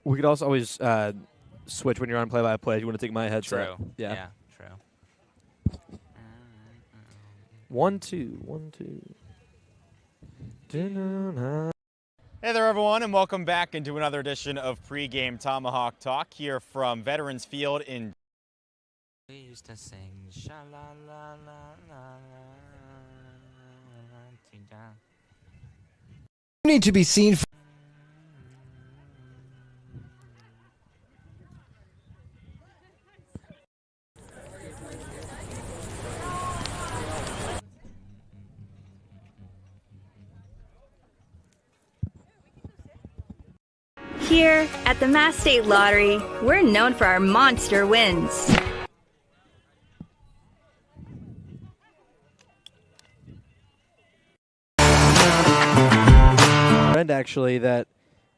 We could also always switch when you're on play-by-play. You want to take my headset? True. Yeah. True. 1-2, 1-2. Hey there, everyone, and welcome back into another edition of Pregame Tomahawk Talk here from Veterans Field in. We used to sing sha la la la la la. You need to be seen. Here at the Mass State Lottery, we're known for our monster wins. Friend actually that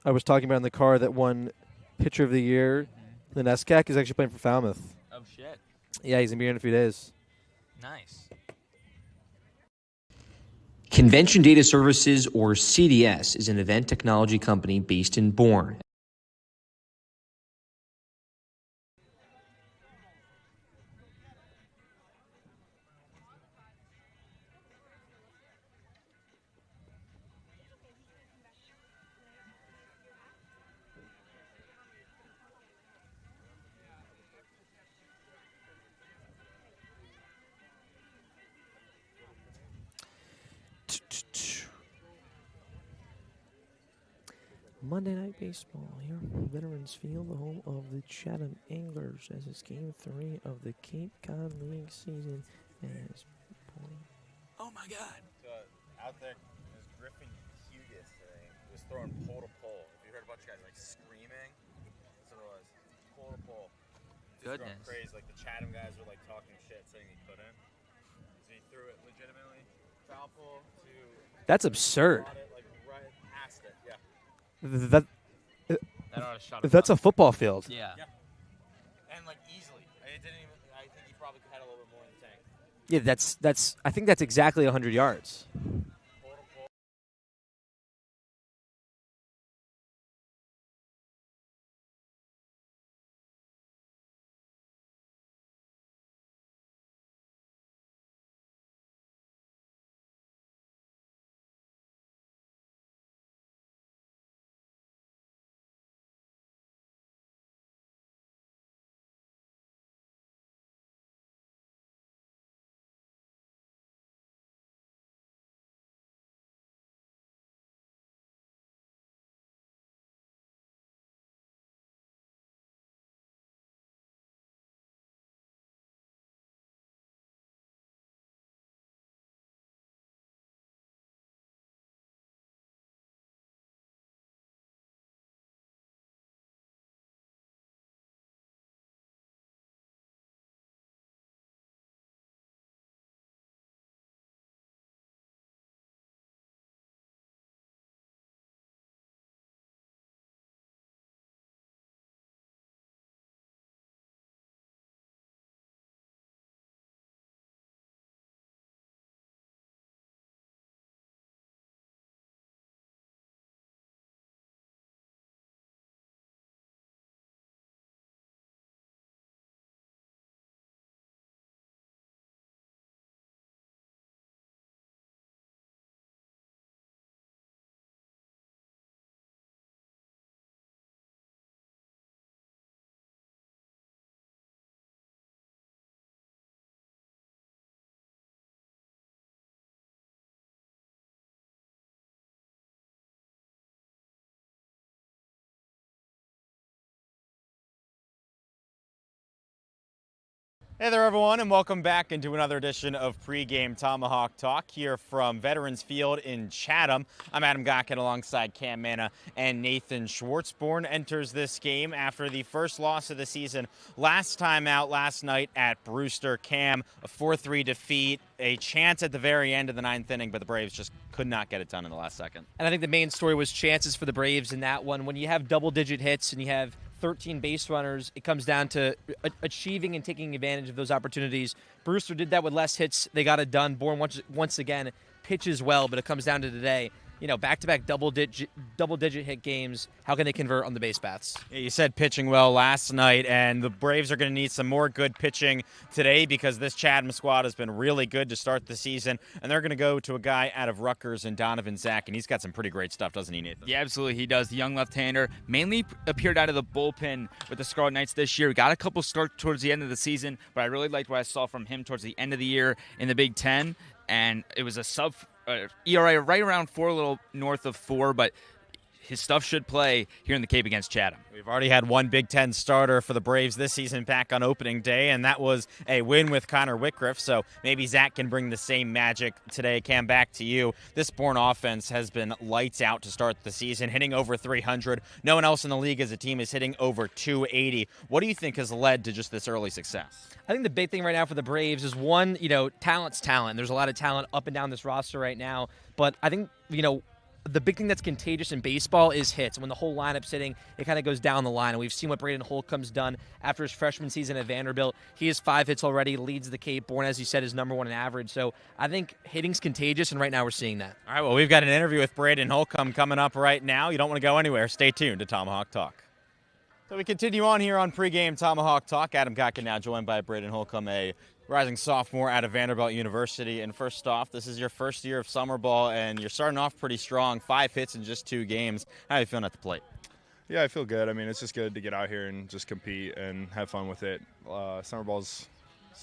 I was talking about in the car that won Pitcher of the Year, the NESCAC, is actually playing for Falmouth. Oh shit! Yeah, he's gonna be here in a few days. Nice. Convention Data Services, or CDS, is an event technology company based in Bourne. Monday Night Baseball here from Veterans Field, the home of the Chatham Anglers, as it's Game 3 of the Cape Cod League season. Oh my God! So out there, there's Griffin Hughes today. He was throwing pole to pole. If you heard a bunch of guys like screaming, that's what it was. Pole to pole. Just Goodness. going crazy. Like the Chatham guys were like talking shit, saying he couldn't. So he threw it legitimately foul pole to. That's absurd. Caught it, like right past it. Yeah. That That ought to shut him that's up. a football field. Yeah. And like easily. It didn't even. I think he probably had a little bit more in the tank. Yeah, that's. I think that's exactly 100 yards. Pole to pole. Hey there, everyone, and welcome back into another edition of Pregame Tomahawk Talk here from Veterans Field in Chatham. I'm Adam Gotkin alongside Cam Manna and Nathan Schwartz. Bourne enters this game after the first loss of the season. Last time out last night at Brewster. Cam, a 4-3 defeat, a chance at the very end of the ninth inning, but the Braves just could not get it done in the last second. And I think the main story was chances for the Braves in that one. When you have double-digit hits and you have 13 base runners, it comes down to achieving and taking advantage of those opportunities. Brewster did that with less hits. They got it done. Bourne, once again, pitches well, but it comes down to today. back-to-back double-digit hit games. How can they convert on the base paths? Yeah, you said pitching well last night, and the Braves are going to need some more good pitching today because this Chatham squad has been really good to start the season, and they're going to go to a guy out of Rutgers and Donovan Zach, and he's got some pretty great stuff, doesn't he, Nathan? Yeah, absolutely, he does. The young left-hander mainly appeared out of the bullpen with the Scarlet Knights this year. Got a couple starts towards the end of the season, but I really liked what I saw from him towards the end of the year in the Big Ten, and it was a ERA right around 4, a little north of 4, but his stuff should play here in the Cape against Chatham. We've already had one Big Ten starter for the Braves this season back on opening day, and that was a win with Connor Whitcroft, so maybe Zach can bring the same magic today. Cam, back to you. This Bourne offense has been lights out to start the season, hitting over 300. No one else in the league as a team is hitting over 280. What do you think has led to just this early success? I think the big thing right now for the Braves is one, talent's talent. There's a lot of talent up and down this roster right now, but I think, the big thing that's contagious in baseball is hits. When the whole lineup's hitting, it kind of goes down the line. And we've seen what Braden Holcomb's done after his freshman season at Vanderbilt. He has 5 hits already, leads the Cape. Bourne, as you said, is #1 in average. So I think hitting's contagious, and right now we're seeing that. All right, well, we've got an interview with Braden Holcomb coming up right now. You don't want to go anywhere. Stay tuned to Tomahawk Talk. So we continue on here on pregame Tomahawk Talk. Adam Gotkin now joined by Braden Holcomb, a rising sophomore out of Vanderbilt University. And first off, this is your first year of summer ball, and you're starting off pretty strong. 5 hits in just 2 games. How are you feeling at the plate? Yeah, I feel good. I mean, it's just good to get out here and just compete and have fun with it. Summer ball's,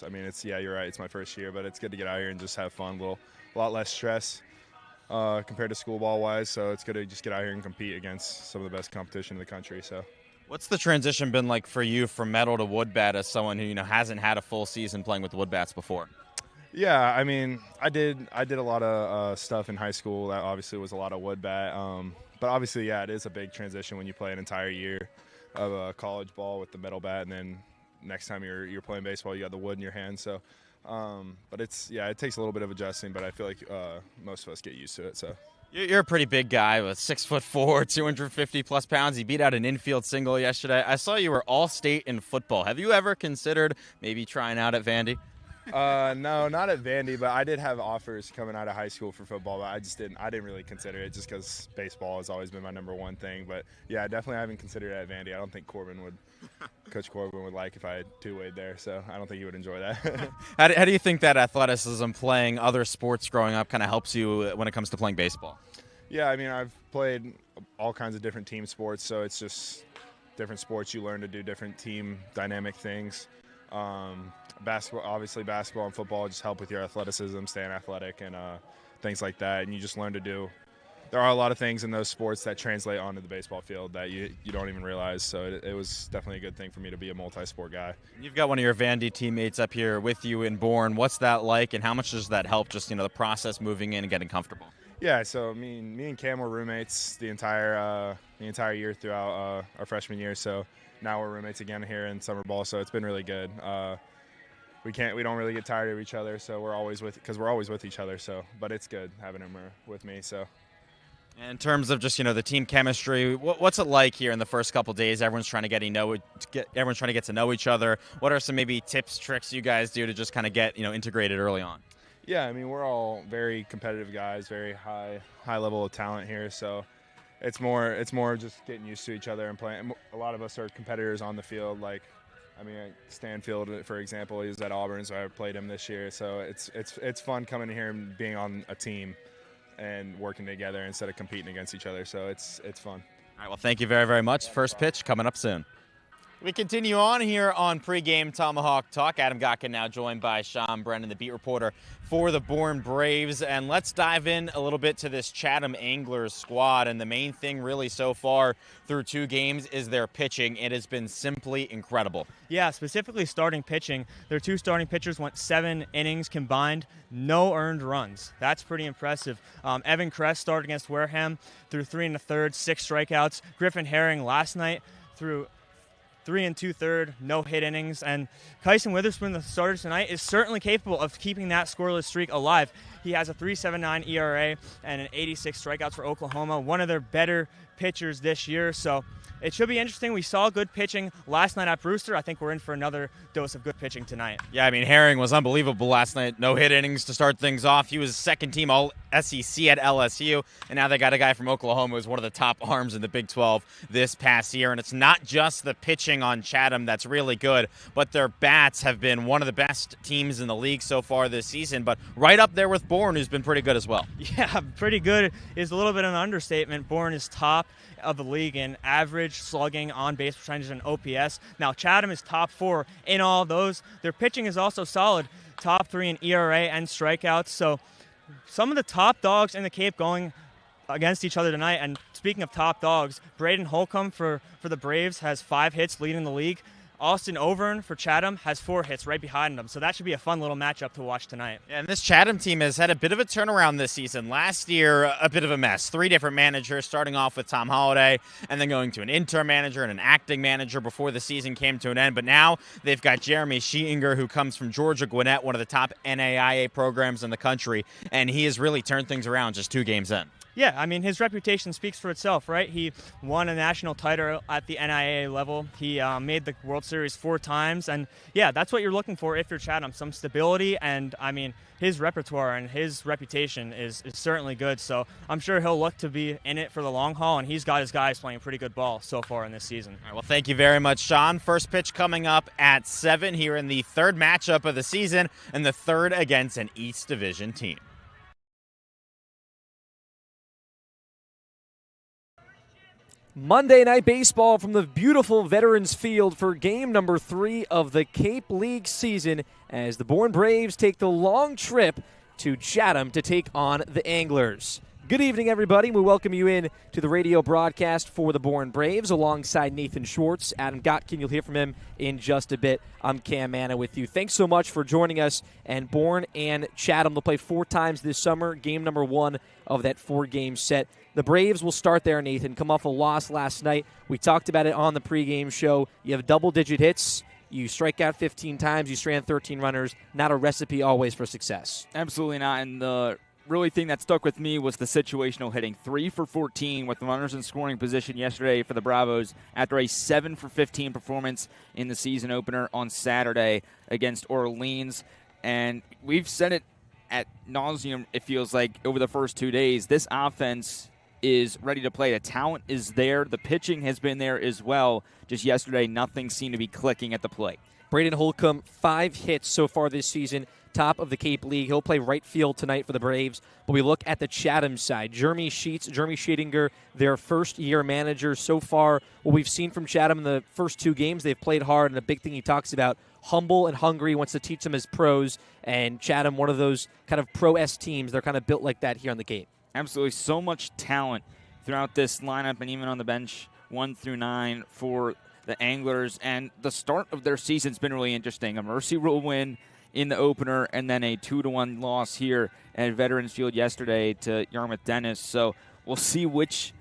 you're right, it's my first year, but it's good to get out here and just have fun. A lot less stress compared to school ball-wise, so it's good to just get out here and compete against some of the best competition in the country. So. What's the transition been like for you from metal to wood bat as someone who hasn't had a full season playing with the wood bats before? Yeah, I mean, I did a lot of stuff in high school that obviously was a lot of wood bat, but obviously, yeah, it is a big transition when you play an entire year of college ball with the metal bat, and then next time you're playing baseball, you got the wood in your hand. So, but it takes a little bit of adjusting, but I feel like most of us get used to it. So. You're a pretty big guy with 6'4", 250+ pounds. You beat out an infield single yesterday. I saw you were all-state in football. Have you ever considered maybe trying out at Vandy? No, not at Vandy, but I did have offers coming out of high school for football, but I didn't really consider it just because baseball has always been my #1 thing. But yeah, definitely I haven't considered it at Vandy. I don't think Coach Corbin would like if I had two-wayed there, so I don't think he would enjoy that. How do you think that athleticism, playing other sports growing up, kind of helps you when it comes to playing baseball? Yeah, I mean, I've played all kinds of different team sports, so it's just different sports. You learn to do different team dynamic things. Basketball and football just help with your athleticism, staying athletic, and things like that. And you just learn to do. There are a lot of things in those sports that translate onto the baseball field that you don't even realize. So it was definitely a good thing for me to be a multi-sport guy. You've got one of your Vandy teammates up here with you in Bourne. What's that like, and how much does that help? Just the process moving in and getting comfortable. Yeah, so me and Cam were roommates the entire year throughout our freshman year. So now we're roommates again here in summer ball. So it's been really good. We don't really get tired of each other, so we're always with each other. So, but it's good having him with me. So. And in terms of just the team chemistry, what's it like here in the first couple days? Everyone's trying to get to know each other. What are some maybe tips, tricks you guys do to just kind of get integrated early on? Yeah, I mean, we're all very competitive guys, very high level of talent here. So it's more just getting used to each other and playing. A lot of us are competitors on the field. Stanfield, for example, he's at Auburn, so I played him this year. So it's fun coming here and being on a team and working together instead of competing against each other. So it's fun. All right, well, thank you very, very much. First pitch coming up soon. We continue on here on pregame Tomahawk Talk. Adam Gotkin now joined by Sean Brennan, the beat reporter for the Bourne Braves. And let's dive in a little bit to this Chatham Anglers squad. And the main thing really so far through 2 games is their pitching. It has been simply incredible. Yeah, specifically starting pitching. Their 2 starting pitchers went 7 innings combined, no earned runs. That's pretty impressive. Evan Kress started against Wareham through 3 1/3, 6 strikeouts. Griffin Herring last night through 3 2/3, no hit innings. And Kyson Witherspoon, the starter tonight, is certainly capable of keeping that scoreless streak alive. He has a 3.79 ERA and an 86 strikeouts for Oklahoma, one of their better pitchers this year. So it should be interesting. We saw good pitching last night at Brewster. I think we're in for another dose of good pitching tonight. Yeah, I mean, Herring was unbelievable last night. No hit innings to start things off. He was second team All-SEC at LSU, and now they got a guy from Oklahoma who's one of the top arms in the Big 12 this past year. And it's not just the pitching on Chatham that's really good, but their bats have been one of the best teams in the league so far this season, but right up there with Bourne, who's been pretty good as well. Yeah, pretty good is a little bit of an understatement. Bourne is top of the league in average slugging, on-base percentage, and OPS. Now, Chatham is top 4 in all of those. Their pitching is also solid, top 3 in ERA and strikeouts. So some of the top dogs in the Cape going against each other tonight. And speaking of top dogs, Braden Holcomb for the Braves has 5 hits leading the league. Austin Overn for Chatham has 4 hits right behind them. So that should be a fun little matchup to watch tonight. And this Chatham team has had a bit of a turnaround this season. Last year, a bit of a mess. 3 different managers, starting off with Tom Holliday and then going to an interim manager and an acting manager before the season came to an end. But now they've got Jeremy Sheetinger, who comes from Georgia Gwinnett, one of the top NAIA programs in the country. And he has really turned things around just 2 games in. Yeah, I mean, his reputation speaks for itself, right? He won a national title at the NIAA level. He made the World Series 4 times. And, yeah, that's what you're looking for if you're Chatham, some stability. And, I mean, his repertoire and his reputation is certainly good. So I'm sure he'll look to be in it for the long haul. And he's got his guys playing pretty good ball so far in this season. All right, well, thank you very much, Sean. First pitch coming up at 7 here in the 3rd matchup of the season, and the 3rd against an East Division team. Monday Night Baseball from the beautiful Veterans Field for game number 3 of the Cape League season as the Bourne Braves take the long trip to Chatham to take on the Anglers. Good evening, everybody. We welcome you in to the radio broadcast for the Bourne Braves alongside Nathan Schwartz, Adam Gotkin. You'll hear from him in just a bit. I'm Cam Manna with you. Thanks so much for joining us. And Bourne and Chatham, they'll play 4 times this summer, game number 1 of that 4-game set. The Braves will start there, Nathan. Come off a loss last night. We talked about it on the pregame show. You have double-digit hits. You strike out 15 times. You strand 13 runners. Not a recipe always for success. Absolutely not. And the really thing that stuck with me was the situational hitting. 3 for 14 with runners in scoring position yesterday for the Bravos after a 7 for 15 performance in the season opener on Saturday against Orleans. And we've said it ad nauseum, it feels like, over the first 2 days. This offense is ready to play. The talent is there. The pitching has been there as well. Just yesterday, nothing seemed to be clicking at the plate. Braden Holcomb, 5 hits so far this season, top of the Cape League. He'll play right field tonight for the Braves. But we look at the Chatham side. Jeremy Sheetinger, their first-year manager so far. What we've seen from Chatham in the first 2 games, they've played hard, and a big thing he talks about, humble and hungry, wants to teach them as pros. And Chatham, one of those kind of pro-S teams, they're kind of built like that here on the Cape. Absolutely. So much talent throughout this lineup and even on the bench, 1 through 9 for the Anglers. And the start of their season's been really interesting. A Mercy Rule win in the opener and then a 2-1 loss here at Veterans Field yesterday to Yarmouth Dennis. So we'll see which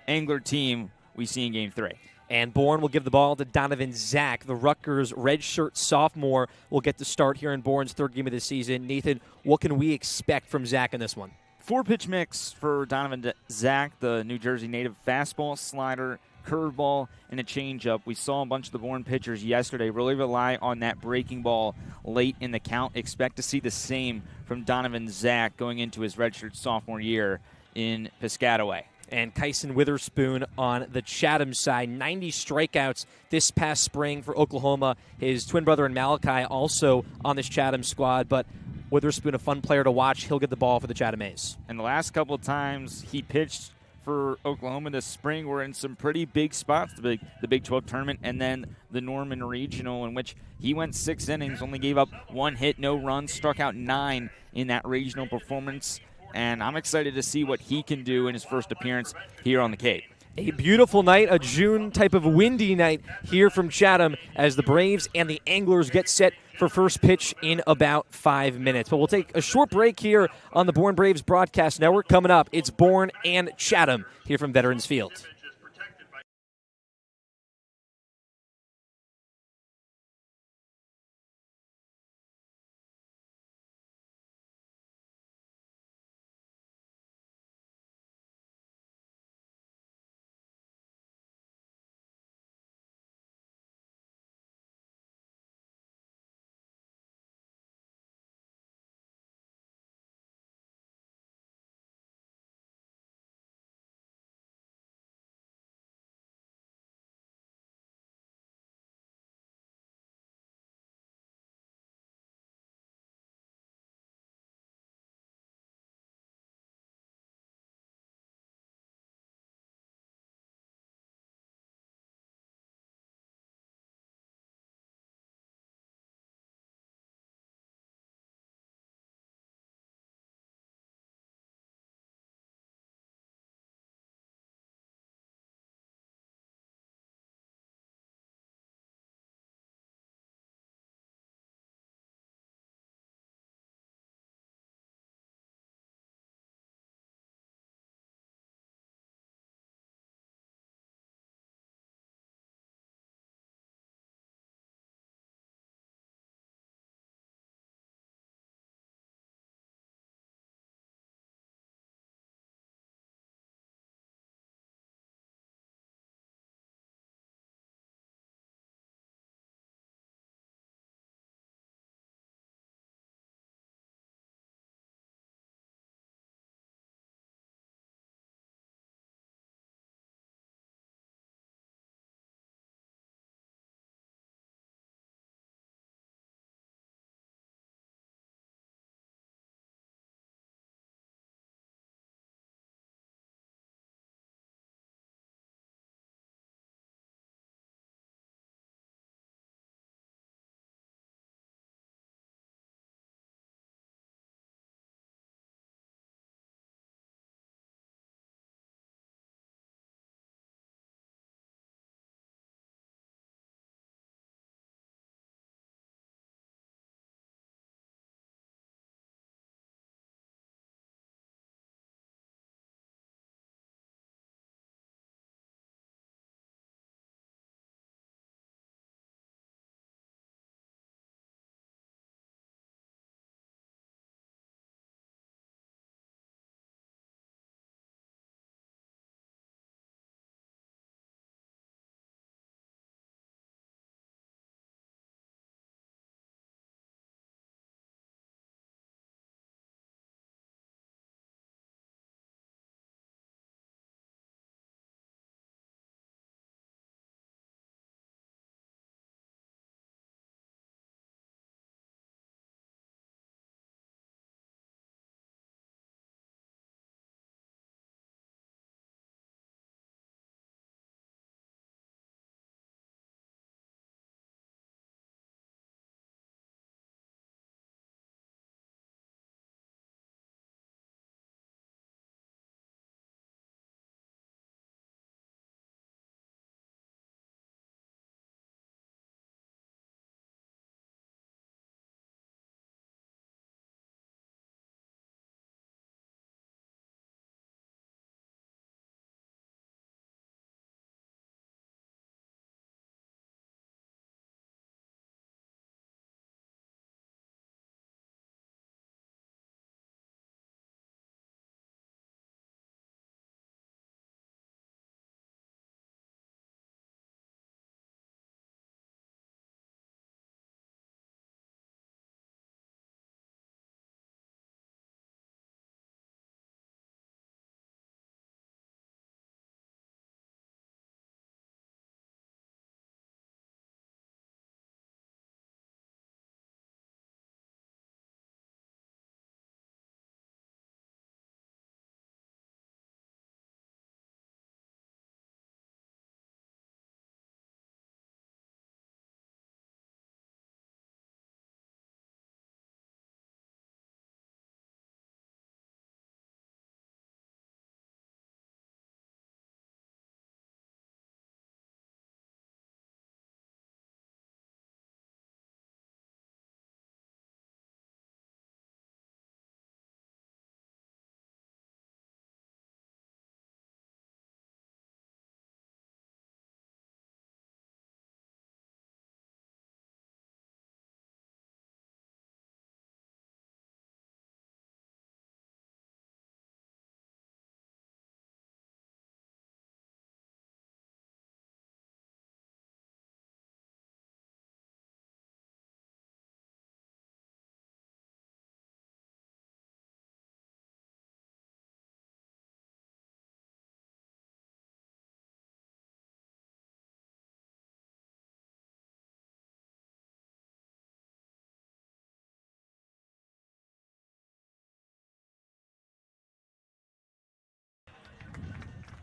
Angler team we see in Game 3. And Bourne will give the ball to Donovan Zach. The Rutgers redshirt sophomore will get the start here in Bourne's 3rd game of the season. Nathan, what can we expect from Zach in this one? 4-pitch mix for Donovan Zach, the New Jersey native. Fastball, slider, curveball, and a changeup. We saw a bunch of the Bourne pitchers yesterday really rely on that breaking ball late in the count. Expect to see the same from Donovan Zach going into his redshirt sophomore year in Piscataway. And Kyson Witherspoon on the Chatham side. 90 strikeouts this past spring for Oklahoma. His twin brother in Malachi also on this Chatham squad. But Witherspoon, a fun player to watch. He'll get the ball for the Chatham A's. And the last couple of times he pitched for Oklahoma this spring were in some pretty big spots, the Big 12 tournament and then the Norman Regional, in which he went 6 innings, only gave up 1 hit, no runs, struck out 9 in that regional performance. And I'm excited to see what he can do in his first appearance here on the Cape. A beautiful night, a June type of windy night here from Chatham as the Braves and the Anglers get set for first pitch in about 5 minutes. But we'll take a short break here on the Bourne Braves Broadcast Network. Coming up, it's Bourne and Chatham here from Veterans Field.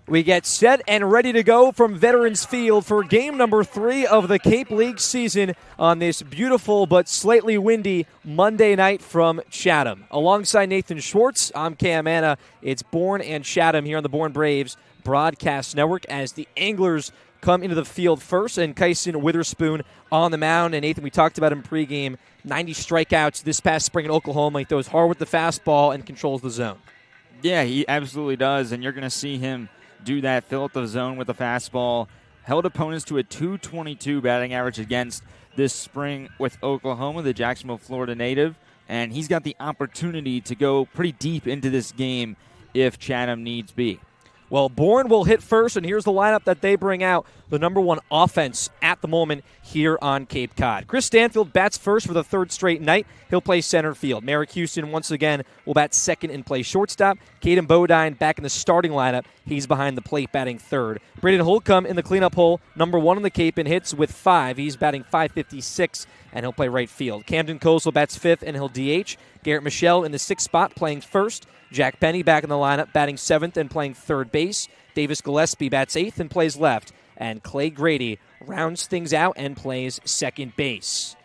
We get set and ready to go from Veterans Field for game number 3 of the Cape League season on this beautiful but slightly windy Monday night from Chatham. Alongside Nathan Schwartz, I'm Cam Manna. It's Bourne and Chatham here on the Bourne Braves Broadcast Network as the Anglers come into the field first, and Kyson Witherspoon on the mound. And Nathan, we talked about him pregame, 90 strikeouts this past spring in Oklahoma. He throws hard with the fastball and controls the zone. Yeah, he absolutely does, and you're going to see him do that, fill up the zone with the fastball. Held opponents to a .222 batting average against this spring with Oklahoma, the Jacksonville, Florida native, and he's got the opportunity to go pretty deep into this game if Chatham needs be. Well, Bourne will hit first, and here's the lineup that they bring out, the number 1 offense at the moment here on Cape Cod. Chris Stanfield bats first for the 3rd straight night. He'll play center field. Merrick Houston, once again, will bat second and play shortstop. Caden Bodine back in the starting lineup. He's behind the plate batting 3rd. Braden Holcomb in the cleanup hole, number 1 in the Cape in hits with 5. He's batting .556, and he'll play right field. Camden Kosel bats 5th, and he'll DH. Garrett Michelle in the 6th spot playing 1st. Jack Penny back in the lineup, batting 7th and playing 3rd base. Davis Gillespie bats 8th and plays left. And Clay Grady rounds things out and plays 2nd base.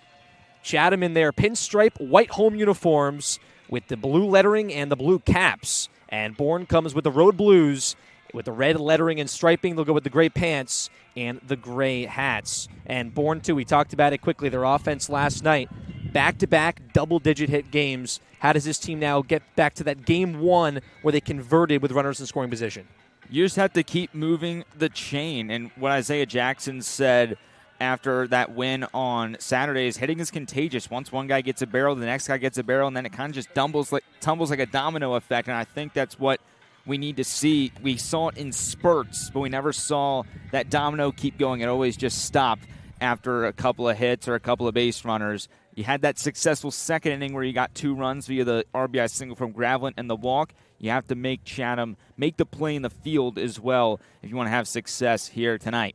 Chatham in their pinstripe white home uniforms with the blue lettering and the blue caps. And Bourne comes with the road blues with the red lettering and striping. They'll go with the gray pants and the gray hats. And Bourne, too, we talked about it quickly. Their offense last night, back-to-back double-digit hit games. How does this team now get back to that game 1 where they converted with runners in scoring position? You just have to keep moving the chain. And what Isaiah Jackson said after that win on Saturday is hitting is contagious. Once one guy gets a barrel, the next guy gets a barrel, and then it kind of just tumbles like a domino effect. And I think that's what we need to see. We saw it in spurts, but we never saw that domino keep going. It always just stopped after a couple of hits or a couple of base runners. You had that successful 2nd inning where you got 2 runs via the RBI single from Gravelant and the walk. You have to make Chatham make the play in the field as well if you want to have success here tonight.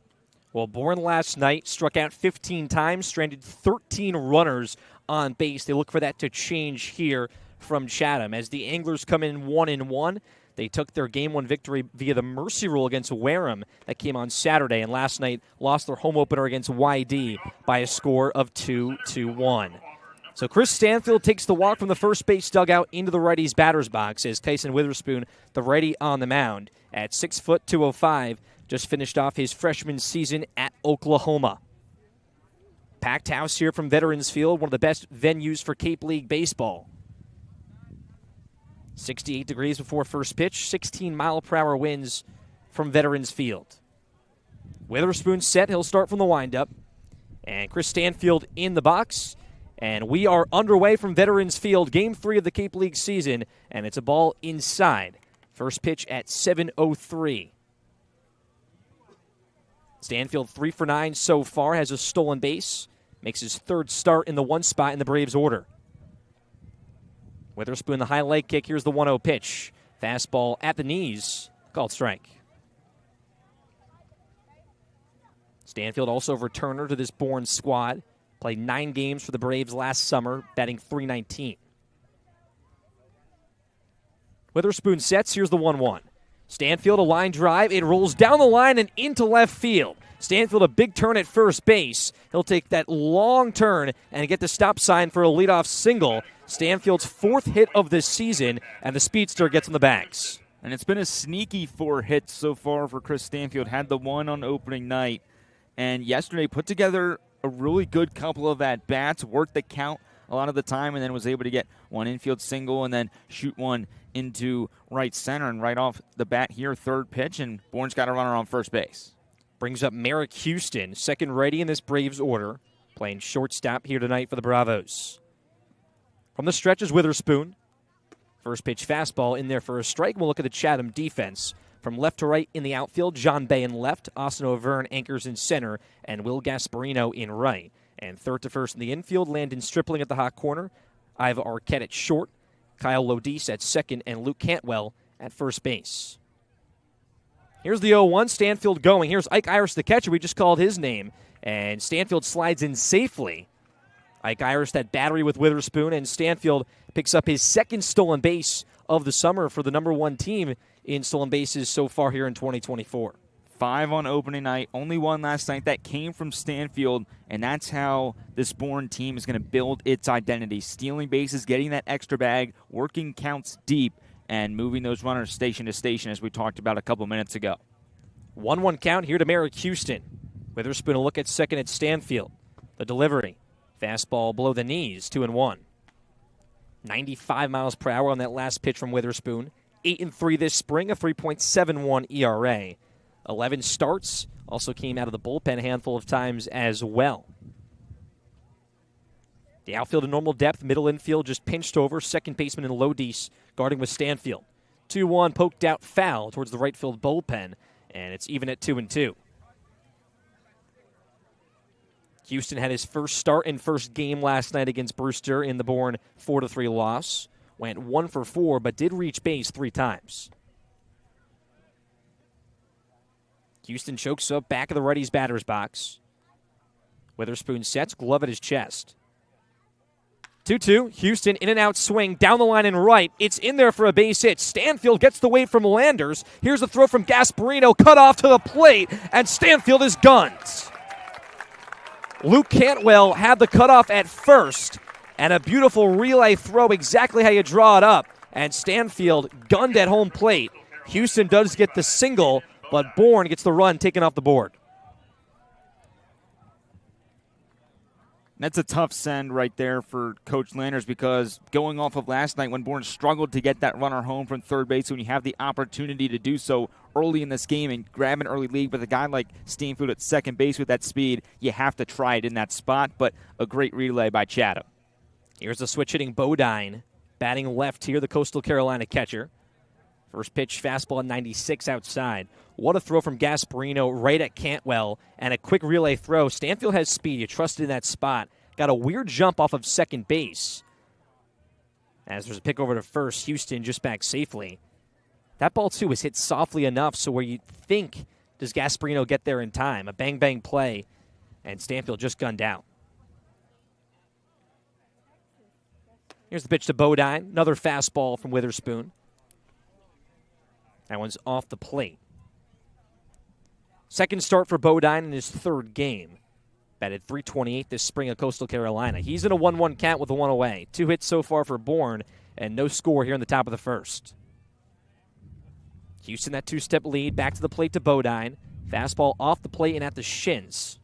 Well, Bourne last night struck out 15 times, stranded 13 runners on base. They look for that to change here from Chatham. As the Anglers come in 1-1, they took their Game 1 victory via the mercy rule against Wareham that came on Saturday, and last night lost their home opener against YD by a score of 2-1. So Chris Stanfield takes the walk from the first base dugout into the righty's batter's box as Kyson Witherspoon, the righty on the mound, at 6 foot 205, just finished off his freshman season at Oklahoma. Packed house here from Veterans Field, one of the best venues for Cape League baseball. 68 degrees before first pitch, 16-mile-per-hour winds from Veterans Field. Witherspoon set. He'll start from the windup. And Chris Stanfield in the box. And we are underway from Veterans Field, Game 3 of the Cape League season, and it's a ball inside. First pitch at 7:03. Stanfield 3 for 9 so far, has a stolen base. Makes his 3rd start in the 1 spot in the Braves order. Witherspoon, the high leg kick. Here's the 1-0 pitch. Fastball at the knees. Called strike. Stanfield also a returner to this Bourne squad. Played 9 games for the Braves last summer, batting .319. Witherspoon sets. Here's the 1-1. Stanfield, a line drive. It rolls down the line and into left field. Stanfield, a big turn at first base. He'll take that long turn and get the stop sign for a leadoff single. Stanfield's 4th hit of this season, and the speedster gets in the bags. And it's been a sneaky 4 hits so far for Chris Stanfield. Had the one on opening night, and yesterday put together a really good couple of at-bats, worked the count a lot of the time, and then was able to get one infield single and then shoot one into right center. And right off the bat here, 3rd pitch, and Bourne's got a runner on first base. Brings up Merrick Houston, 2nd righty in this Braves order, playing shortstop here tonight for the Bravos. From the stretch is Witherspoon. First pitch fastball in there for a strike. We'll look at the Chatham defense. From left to right in the outfield, John Bay in left, Austin O'Verne anchors in center, and Will Gasparino in right. And 3rd to 1st in the infield, Landon Stripling at the hot corner, Iva Arquette at short, Kyle Lodise at 2nd, and Luke Cantwell at first base. Here's the 0-1, Stanfield going. Here's Ike Irish, the catcher. We just called his name. And Stanfield slides in safely. Ike Irish, that battery with Witherspoon, and Stanfield picks up his 2nd stolen base of the summer for the number 1 team in stolen bases so far here in 2024. 5 on opening night, only one last night. That came from Stanfield, and that's how this Bourne team is going to build its identity. Stealing bases, getting that extra bag, working counts deep, and moving those runners station to station, as we talked about a couple minutes ago. 1-1 count here to Merrick Houston. Witherspoon a look at second at Stanfield. The delivery. Fastball below the knees, 2-1. 95 miles per hour on that last pitch from Witherspoon. 8-3 this spring, a 3.71 ERA. 11 starts, also came out of the bullpen a handful of times as well. The outfield in normal depth, middle infield just pinched over. Second baseman in Lodice guarding with Stanfield. 2-1 poked out foul towards the right field bullpen, and it's even at 2-2. Houston had his first start and first game last night against Brewster in the Bourne 4-3 loss. Went 1 for 4, but did reach base 3 times. Houston chokes up back of the righty's batter's box. Witherspoon sets, glove at his chest. 2-2, Houston in and out swing, down the line and right. It's in there for a base hit. Stanfield gets the weight from Landers. Here's a throw from Gasparino, cut off to the plate, and Stanfield is gunned. Luke Cantwell had the cutoff at first, and a beautiful relay throw exactly how you draw it up, and Stanfield gunned at home plate. Houston does get the single, but Bourne gets the run taken off the board. That's a tough send right there for Coach Landers, because going off of last night when Bourne struggled to get that runner home from third base, when you have the opportunity to do so early in this game and grab an early lead with a guy like Stanfield at second base with that speed, you have to try it in that spot, but a great relay by Chatham. Here's the switch hitting Bodine, batting left here, the Coastal Carolina catcher. First pitch, fastball at 96 outside. What a throw from Gasparino right at Cantwell, and a quick relay throw. Stanfield has speed. You trust in that spot. Got a weird jump off of second base. As there's a pick over to first, Houston just back safely. That ball, too, was hit softly enough so where you think, does Gasparino get there in time? A bang-bang play, and Stanfield just gunned out. Here's the pitch to Bodine. Another fastball from Witherspoon. That one's off the plate. Second start for Bodine in his third game. Batted .328 this spring at Coastal Carolina. He's in a 1-1 count with a 1 away. 2 hits so far for Bourne, and no score here in the top of the first. Houston, that 2-step lead, back to the plate to Bodine. Fastball off the plate and at the shins.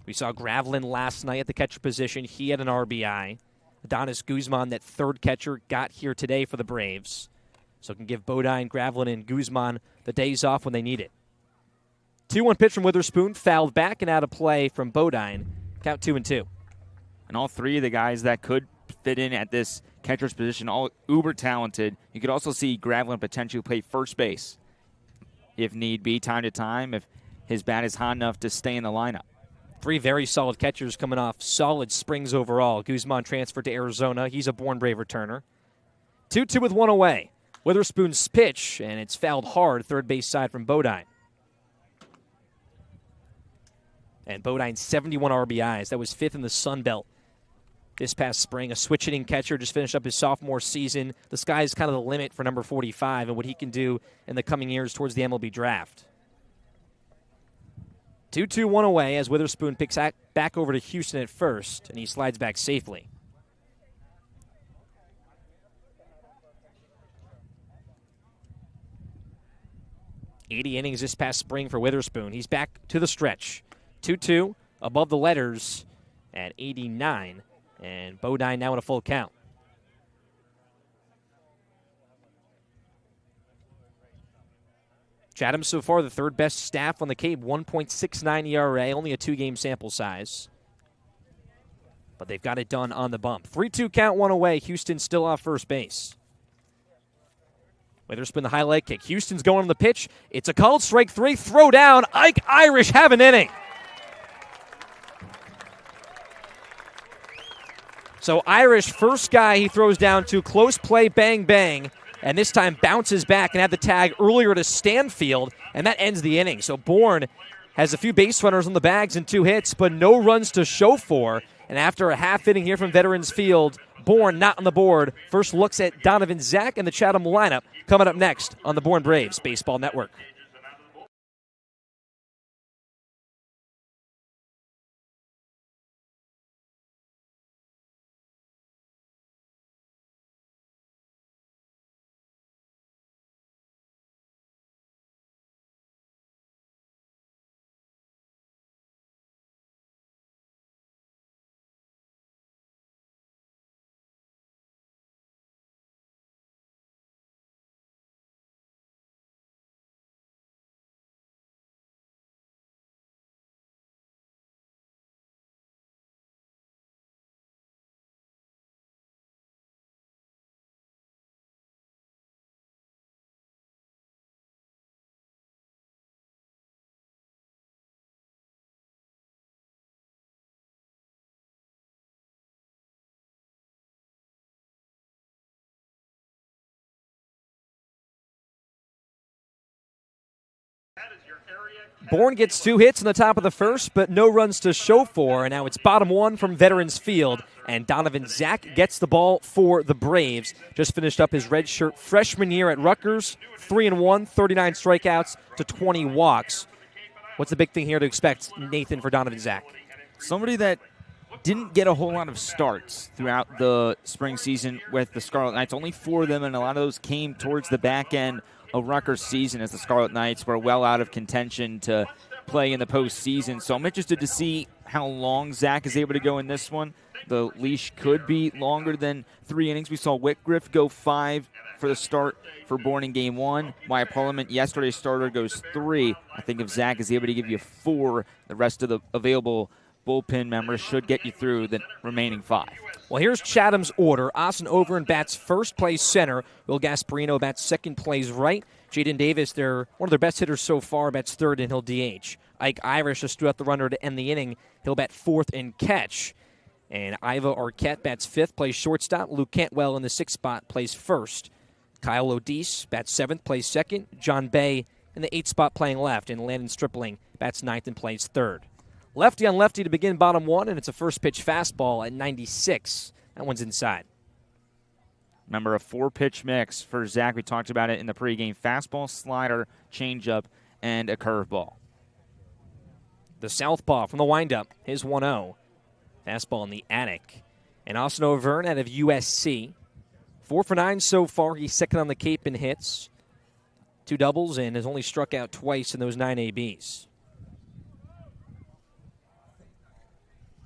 We saw Gravelin last night at the catcher position. He had an RBI. Adonis Guzman, that third catcher, got here today for the Braves. So it can give Bodine, Gravelin, and Guzman the days off when they need it. 2-1 pitch from Witherspoon, fouled back and out of play from Bodine. Count 2-2. And all three of the guys that could fit in at this catcher's position, all uber talented. You could also see Gravelin potentially play first base if need be, time to time, if his bat is hot enough to stay in the lineup. 3 very solid catchers coming off solid springs overall. Guzman transferred to Arizona. He's a Bourne Brave returner. 2-2 with 1 away. Witherspoon's pitch, and it's fouled hard, third base side from Bodine. And Bodine's 71 RBIs. That was 5th in the Sun Belt this past spring. A switch-hitting catcher just finished up his sophomore season. The sky's kind of the limit for number 45 and what he can do in the coming years towards the MLB draft. 2-2, 1 away as Witherspoon picks back over to Houston at first, and he slides back safely. .80 innings this past spring for Witherspoon. He's back to the stretch. 2-2 above the letters at 89, and Bodine now in a full count. Chatham so far the third best staff on the Cape, 1.69 ERA, only a 2-game sample size. But they've got it done on the bump. 3-2 count, 1 away. Houston still off first base. Witherspoon the high leg kick. Houston's going on the pitch. It's a called strike 3. Throw down. Ike Irish have an inning. So Irish, first guy he throws down to, close play, bang, bang. And this time bounces back and had the tag earlier to Stanfield, and that ends the inning. So Bourne has a few base runners on the bags and 2 hits, but no runs to show for. And after a half inning here from Veterans Field, Bourne not on the board. First looks at Donovan Zach and the Chatham lineup coming up next on the Bourne Braves Baseball Network. Bourne gets 2 hits in the top of the first, but no runs to show for. And now it's bottom 1 from Veterans Field. And Donovan Zach gets the ball for the Braves. Just finished up his redshirt freshman year at Rutgers. 3-1, 39 strikeouts to 20 walks. What's the big thing here to expect, Nathan, for Donovan Zach? Somebody that didn't get a whole lot of starts throughout the spring season with the Scarlet Knights. Only 4 of them, and a lot of those came towards the back end of Rutgers' season as the Scarlet Knights were well out of contention to play in the postseason. So I'm interested to see how long Zach is able to go in this one. The leash could be longer than 3 innings. We saw Whitgriff go 5 for the start for Bourne in Game 1. Wyatt Parliament, yesterday's starter, goes 3. I think if Zach is able to give you 4, the rest of the available bullpen members should get you through the remaining 5. Well, here's Chatham's order. Austin Overn bats first, plays center. Will Gasparino bats second, plays right. Jaden Davis, one of their best hitters so far, bats third, and he'll DH. Ike Irish just threw out the runner to end the inning. He'll bat fourth and catch. And Iva Arquette bats fifth, plays shortstop. Luke Cantwell in the 6th spot plays first. Kyle Odise bats 7th, plays second. John Bay in the 8th spot playing left. And Landon Stripling bats 9th and plays third. Lefty on lefty to begin bottom 1, and it's a first pitch fastball at 96. That one's inside. Remember, a 4-pitch mix for Zach. We talked about it in the pregame. Fastball, slider, changeup, and a curveball. The southpaw from the windup, his 1-0. Fastball in the attic. And Austin Overn out of USC. 4 for 9 so far. He's second on the Cape in hits. 2 doubles and has only struck out twice in those 9 ABs.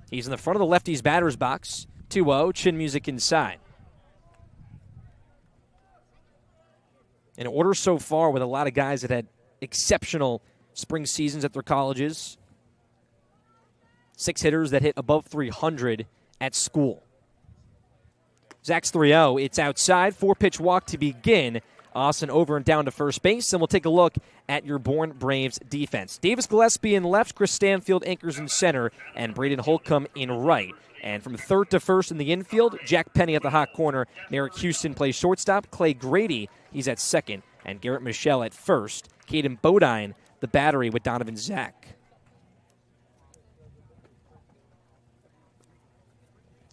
He's in the front of the lefty's batter's box. 2-0, chin music inside. An order so far with a lot of guys that had exceptional spring seasons at their colleges. 6 hitters that hit above 300 at school. Zach's 3-0. It's outside. 4-pitch walk to begin. Austin over and down to first base. And we'll take a look at your Bourne Braves defense. Davis Gillespie in left, Chris Stanfield anchors in center, and Braden Holcomb in right. And from third to first in the infield, Jack Penny at the hot corner. Merrick Houston plays shortstop. Clay Grady, he's at second. And Garrett Michelle at first. Caden Bodine, the battery with Donovan Zach.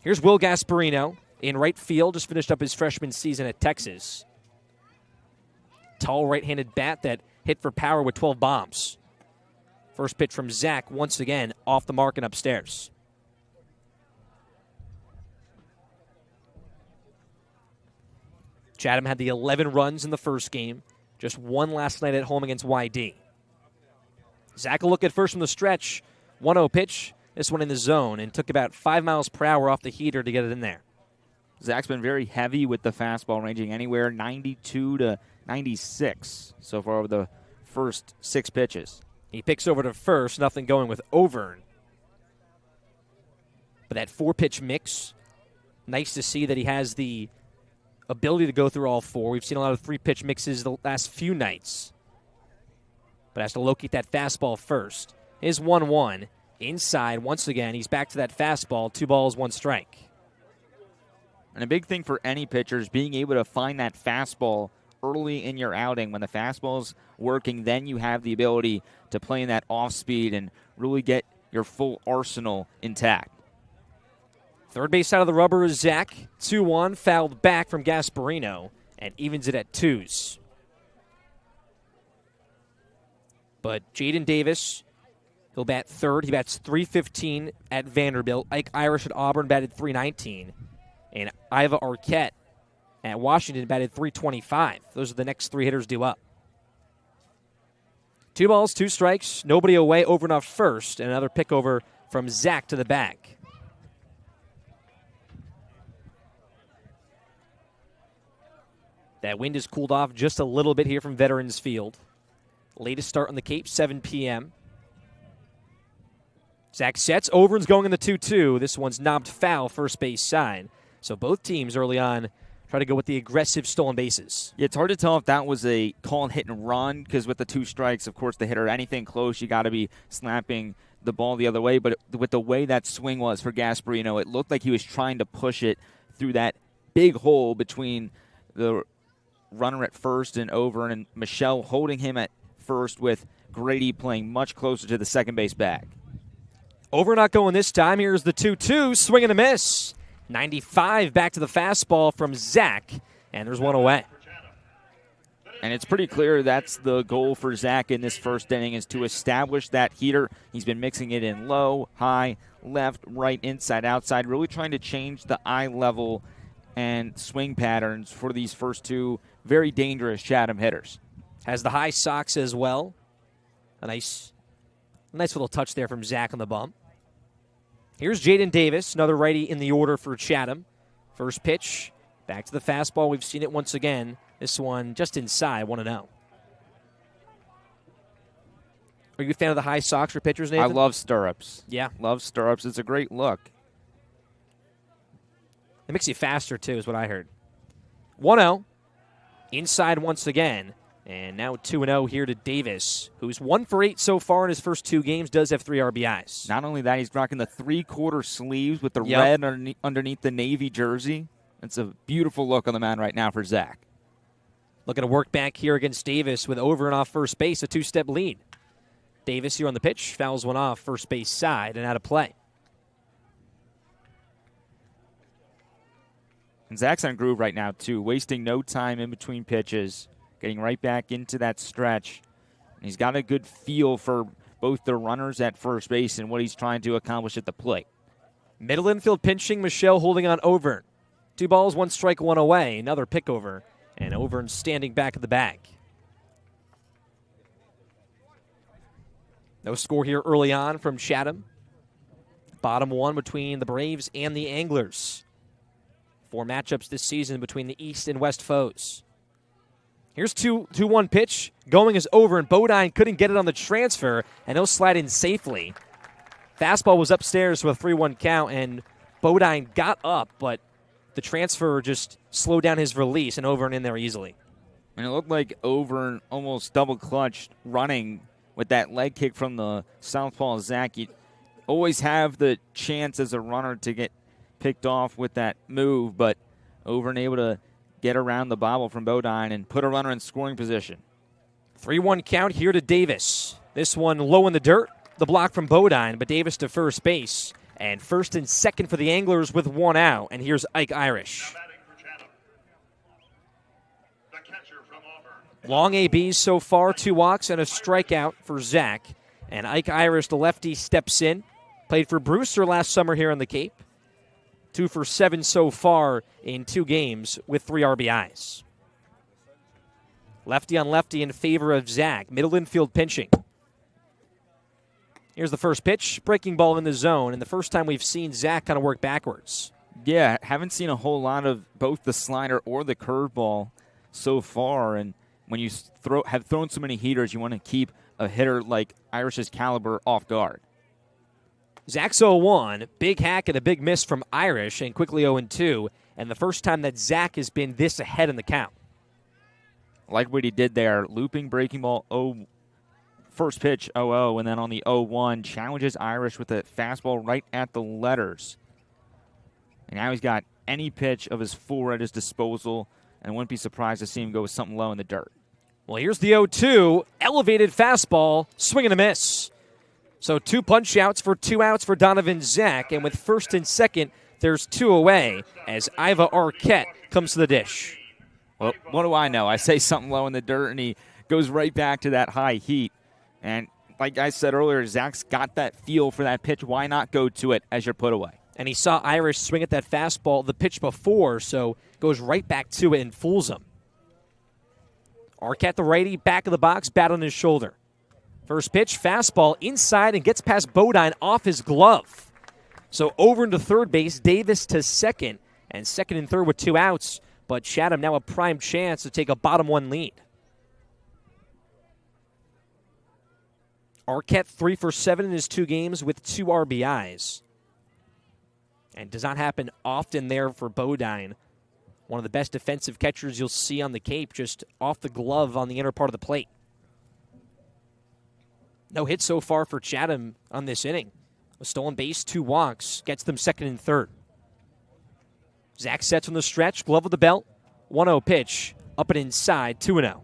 Here's Will Gasparino in right field. Just finished up his freshman season at Texas. Tall right-handed bat that hit for power with 12 bombs. First pitch from Zach, once again, off the mark and upstairs. Chatham had the 11 runs in the first game. Just 1 last night at home against YD. Zach will look at first from the stretch. 1-0 pitch, this one in the zone, and took about 5 miles per hour off the heater to get it in there. Zach's been very heavy with the fastball, ranging anywhere 92 to 96 so far over the first 6 pitches. He picks over to first, nothing going with Overn. But that 4-pitch mix, nice to see that he has the ability to go through all 4. We've seen a lot of 3-pitch mixes the last few nights. But has to locate that fastball first. His 1-1 inside once again. He's back to that fastball. 2 balls, 1 strike. And a big thing for any pitcher is being able to find that fastball early in your outing. When the fastball's working, then you have the ability to play in that off speed and really get your full arsenal intact. Third base side of the rubber is Zach. 2-1, fouled back from Gasparino, and evens it at 2s. But Jaden Davis, he'll bat third. He bats .315 at Vanderbilt. Ike Irish at Auburn batted .319. And Iva Arquette at Washington batted .325. Those are the next three hitters due up. 2 balls, 2 strikes, nobody away, over and off first, and another pick over from Zach to the bag. That wind has cooled off just a little bit here from Veterans Field. Latest start on the Cape, 7 p.m. Zach sets. Overn's going in the 2-2. This one's knobbed foul, first base side. So both teams early on try to go with the aggressive stolen bases. Yeah, it's hard to tell if that was a call and hit and run, because with the 2 strikes, of course, the hitter, anything close, you got to be slapping the ball the other way. But with the way that swing was for Gasparino, it looked like he was trying to push it through that big hole between the runner at first and Over, and Michelle holding him at first, with Grady playing much closer to the second base bag. Over not going this time. Here's the 2-2, swing and a miss. 95 back to the fastball from Zach, and there's one away. And it's pretty clear that's the goal for Zach in this first inning, is to establish that heater. He's been mixing it in low, high, left, right, inside, outside, really trying to change the eye level and swing patterns for these first 2 very dangerous Chatham hitters. Has the high socks as well. A nice little touch there from Zach on the bump. Here's Jaden Davis, another righty in the order for Chatham. First pitch, back to the fastball. We've seen it once again. This one just inside, 1-0. Are you a fan of the high socks for pitchers, Nathan? I love stirrups. Yeah. Love stirrups. It's a great look. It makes you faster, too, is what I heard. 1-0. Inside once again. And now 2-0 here to Davis, who's 1 for 8 so far in his first 2 games, does have 3 RBIs. Not only that, he's rocking the 3/4 sleeves with the red underneath the navy jersey. It's a beautiful look on the mound right now for Zach. Looking to work back here against Davis with Over and off first base, a 2-step lead. Davis here on the pitch, fouls one off first base side and out of play. And Zach's on a groove right now, too, wasting no time in between pitches, getting right back into that stretch. And he's got a good feel for both the runners at first base and what he's trying to accomplish at the plate. Middle infield pinching, Michelle holding on Overn. 2 balls, 1 strike, 1 away. Another pick over. And Overn standing back at the bag. No score here early on from Chatham. Bottom 1 between the Braves and the Anglers. 4 matchups this season between the East and West foes. Here's 2-1 pitch. Going is over, and Bodine couldn't get it on the transfer, and he'll slide in safely. Fastball was upstairs with a 3-1 count, and Bodine got up, but the transfer just slowed down his release, and Over and in there easily. And it looked like Over almost double-clutched running with that leg kick from the southpaw Zach. You always have the chance as a runner to get picked off with that move, but Over and able to get around the bobble from Bodine and put a runner in scoring position. 3-1 count here to Davis. This one low in the dirt. The block from Bodine, but Davis to first base. And first and second for the Anglers with 1 out. And here's Ike Irish. Long ABs so far, 2 walks and a strikeout for Zach. And Ike Irish, the lefty, steps in. Played for Brewster last summer here on the Cape. 2 for 7 so far in 2 games with 3 RBIs. Lefty on lefty in favor of Zach. Middle infield pinching. Here's the first pitch. Breaking ball in the zone. And the first time we've seen Zach kind of work backwards. Yeah, haven't seen a whole lot of both the slider or the curveball so far. And when you have thrown so many heaters, you want to keep a hitter like Irish's caliber off guard. Zach's 0-1. Big hack and a big miss from Irish, and quickly 0-2. And the first time that Zach has been this ahead in the count. Like what he did there, looping breaking ball, first pitch 0-0, and then on the 0-1, challenges Irish with a fastball right at the letters. And now he's got any pitch of his 4 at his disposal, and I wouldn't be surprised to see him go with something low in the dirt. Well, here's the 0-2. Elevated fastball, swing and a miss. So 2 punch outs for 2 outs for Donovan Zach, and with first and second, There's 2 away as Iva Arquette comes to the dish. Well, what do I know? I say something low in the dirt, and he goes right back to that high heat. And like I said earlier, Zach's got that feel for that pitch. Why not go to it as your put away? And he saw Irish swing at that fastball the pitch before, so goes right back to it and fools him. Arquette, the righty, back of the box, bat on his shoulder. First pitch, fastball inside and gets past Bodine off his glove. So over into third base, Davis to second, and second and third with 2 outs. But Chatham now a prime chance to take a bottom 1 lead. Arquette 3 for 7 in his 2 games with 2 RBIs. And does not happen often there for Bodine. One of the best defensive catchers you'll see on the Cape, just off the glove on the inner part of the plate. No hits so far for Chatham on this inning. A stolen base, 2 walks, gets them second and third. Zach sets on the stretch, glove of the belt, 1-0 pitch, up and inside, 2-0.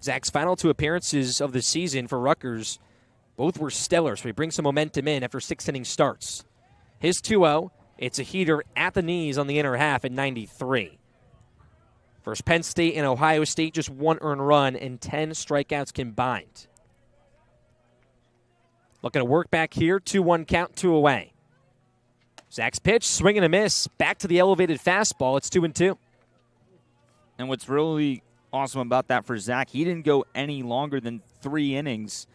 Zach's final 2 appearances of the season for Rutgers, both were stellar, so he brings some momentum in after 6 inning starts. His 2-0, it's a heater at the knees on the inner half at 93. Versus Penn State and Ohio State, just 1 earned run and 10 strikeouts combined. Looking to work back here, 2-1 count, 2 away. Zach's pitch, swing and a miss, back to the elevated fastball, it's 2-2. And what's really awesome about that for Zach, he didn't go any longer than 3 innings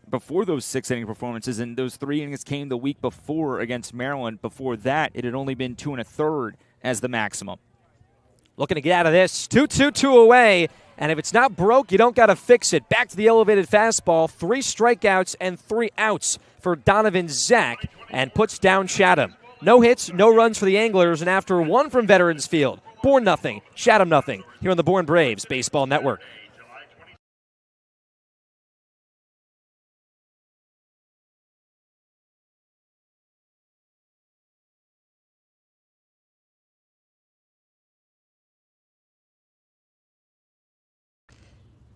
before those 6-inning performances, and those 3 innings came the week before against Maryland. Before that, it had only been 2 1/3 as the maximum. Looking to get out of this, 2-2, 2 away, and if it's not broke, you don't got to fix it. Back to the elevated fastball, 3 strikeouts and 3 outs for Donovan Zach, and puts down Chatham. No hits, no runs for the Anglers, and after 1 from Veterans Field, Bourne nothing, Chatham nothing, here on the Bourne Braves Baseball Network.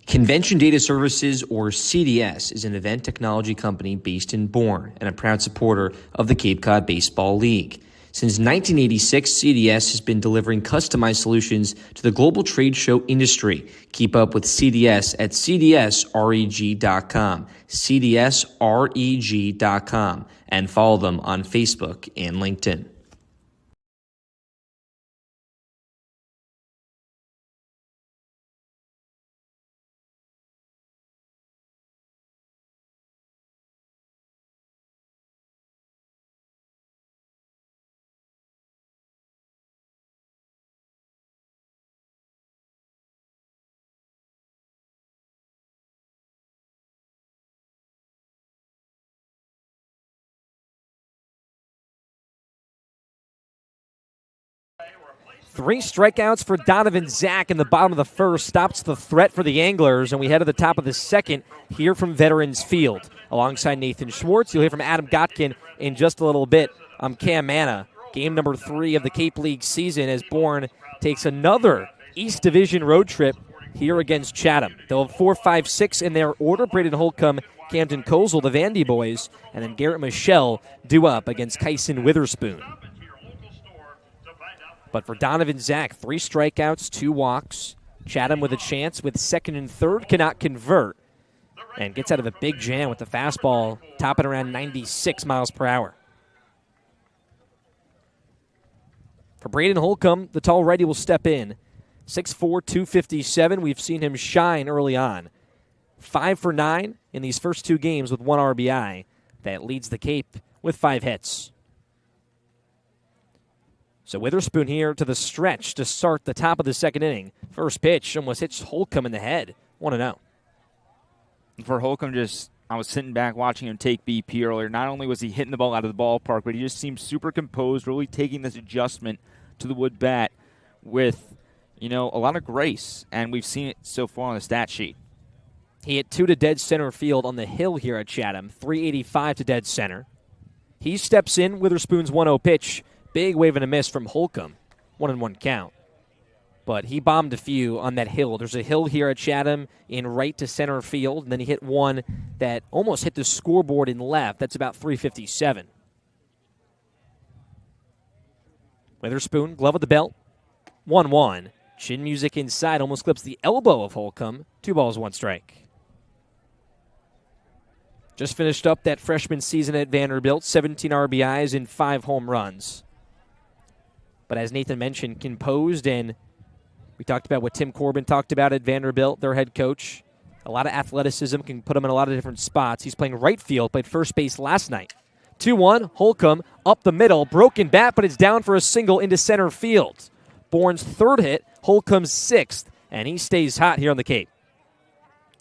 Convention Data Services, or CDS, is an event technology company based in Bourne and a proud supporter of the Cape Cod Baseball League. Since 1986, CDS has been delivering customized solutions to the global trade show industry. Keep up with CDS at cdsreg.com, cdsreg.com, and follow them on Facebook and LinkedIn. Three strikeouts for Donovan Zach in the bottom of the first stops the threat for the Anglers, and we head to the top of the second here from Veterans Field. Alongside Nathan Schwartz, you'll hear from Adam Gotkin in just a little bit. I'm Cam Manna. Game number 3 of the Cape League season as Bourne takes another East Division road trip here against Chatham. They'll have 4, 5, 6 in their order. Braden Holcomb, Camden Kozel, the Vandy boys, and then Garrett Michelle due up against Kyson Witherspoon. But for Donovan Zach, 3 strikeouts, 2 walks. Chatham with a chance with second and third, cannot convert. And gets out of a big jam with the fastball, topping around 96 miles per hour. For Braden Holcomb, the tall righty will step in. 6'4", 257. We've seen him shine early on. 5 for 9 in these first 2 games with 1 RBI. That leads the Cape with 5 hits. So Witherspoon here to the stretch to start the top of the second inning. First pitch almost hits Holcomb in the head. 1-0. For Holcomb, I was sitting back watching him take BP earlier. Not only was he hitting the ball out of the ballpark, but he just seemed super composed, really taking this adjustment to the wood bat with, a lot of grace. And we've seen it so far on the stat sheet. He hit 2 to dead center field on the hill here at Chatham. 385 to dead center. He steps in. Witherspoon's 1-0 pitch. Big wave and a miss from Holcomb. 1-1 count. but he bombed a few on that hill. There's a hill here at Chatham in right to center field, and then he hit one that almost hit the scoreboard in left. That's about 357. Witherspoon, glove of the belt, 1-1. Chin music inside, almost clips the elbow of Holcomb. 2 balls, 1 strike. Just finished up that freshman season at Vanderbilt, 17 RBIs and 5 home runs. But as Nathan mentioned, composed, and we talked about what Tim Corbin talked about at Vanderbilt, their head coach. A lot of athleticism, can put him in a lot of different spots. He's playing right field, played first base last night. 2-1, Holcomb up the middle, broken bat, but it's down for a single into center field. Bourne's 3rd hit, Holcomb's 6th, and he stays hot here on the Cape.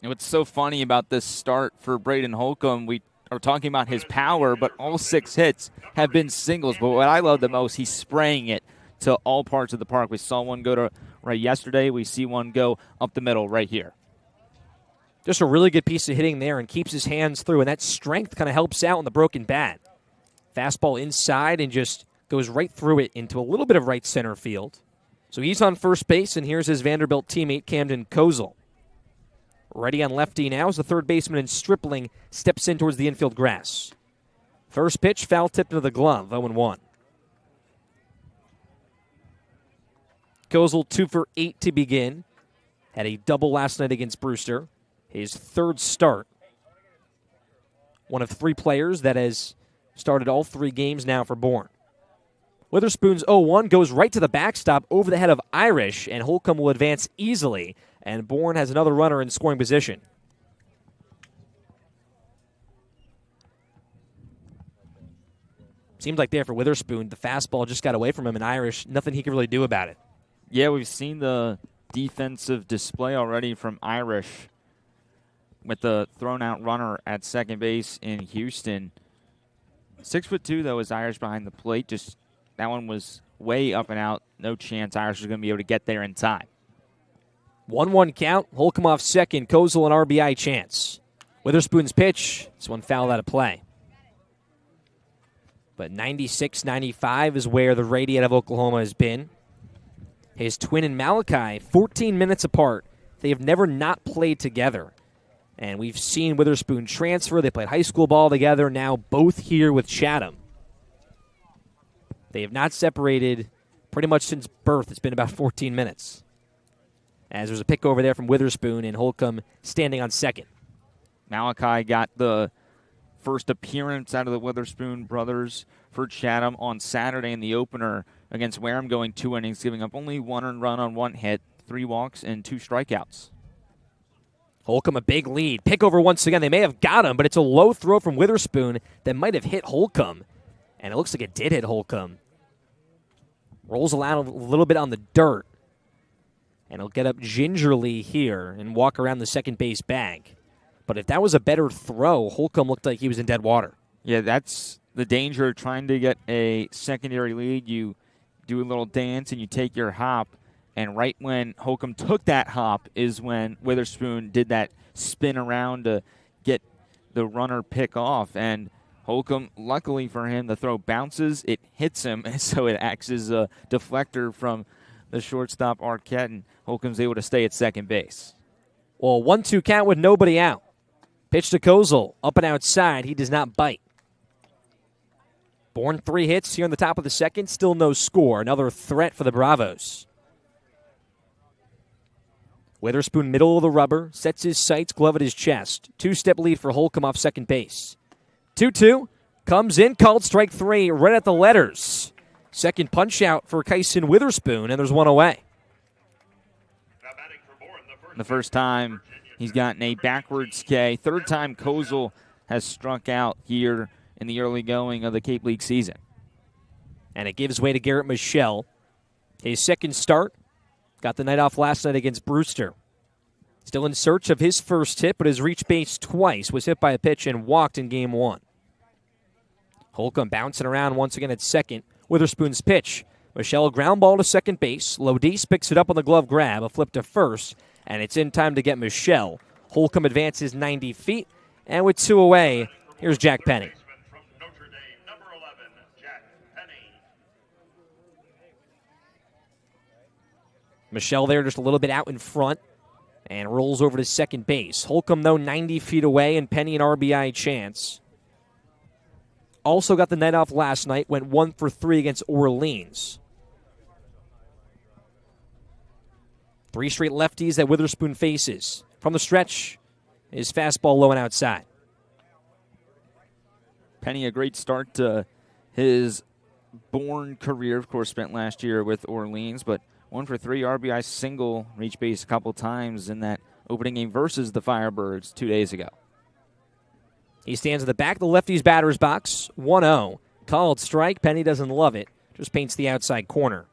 And what's so funny about this start for Braden Holcomb, we are talking about his power, but all 6 hits have been singles. But what I love the most, he's spraying it to all parts of the park. We saw one go to right yesterday. We see one go up the middle right here. Just a really good piece of hitting there and keeps his hands through, and that strength kind of helps out on the broken bat. Fastball inside and just goes right through it into a little bit of right center field. So he's on first base, and here's his Vanderbilt teammate, Camden Kozel. Ready on lefty now as the third baseman in Stripling steps in towards the infield grass. First pitch, foul tipped into the glove, 0-1. Kozel 2 for 8 to begin. Had a double last night against Brewster. His 3rd start. One of 3 players that has started all 3 games now for Bourne. Witherspoon's 0-1 goes right to the backstop over the head of Irish, and Holcomb will advance easily, and Bourne has another runner in scoring position. Seems like there for Witherspoon, the fastball just got away from him, and Irish, nothing he can really do about it. Yeah, we've seen the defensive display already from Irish with the thrown-out runner at second base in Houston. 6'2", though, is Irish behind the plate. Just that one was way up and out. No chance Irish was going to be able to get there in time. 1-1 count. Holcomb off second. Kozel an RBI chance. Witherspoon's pitch. This one fouled out of play. But 96-95 is where the radiant of Oklahoma has been. His twin and Malachi, 14 minutes apart. They have never not played together. And we've seen Witherspoon transfer. They played high school ball together, now both here with Chatham. They have not separated pretty much since birth. It's been about 14 minutes. As there's a pick over there from Witherspoon, and Holcomb standing on second. Malachi got the first appearance out of the Witherspoon brothers for Chatham on Saturday in the opener against Wareham, going 2 innings, giving up only 1 earned run on 1 hit, 3 walks, and 2 strikeouts. Holcomb a big lead. Pick over once again. They may have got him, but it's a low throw from Witherspoon that might have hit Holcomb. And it looks like it did hit Holcomb. Rolls around a little bit on the dirt. And he'll get up gingerly here and walk around the second base bag. But if that was a better throw, Holcomb looked like he was in dead water. Yeah, that's the danger of trying to get a secondary lead. You do a little dance and you take your hop. And right when Holcomb took that hop is when Witherspoon did that spin around to get the runner pick off. And Holcomb, luckily for him, the throw bounces, it hits him, and so it acts as a deflector from the shortstop Arquette, and Holcomb's able to stay at second base. Well, 1-2 count with nobody out. Pitch to Kozel, up and outside. He does not bite. Bourne 3 hits here on the top of the second. Still no score. Another threat for the Bravos. Witherspoon, middle of the rubber, sets his sights, glove at his chest. 2-step lead for Holcomb off second base. 2-2, comes in, called strike 3, right at the letters. Second punch out for Kyson Witherspoon, and there's 1 away. The first time he's gotten a backwards K. Third time Kozel has struck out here in the early going of the Cape League season. And it gives way to Garrett Michelle. His second start. Got the night off last night against Brewster. Still in search of his first hit, but has reached base twice. Was hit by a pitch and walked in game 1. Holcomb bouncing around once again at second. Witherspoon's pitch. Michelle ground ball to second base. Lodis picks it up on the glove grab. A flip to first. And it's in time to get Michelle. Holcomb advances 90 feet. And with 2 away, here's Jack Penny. Michelle there just a little bit out in front and rolls over to second base. Holcomb, though, 90 feet away, and Penny an RBI chance. Also got the night off last night, went 1 for 3 against Orleans. 3 straight lefties that Witherspoon faces. From the stretch, his fastball low and outside. Penny, a great start to his Bourne career. Of course, spent last year with Orleans, but 1 for 3 RBI single, reached base a couple times in that opening game versus the Firebirds 2 days ago. He stands at the back of the lefty's batter's box. 1-0. Called strike. Penny doesn't love it. Just paints the outside corner.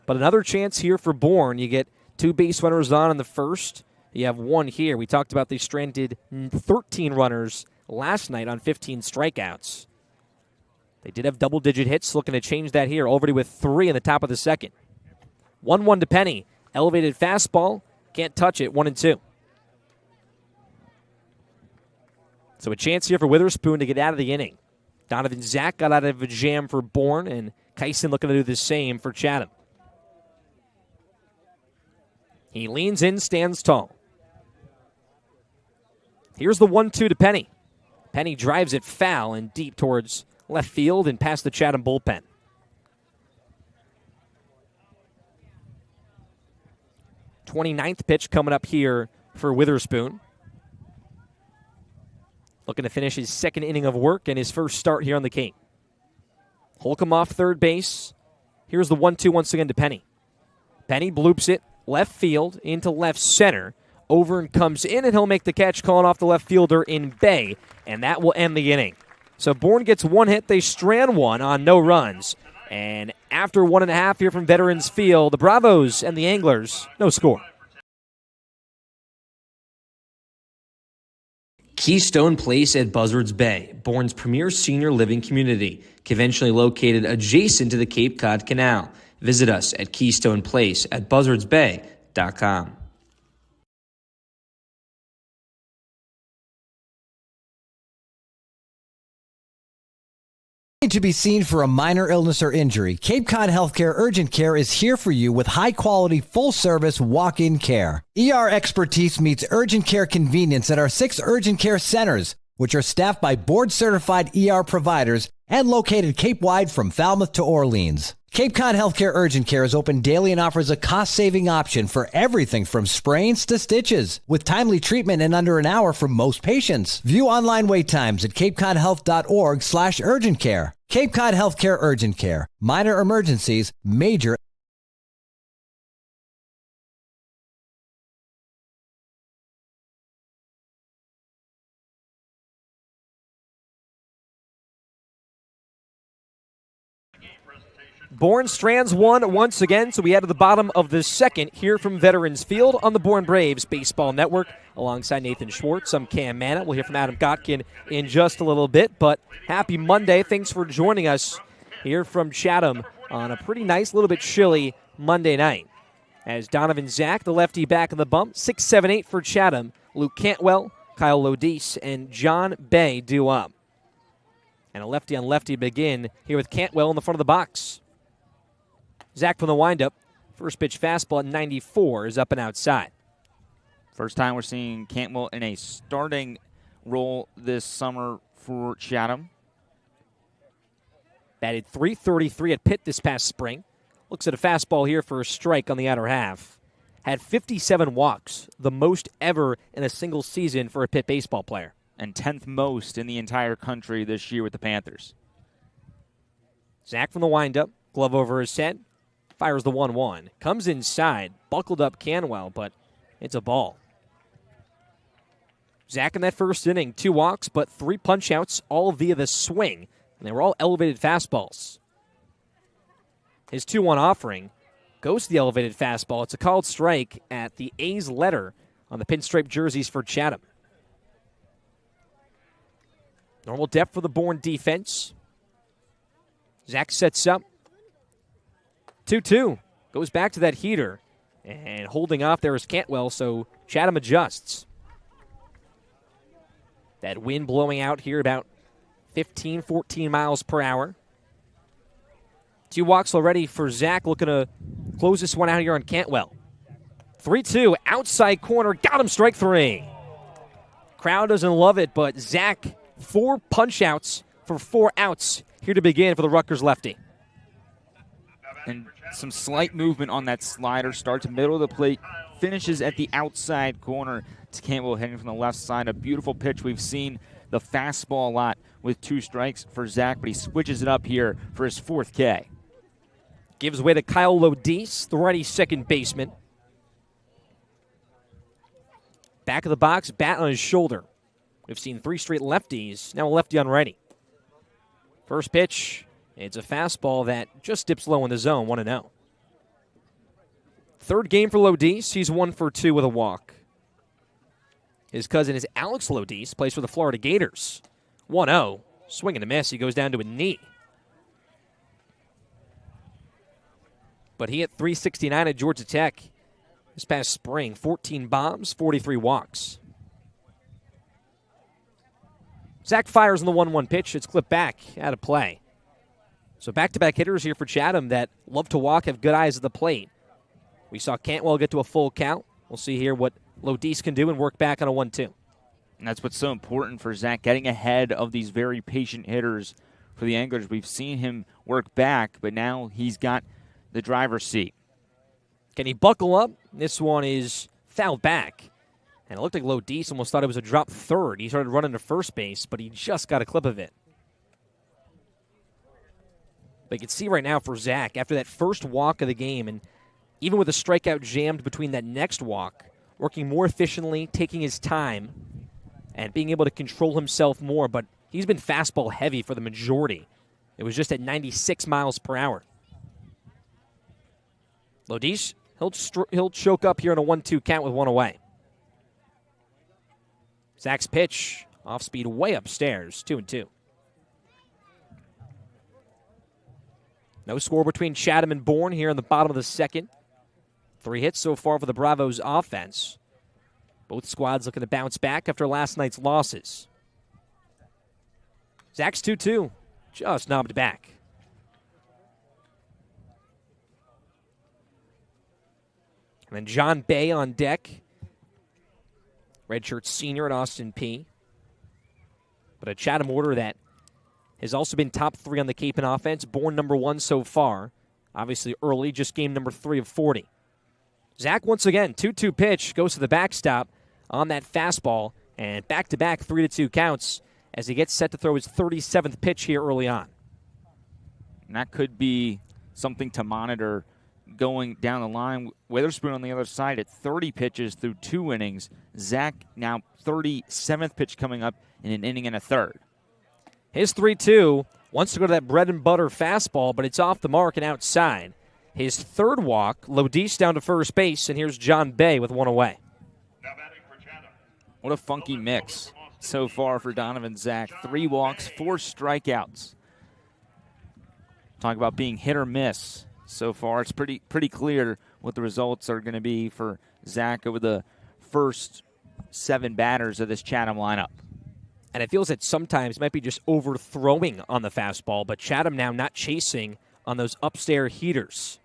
But another chance here for Bourne. You get 2 base runners on in the first. You have 1 here. We talked about they stranded 13 runners last night on 15 strikeouts. They did have double-digit hits. Looking to change that here. Already with 3 in the top of the second. 1-1 to Penny. Elevated fastball. Can't touch it. 1-2. So a chance here for Witherspoon to get out of the inning. Donovan Zach got out of a jam for Bourne, and Kyson looking to do the same for Chatham. He leans in, stands tall. Here's the 1-2 to Penny. Penny drives it foul and deep towards left field and past the Chatham bullpen. '29th pitch coming up here for Witherspoon. Looking to finish his second inning of work and his first start here on the Cape. Holcomb off third base. Here's the 1-2 once again to Penny. Penny bloops it left field into left center. Over and comes in, and he'll make the catch, calling off the left fielder in Bay, and that will end the inning. So Bourne gets 1 hit. They strand 1 on no runs. And after 1.5 here from Veterans Field, the Bravos and the Anglers, no score. Keystone Place at Buzzards Bay, Bourne's premier senior living community, conventionally located adjacent to the Cape Cod Canal. Visit us at Keystone Place at buzzardsbay.com. To be seen for a minor illness or injury, Cape Cod Healthcare Urgent Care is here for you with high-quality, full-service walk-in care. ER expertise meets urgent care convenience at our 6 urgent care centers, which are staffed by board-certified ER providers and located Cape-wide from Falmouth to Orleans. Cape Cod Healthcare Urgent Care is open daily and offers a cost-saving option for everything from sprains to stitches, with timely treatment in under an hour for most patients. View online wait times at capecodhealth.org/urgent care. Cape Cod Healthcare Urgent Care. Minor emergencies, major. Bourne strands 1 once again, so we head to the bottom of the second here from Veterans Field on the Bourne Braves Baseball Network. Alongside Nathan Schwartz, I'm Cam Manna. We'll hear from Adam Gotkin in just a little bit, but happy Monday. Thanks for joining us here from Chatham on a pretty nice, little bit chilly Monday night. As Donovan Zach, the lefty back in the bump, 6-7-8 for Chatham. Luke Cantwell, Kyle Lodice, and John Bay due up. And a lefty on lefty begin here with Cantwell in the front of the box. Zach from the windup. First pitch fastball at 94 is up and outside. First time we're seeing Cantwell in a starting role this summer for Chatham. Batted .333 at Pitt this past spring. Looks at a fastball here for a strike on the outer half. Had 57 walks, the most ever in a single season for a Pitt baseball player. And 10th most in the entire country this year with the Panthers. Zach from the windup. Glove over his head. Fires the 1-1. Comes inside. Buckled up Canwell, but it's a ball. Zach in that first inning, 2 walks, but 3 punch-outs, all via the swing. And they were all elevated fastballs. His 2-1 offering goes to the elevated fastball. It's a called strike at the A's letter on the pinstripe jerseys for Chatham. Normal depth for the Bourne defense. Zach sets up. 2-2. Goes back to that heater. And holding off there is Cantwell, so Chatham adjusts. That wind blowing out here about 15, 14 miles per hour. 2 walks already for Zach, looking to close this one out here on Cantwell. 3-2, outside corner, got him, strike 3. Crowd doesn't love it, but Zach, 4 punch-outs for 4 outs here to begin for the Rutgers lefty. And some slight movement on that slider, starts middle of the plate, finishes at the outside corner to Cantwell hitting from the left side. A beautiful pitch. We've seen the fastball a lot with 2 strikes for Zach, but he switches it up here for his 4th K. Gives way to Kyle Lodise, the righty second baseman. Back of the box, bat on his shoulder. We've seen 3 straight lefties, now a lefty on righty. First pitch, it's a fastball that just dips low in the zone, 1-0. Third game for Lodise, he's 1 for 2 with a walk. His cousin is Alex Lodise, plays for the Florida Gators. 1-0, swing and a miss, he goes down to a knee. But he hit .369 at Georgia Tech this past spring. 14 bombs, 43 walks. Zach fires on the 1-1 pitch. It's clipped back, out of play. So back-to-back hitters here for Chatham that love to walk, have good eyes at the plate. We saw Cantwell get to a full count. We'll see here what Lodise can do and work back on a 1-2. And that's what's so important for Zach, getting ahead of these very patient hitters for the Anglers. We've seen him work back, but now he's got the driver's seat. Can he buckle up? This one is fouled back. And it looked like Lodise almost thought it was a drop third. He started running to first base, but he just got a clip of it. But you can see right now for Zach, after that first walk of the game, and even with a strikeout jammed between that next walk, working more efficiently, taking his time, and being able to control himself more. But he's been fastball heavy for the majority. It was just at 96 miles per hour. Lodise, he'll choke up here in a 1-2 count with 1 away. Zach's pitch, off speed way upstairs, 2-2. No score between Chatham and Bourne here in the bottom of the second. 3 hits so far for the Bravos offense. Both squads looking to bounce back after last night's losses. Zach's 2-2, just knobbed back. And then John Bay on deck. Redshirt senior at Austin P. But a Chatham order that has also been top 3 on the Cape in offense. Bourne number 1 so far. Obviously early, just game number 3 of 40. Zach once again, 2-2 pitch, goes to the backstop on that fastball. And back-to-back 3-2 counts as he gets set to throw his 37th pitch here early on. And that could be something to monitor going down the line. Witherspoon on the other side at 30 pitches through 2 innings. Zach now 37th pitch coming up in an inning and a third. His 3-2 wants to go to that bread and butter fastball, but it's off the mark and outside. His third walk, Lodise down to first base, and here's John Bay with 1 away. What a funky mix so far for Donovan Zach. 3 walks, 4 strikeouts. Talk about being hit or miss. So far, it's pretty clear what the results are going to be for Zach over the first 7 batters of this Chatham lineup. And it feels that sometimes it might be just overthrowing on the fastball, but Chatham now not chasing on those upstairs heaters.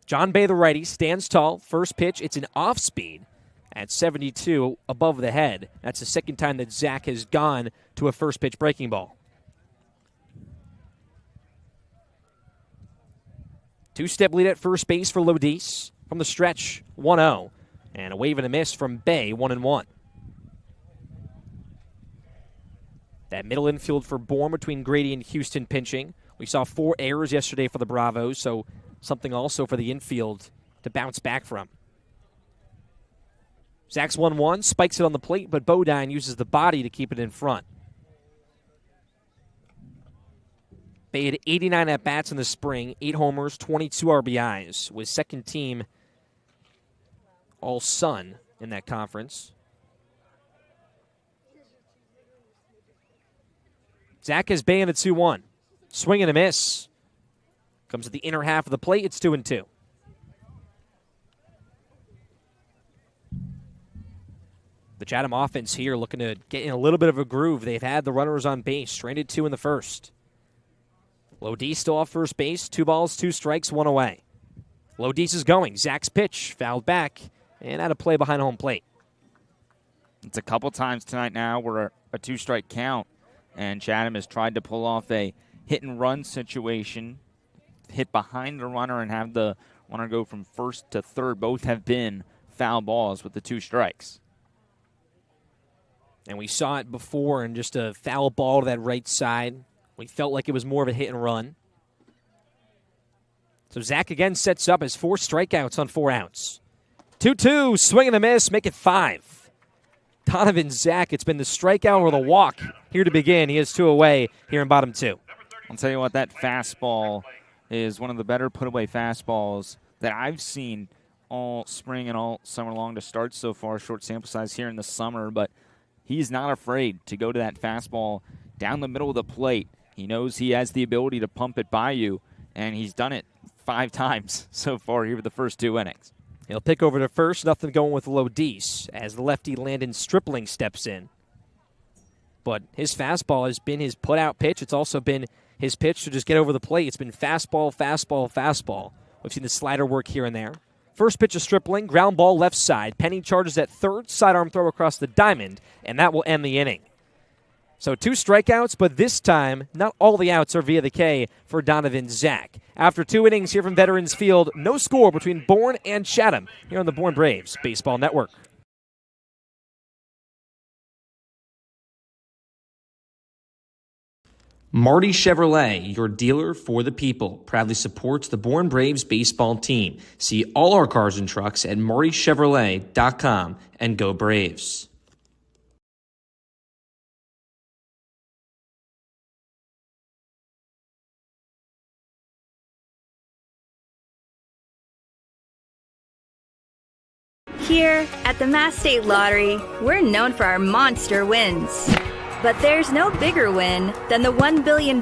John Bay, the righty, stands tall. First pitch, it's an off-speed at 72 above the head. That's the second time that Zach has gone to a first-pitch breaking ball. 2-step lead at first base for Lodise. From the stretch, 1-0. And a wave and a miss from Bay, 1-1. That middle infield for Bourne between Grady and Houston pitching. We saw 4 errors yesterday for the Bravos, so something also for the infield to bounce back from. Zach's 1-1, spikes it on the plate, but Bodine uses the body to keep it in front. Bay had 89 at-bats in the spring, 8 homers, 22 RBIs, with second team All-Sun in that conference. Zach has Bay in a 2-1. Swing and a miss. Comes to the inner half of the plate, it's 2-2. The Chatham offense here looking to get in a little bit of a groove. They've had the runners on base, stranded 2 in the first. Lodise still off first base, 2 balls, 2 strikes, 1 away. Lodice is going. Zach's pitch fouled back and out of play behind home plate. It's a couple times tonight now where a 2-strike count, and Chatham has tried to pull off a hit-and-run situation, hit behind the runner and have the runner go from first to third. Both have been foul balls with the 2 strikes. And we saw it before in just a foul ball to that right side. We felt like it was more of a hit and run. So Zach again sets up his 4 strikeouts on 4 outs. 2-2, swing and a miss, make it 5. Donovan Zach, it's been the strikeout or the walk here to begin. He has 2 away here in bottom 2. I'll tell you what, that fastball is one of the better put-away fastballs that I've seen all spring and all summer long to start so far. Short sample size here in the summer, but he's not afraid to go to that fastball down the middle of the plate. He knows he has the ability to pump it by you, and he's done it 5 times so far here with the first 2 innings. He'll pick over to first. Nothing going with Lodice as the lefty Landon Stripling steps in. But his fastball has been his put-out pitch. It's also been his pitch to just get over the plate. It's been fastball, fastball, fastball. We've seen the slider work here and there. First pitch of Stripling, ground ball left side. Penny charges at third, sidearm throw across the diamond, and that will end the inning. So 2 strikeouts, but this time, not all the outs are via the K for Donovan Zach. After 2 innings here from Veterans Field, no score between Bourne and Chatham here on the Bourne Braves Baseball Network. Marty Chevrolet, your dealer for the people, proudly supports the Bourne Braves baseball team. See all our cars and trucks at martychevrolet.com and go Braves. Here at the Mass State Lottery, we're known for our monster wins. But there's no bigger win than the $1 billion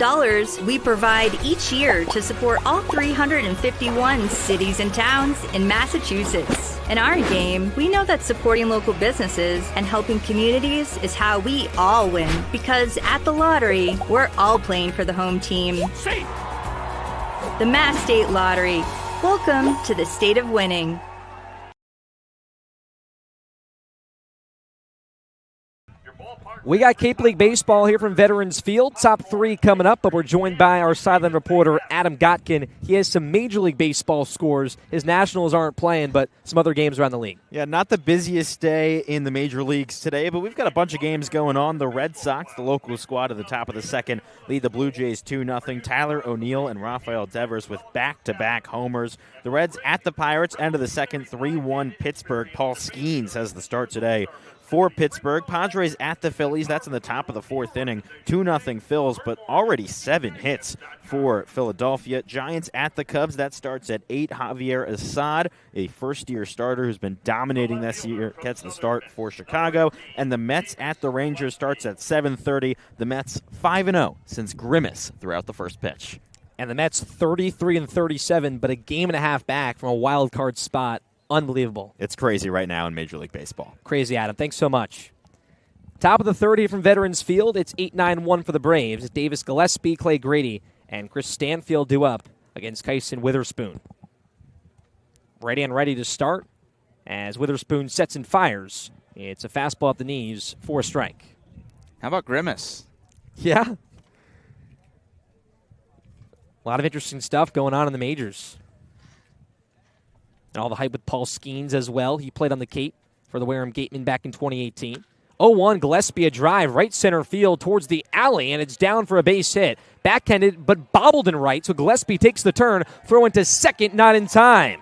we provide each year to support all 351 cities and towns in Massachusetts. In our game, we know that supporting local businesses and helping communities is how we all win. Because at the lottery, we're all playing for the home team. The Mass State Lottery. Welcome to the state of winning. We got Cape League Baseball here from Veterans Field. Top 3 coming up, but we're joined by our sideline reporter, Adam Gotkin. He has some Major League Baseball scores. His Nationals aren't playing, but some other games around the league. Yeah, not the busiest day in the major leagues today, but we've got a bunch of games going on. The Red Sox, the local squad at the top of the second, lead the Blue Jays 2-0. Tyler O'Neill and Rafael Devers with back-to-back homers. The Reds at the Pirates, end of the second, 3-1 Pittsburgh. Paul Skeens has the start today for Pittsburgh. Padres at the Phillies. That's in the top of the 4th inning. 2-0 Phils, but already 7 hits for Philadelphia. Giants at the Cubs. That starts at 8. Javier Assad, a first-year starter who's been dominating this year, gets the start for Chicago. And the Mets at the Rangers starts at 7:30. The Mets 5-0 since Grimace threw out the first pitch. And the Mets 33-37, but a game and a half back from a wild card spot. Unbelievable. It's crazy right now in Major League Baseball. Crazy, Adam. Thanks so much. Top of the 30 from Veterans Field. It's 8-9-1 for the Braves. Davis Gillespie, Clay Grady, and Chris Stanfield due up against Kyson Witherspoon. Ready and ready to start as Witherspoon sets and fires. It's a fastball at the knees for a strike. How about Grimace? Yeah. A lot of interesting stuff going on in the majors. And all the hype with Paul Skeens as well. He played on the Cape for the Wareham Gatemen back in 2018. 0-1, Gillespie a drive, right center field towards the alley, and it's down for a base hit. Backhanded, but bobbled in right, so Gillespie takes the turn, throw into second, not in time.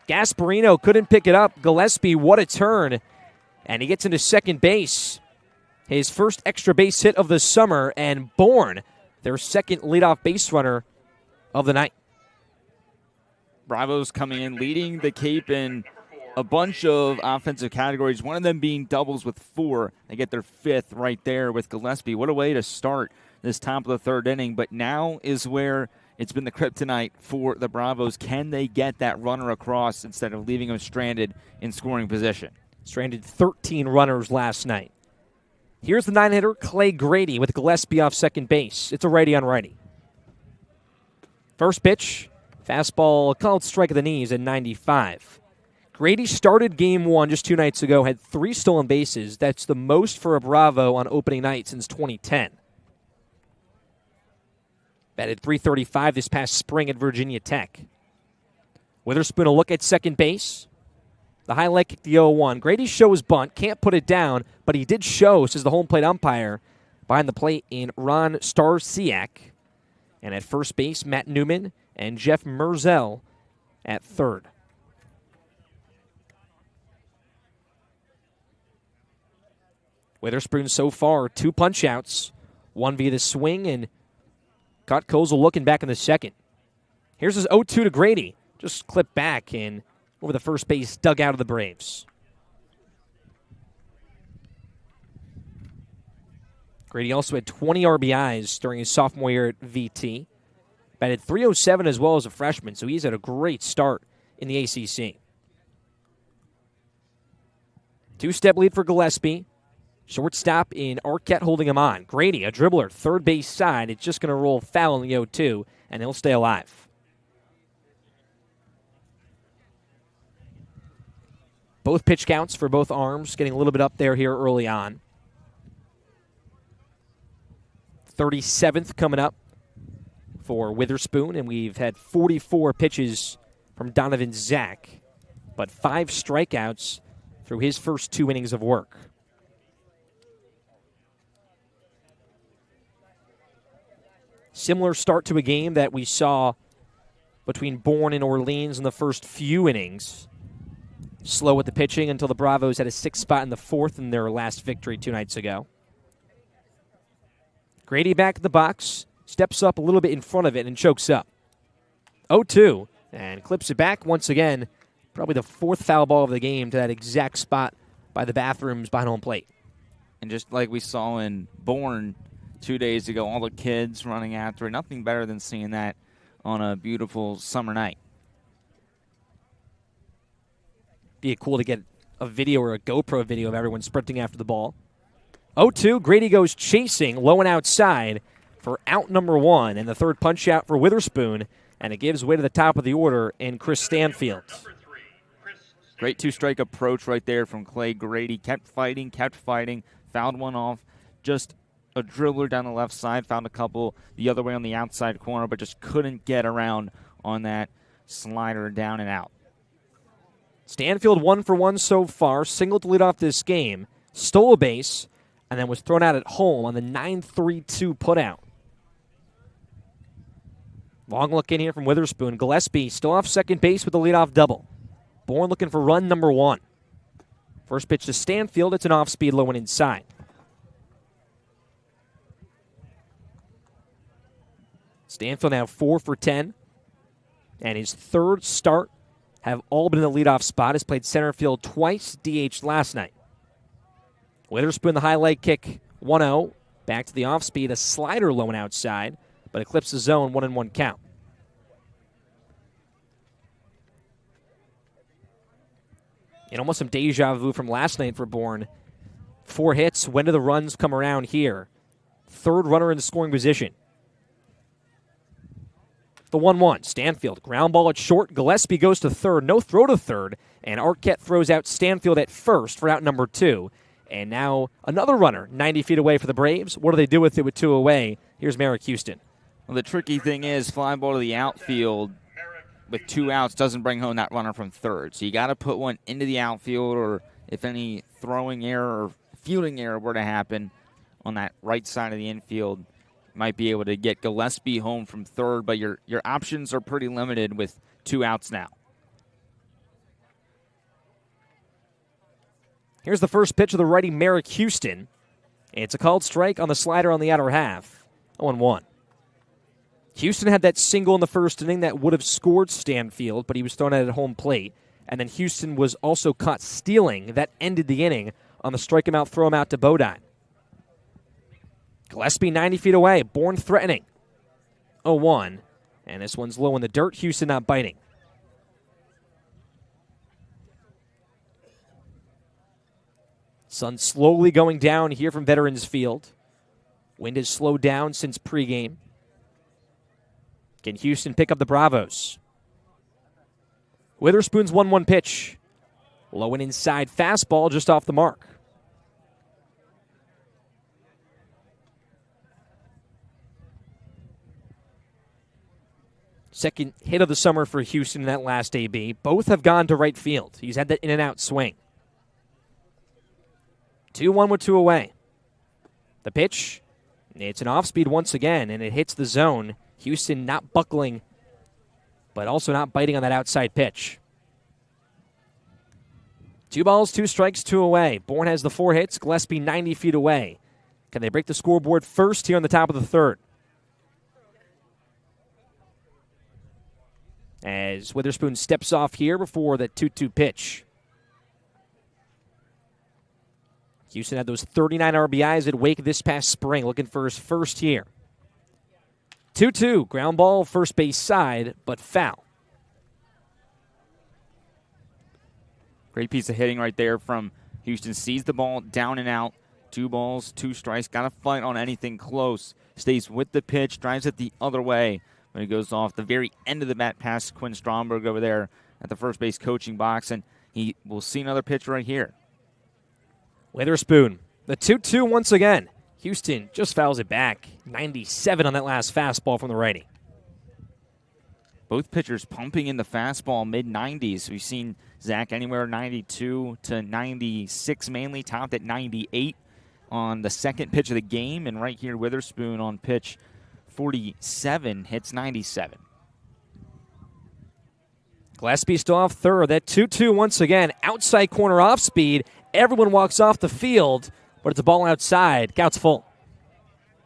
Gasparino couldn't pick it up. Gillespie, what a turn. And he gets into second base. His first extra base hit of the summer, and Bourne, their second leadoff base runner of the night. Bravos coming in, leading the Cape in a bunch of offensive categories, one of them being doubles with 4. They get their 5th right there with Gillespie. What a way to start this top of the 3rd inning. But now is where it's been the kryptonite for the Bravos. Can they get that runner across instead of leaving him stranded in scoring position? Stranded 13 runners last night. Here's the 9-hitter, Clay Grady, with Gillespie off second base. It's a righty on righty. First pitch Fastball called strike of the knees at 95. Grady started game 1 just 2 nights ago, had 3 stolen bases. That's the most for a Bravo on opening night since 2010. Batted .335 this past spring at Virginia Tech. Witherspoon a look at second base. The highlight kick the 0-1. Grady shows bunt, can't put it down, but he did show, says the home plate umpire, behind the plate in Ron Starsiak. And at first base, Matt Newman and Jeff Merzel at third. Witherspoon so far, 2 punch-outs, 1 via the swing, and caught Kozel looking back in the second. Here's his 0-2 to Grady. Just clipped back and over the first base dugout of the Braves. Grady also had 20 RBIs during his sophomore year at VT. Batted .307 as well as a freshman, so he's had a great start in the ACC. 2-step lead for Gillespie. Shortstop in Arquette holding him on. Grady, a dribbler, third base side. It's just going to roll foul in the 0-2, and he'll stay alive. Both pitch counts for both arms, getting a little bit up there here early on. 37th coming up for Witherspoon, and we've had 44 pitches from Donovan Zach, but 5 strikeouts through his first 2 innings of work. Similar start to a game that we saw between Bourne and Orleans in the first few innings. Slow with the pitching until the Bravos had a 6th spot in the 4th in their last victory 2 nights ago. Grady back in the box, steps up a little bit in front of it and chokes up. 0-2, and clips it back once again. Probably the 4th foul ball of the game to that exact spot by the bathrooms behind home plate. And just like we saw in Bourne 2 days ago, all the kids running after it. Nothing better than seeing that on a beautiful summer night. Be cool to get a video or a GoPro video of everyone sprinting after the ball. 0-2, Grady goes chasing, low and outside for out number 1, and the third punch out for Witherspoon, and it gives way to the top of the order in Chris Stanfield. Great 2-strike approach right there from Clay Grady. Kept fighting, fouled one off. Just a dribbler down the left side, found a couple the other way on the outside corner, but just couldn't get around on that slider down and out. Stanfield 1 for 1 so far, singled to lead off this game, stole a base, and then was thrown out at home on the 9-3-2 putout. Long look in here from Witherspoon. Gillespie still off second base with the leadoff double. Bourne looking for run number 1. First pitch to Stanfield, it's an off-speed low and inside. Stanfield now 4 for 10, and his 3rd start have all been in the leadoff spot. Has played center field twice, DH last night. Witherspoon, the highlight kick, 1-0. Back to the off-speed, a slider low and outside, but eclipses the zone, 1-1 count. And almost some deja vu from last night for Bourne. 4 hits, when do the runs come around here? 3rd runner in the scoring position. The 1-1, Stanfield, ground ball at short. Gillespie goes to 3rd, no throw to 3rd, and Arquette throws out Stanfield at 1st for out number 2. And now another runner 90 feet away for the Braves. What do they do with it with 2 away? Here's Merrick Houston. Well, the tricky thing is fly ball to the outfield with 2 outs doesn't bring home that runner from 3rd. So you got to put one into the outfield, or if any throwing error or fielding error were to happen on that right side of the infield, might be able to get Gillespie home from 3rd, but your options are pretty limited with 2 outs now. Here's the first pitch of the righty Merrick Houston. It's a called strike on the slider on the outer half. 0-1. Houston had that single in the first inning that would have scored Stanfield, but he was thrown out at home plate. And then Houston was also caught stealing. That ended the inning on the strike him out, throw him out to Bodine. Gillespie 90 feet away. Bourne threatening. 0-1. And this one's low in the dirt. Houston not biting. Sun slowly going down here from Veterans Field. Wind has slowed down since pregame. Can Houston pick up the Bravos? Witherspoon's 1-1 pitch. Low and inside fastball just off the mark. Second hit of the summer for Houston in that last AB. Both have gone to right field. He's had that in and out swing. 2-1 with 2 away. The pitch, it's an off-speed once again, and it hits the zone. Houston not buckling, but also not biting on that outside pitch. 2 balls, 2 strikes, 2 away. Bourne has the 4 hits. Gillespie 90 feet away. Can they break the scoreboard first here on the top of the third? As Witherspoon steps off here before the 2-2 pitch. Houston had those 39 RBIs at Wake this past spring, looking for his first year. 2-2, ground ball, first base side, but foul. Great piece of hitting right there from Houston. Sees the ball down and out. 2 balls, 2 strikes. Got to fight on anything close. Stays with the pitch, drives it the other way. When he goes off the very end of the bat past Quinn Stromberg over there at the first base coaching box, and he will see another pitch right here. Witherspoon, the 2-2 once again. Houston just fouls it back. 97 on that last fastball from the righty. Both pitchers pumping in the fastball mid-90s. We've seen Zach anywhere 92 to 96, mainly topped at 98 on the second pitch of the game, and right here Witherspoon on pitch 47 hits 97. Gillespie still off third. That 2-2 once again. Outside corner off speed. Everyone walks off the field, but it's a ball outside. Count's full.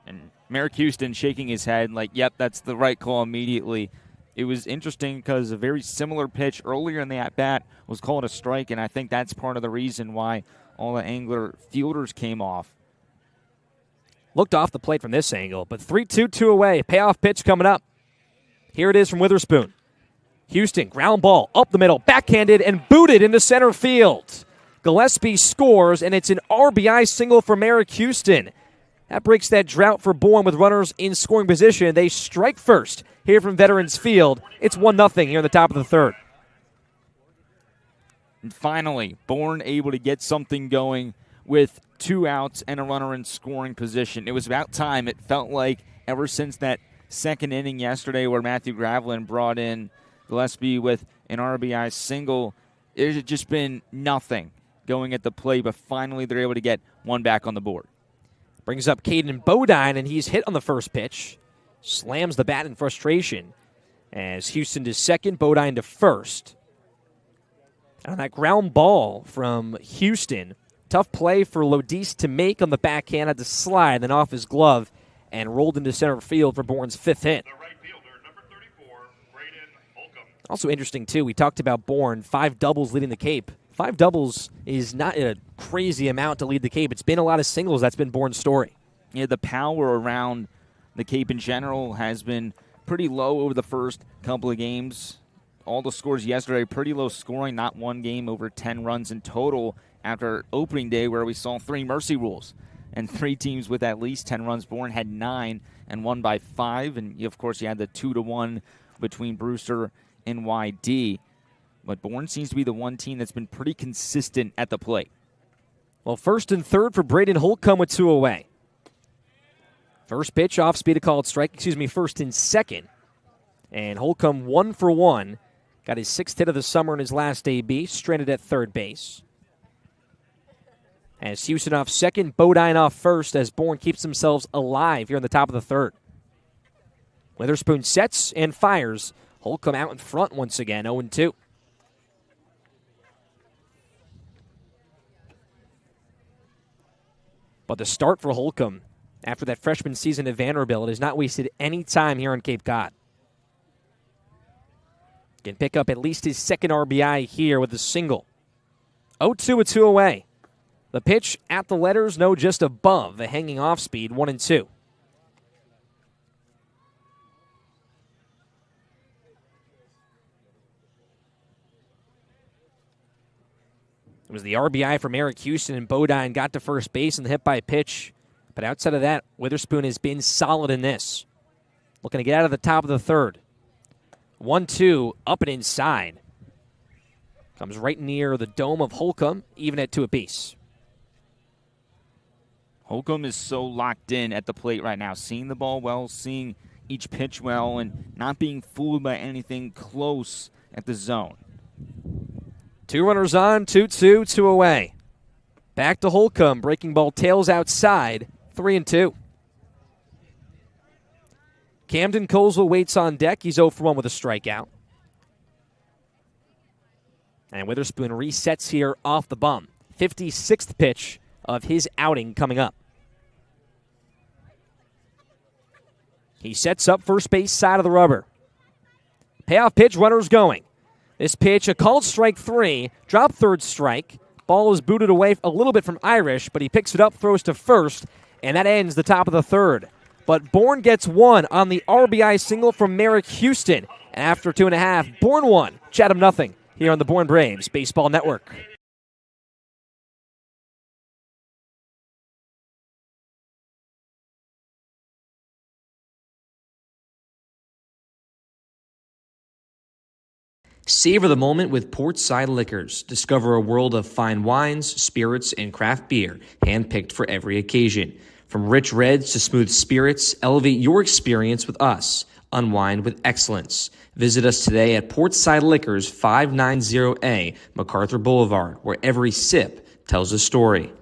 And Merrick Houston shaking his head like, yep, that's the right call immediately. It was interesting because a very similar pitch earlier in the at-bat was called a strike, and I think that's part of the reason why all the Angler fielders came off. Looked off the plate from this angle, but 3-2, 2 away. Payoff pitch coming up. Here it is from Witherspoon. Houston, ground ball, up the middle, backhanded, and booted into center field. Gillespie scores, and it's an RBI single for Merrick Houston. That breaks that drought for Bourne with runners in scoring position. They strike first here from Veterans Field. It's 1-0 here in the top of the third. And finally, Bourne able to get something going with 2 outs and a runner in scoring position. It was about time. It felt like ever since that second inning yesterday where Matthew Gravelin brought in Gillespie with an RBI single, it had just been nothing going at the plate, but finally they're able to get one back on the board. Brings up Caden Bodine, and he's hit on the first pitch. Slams the bat in frustration as Houston to second, Bodine to first. And on that ground ball from Houston, tough play for Lodis to make on the backhand, had to slide, then off his glove, and rolled into center field for Bourne's 5th hit. Also interesting, too, we talked about Bourne, 5 doubles leading the Cape. 5 doubles is not a crazy amount to lead the Cape. It's been a lot of singles. That's been Bourne's story. Yeah, the power around the Cape in general has been pretty low over the first couple of games. All the scores yesterday, pretty low scoring, not one game over 10 runs in total after opening day where we saw 3 mercy rules and 3 teams with at least 10 runs. Bourne had 9 and won by 5, and of course you had the 2-1 between Brewster and YD. But Bourne seems to be the one team that's been pretty consistent at the plate. Well, first and third for Braden Holcomb with 2 away. First pitch, off speed, a called strike. First and second. And Holcomb 1 for 1. Got his 6th hit of the summer in his last AB. Stranded at third base. As Houston off second, Bodine off first as Bourne keeps themselves alive here on the top of the third. Witherspoon sets and fires. Holcomb out in front once again, 0-2. But the start for Holcomb after that freshman season at Vanderbilt has not wasted any time here on Cape Cod. Can pick up at least his 2nd RBI here with a single. 0-2 with 2 away. The pitch at the letters, no, just above the hanging off speed, 1-2. It was the RBI from Merrick Houston, and Bodine got to first base and the hit by pitch. But outside of that, Witherspoon has been solid in this. Looking to get out of the top of the third. 1-2, up and inside. Comes right near the dome of Holcomb, even at 2 apiece. Holcomb is so locked in at the plate right now, seeing the ball well, seeing each pitch well, and not being fooled by anything close at the zone. 2 runners on, 2-2, 2 away. Back to Holcomb, breaking ball tails outside, 3-2. Camden Colesville waits on deck. He's 0 for 1 with a strikeout. And Witherspoon resets here off the bum. 56th pitch of his outing coming up. He sets up first base side of the rubber. Payoff pitch, runners going. This pitch, a called strike 3, drop third strike. Ball is booted away a little bit from Irish, but he picks it up, throws to first, and that ends the top of the third. But Bourne gets 1 on the RBI single from Merrick Houston. And after 2.5, Bourne 1, Chatham nothing here on the Bourne Braves Baseball Network. Savor the moment with Portside Liquors. Discover a world of fine wines, spirits, and craft beer, handpicked for every occasion. From rich reds to smooth spirits, elevate your experience with us. Unwind with excellence. Visit us today at Portside Liquors, 590A, MacArthur Boulevard, where every sip tells a story.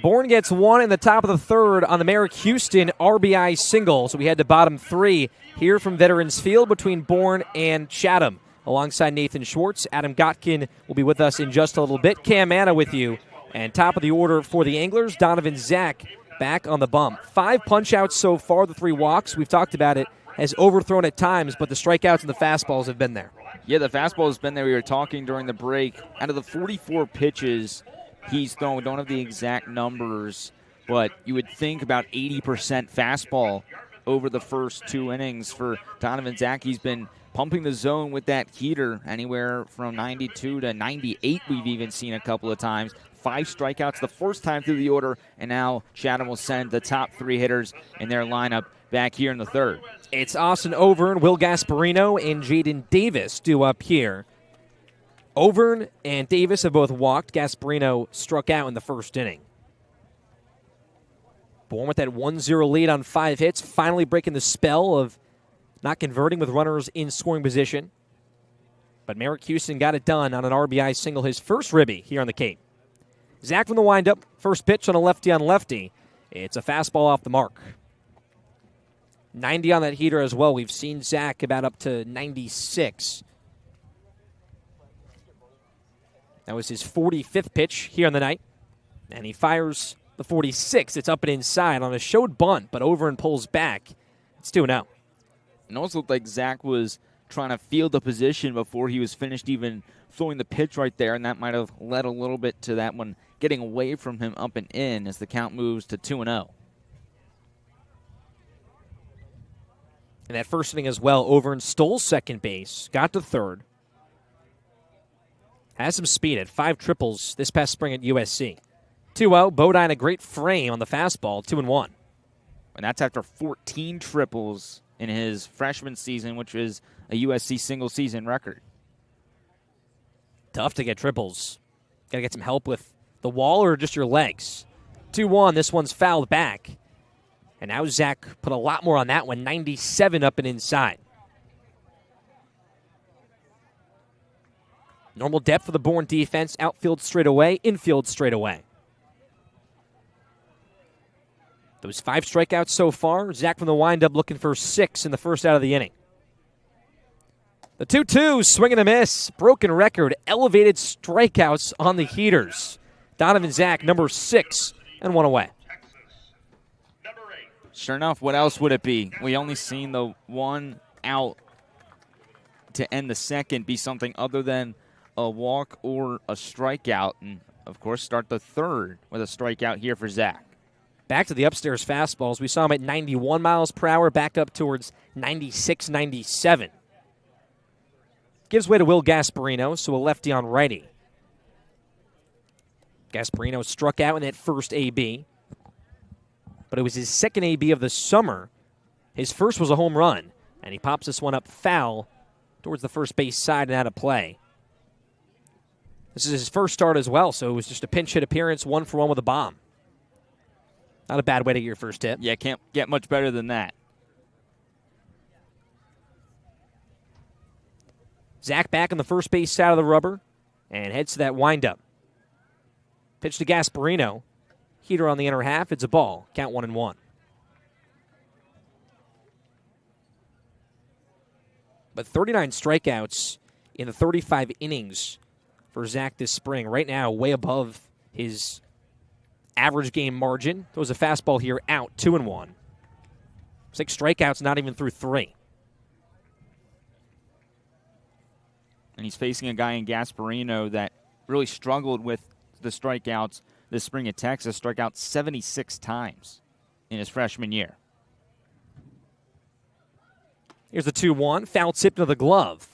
Bourne gets 1 in the top of the third on the Merrick Houston RBI single. So we head to bottom 3 here from Veterans Field between Bourne and Chatham. Alongside Nathan Schwartz, Adam Gotkin will be with us in just a little bit. Cam Manna with you. And top of the order for the Anglers, Donovan Zach back on the bump. 5 punch-outs so far, the 3 walks. We've talked about it. Has overthrown at times, but the strikeouts and the fastballs have been there. Yeah, the fastball has been there. We were talking during the break. Out of the 44 pitches he's thrown, we don't have the exact numbers, but you would think about 80% fastball over the first 2 innings for Donovan Zach. He's been pumping the zone with that heater, anywhere from 92 to 98 we've even seen a couple of times. 5 strikeouts the first time through the order, and now Chatham will send the top 3 hitters in their lineup back here in the third. It's Austin Overn, Will Gasparino, and Jaden Davis due up here. Overn and Davis have both walked. Gasparino struck out in the first inning. Bourne with that 1-0 lead on 5 hits, finally breaking the spell of not converting with runners in scoring position. But Merrick Houston got it done on an RBI single, his first ribby here on the Cape. Zach from the windup, first pitch on a lefty on lefty. It's a fastball off the mark. 90 on that heater as well. We've seen Zach about up to 96. That was his 45th pitch here on the night. And he fires the 46th. It's up and inside on a showed bunt, but over and pulls back. It's 2-0. It almost looked like Zach was trying to field the position before he was finished even throwing the pitch right there, and that might have led a little bit to that one getting away from him up and in as the count moves to 2-0. In that first inning as well, Overn stole second base, got to third. Has some speed at 5 triples this past spring at USC. 2-0, Bodine a great frame on the fastball, 2-1. And that's after 14 triples in his freshman season, which is a USC single-season record. Tough to get triples. Got to get some help with the wall or just your legs. 2-1, this one's fouled back. And now Zach put a lot more on that one, 97 up and inside. Normal depth for the Bourne defense, outfield straight away, infield straight away. Those 5 strikeouts so far. Zach from the windup looking for 6 in the first out of the inning. The 2-2, swing and a miss. Broken record, elevated strikeouts on the Heaters. Donovan Zach, number 6, and 1 away. Sure enough, what else would it be? We only seen the 1 out to end the second be something other than a walk or a strikeout. And, of course, start the third with a strikeout here for Zach. Back to the upstairs fastballs. We saw him at 91 miles per hour, back up towards 96, 97. Gives way to Will Gasparino, so a lefty on righty. Gasparino struck out in that first AB, but it was his second AB of the summer. His first was a home run, and he pops this one up foul towards the first base side and out of play. This is his first start as well, so it was just a pinch hit appearance, 1-for-1 with a bomb. Not a bad way to get your first hit. Yeah, can't get much better than that. Zach back on the first base side of the rubber and heads to that windup. Pitch to Gasparino. Heater on the inner half. It's a ball. Count 1-1. But 39 strikeouts in the 35 innings for Zach this spring. Right now, way above his average game margin. Throws a fastball here out, 2-1. 6 strikeouts, not even through 3. And he's facing a guy in Gasparino that really struggled with the strikeouts this spring at Texas. Struck out 76 times in his freshman year. Here's the 2-1. Foul tip to the glove.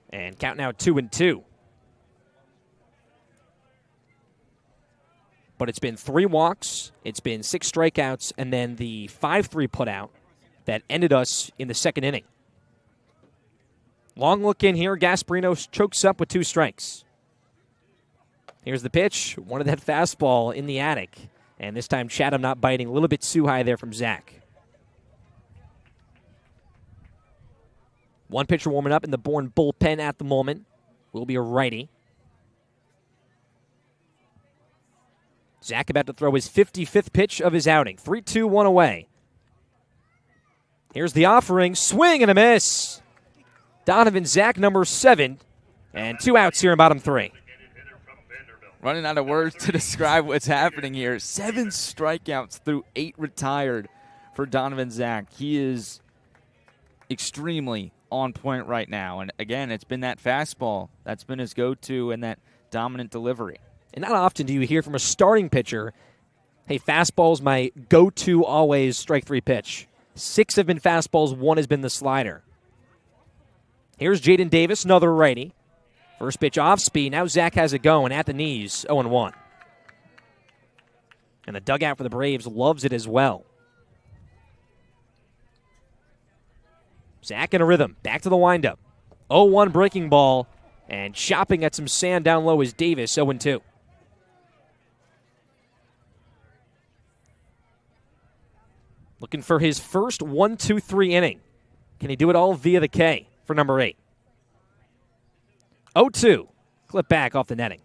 And count now 2-2. But it's been 3 walks, it's been 6 strikeouts, and then the 5-3 putout that ended us in the second inning. Long look in here. Gasparino chokes up with 2 strikes. Here's the pitch. Wanted that fastball in the attic. And this time Chatham not biting. A little bit too high there from Zach. One pitcher warming up in the Bourne bullpen at the moment. Will be a righty. Zach about to throw his 55th pitch of his outing. 3-2-1 away. Here's the offering. Swing and a miss. Donovan Zach, number 7, and 2 outs here in bottom 3. Running out of words to describe what's happening here. 7 strikeouts through 8 retired for Donovan Zach. He is extremely on point right now. And again, it's been that fastball that's been his go-to and that dominant delivery. And not often do you hear from a starting pitcher, hey, fastball's my go-to always strike 3 pitch. 6 have been fastballs, 1 has been the slider. Here's Jaden Davis, another righty. First pitch off speed. Now Zach has it going at the knees, 0-1. And the dugout for the Braves loves it as well. Zach in a rhythm. Back to the windup. 0-1 breaking ball. And chopping at some sand down low is Davis, 0-2. Looking for his first 1-2-3 inning. Can he do it all via the K for number 8? 0-2. Clip back off the netting.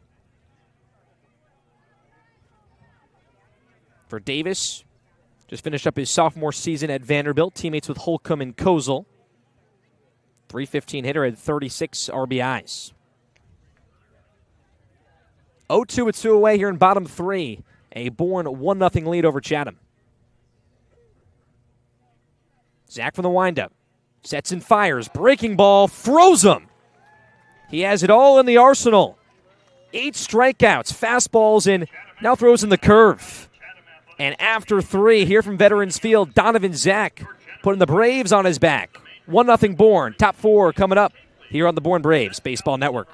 For Davis, just finished up his sophomore season at Vanderbilt. Teammates with Holcomb and Kozel. .315 hitter at 36 RBIs. 0-2 with 2 away here in bottom 3. A Bourne 1-0 lead over Chatham. Zach from the windup. Sets and fires. Breaking ball. Froze him. He has it all in the arsenal. 8 strikeouts. Fastballs and now throws in the curve. And after 3 here from Veterans Field, Donovan Zach putting the Braves on his back. 1-0 Bourne. Top 4 coming up here on the Bourne Braves Baseball Network.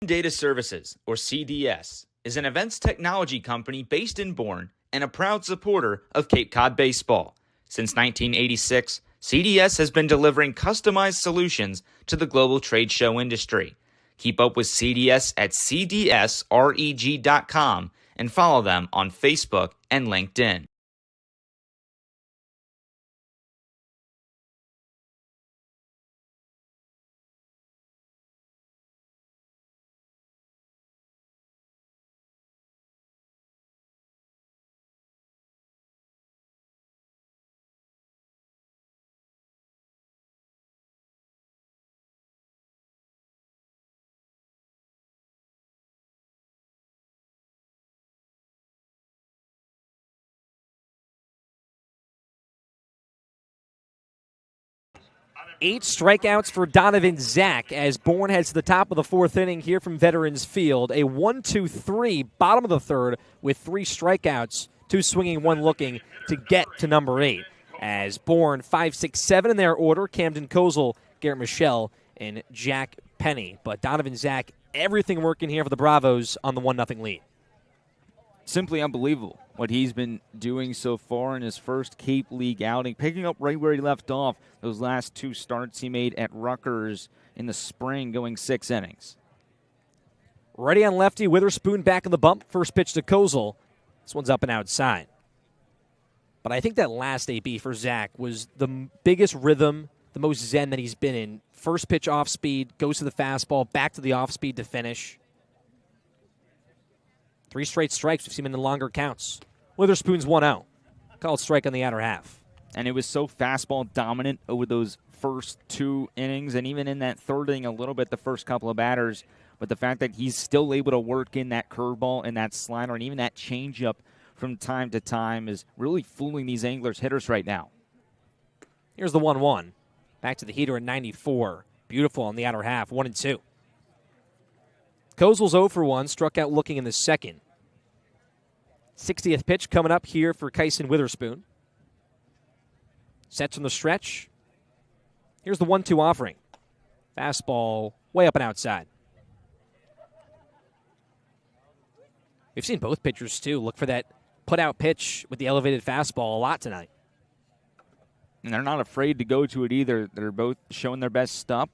Data Services, or CDS, is an events technology company based in Bourne and a proud supporter of Cape Cod baseball. Since 1986, CDS has been delivering customized solutions to the global trade show industry. Keep up with CDS at cdsreg.com and follow them on Facebook and LinkedIn. Eight strikeouts for Donovan Zach as Bourne heads to the top of the fourth inning here from Veterans Field. A 1-2-3, bottom of the third, with 3 strikeouts, 2 swinging, 1 looking to get to number 8. As Bourne 5, 6, 7 in their order, Camden Kozel, Garrett Michelle, and Jack Penny. But Donovan Zach, everything working here for the Bravos on the 1-0 lead. Simply unbelievable what he's been doing so far in his first Cape League outing, picking up right where he left off those last 2 starts he made at Rutgers in the spring, going 6 innings. Ready on lefty, Witherspoon back in the bump. First pitch to Kozel. This one's up and outside. But I think that last AB for Zach was the biggest rhythm, the most zen that he's been in. First pitch off speed, goes to the fastball, back to the off speed to finish. 3 straight strikes. We've seen him in the longer counts. Witherspoon's 1-0. Called strike on the outer half. And it was so fastball dominant over those first 2 innings, and even in that third inning a little bit, the first couple of batters. But the fact that he's still able to work in that curveball and that slider and even that changeup from time to time is really fooling these Anglers hitters right now. Here's the 1-1. Back to the heater at 94. Beautiful on the outer half, 1-2. Kozel's 0 for 1, struck out looking in the second. 60th pitch coming up here for Kyson Witherspoon. Sets from the stretch. Here's the 1-2 offering. Fastball way up and outside. We've seen both pitchers, too, look for that put-out pitch with the elevated fastball a lot tonight. And they're not afraid to go to it either. They're both showing their best stuff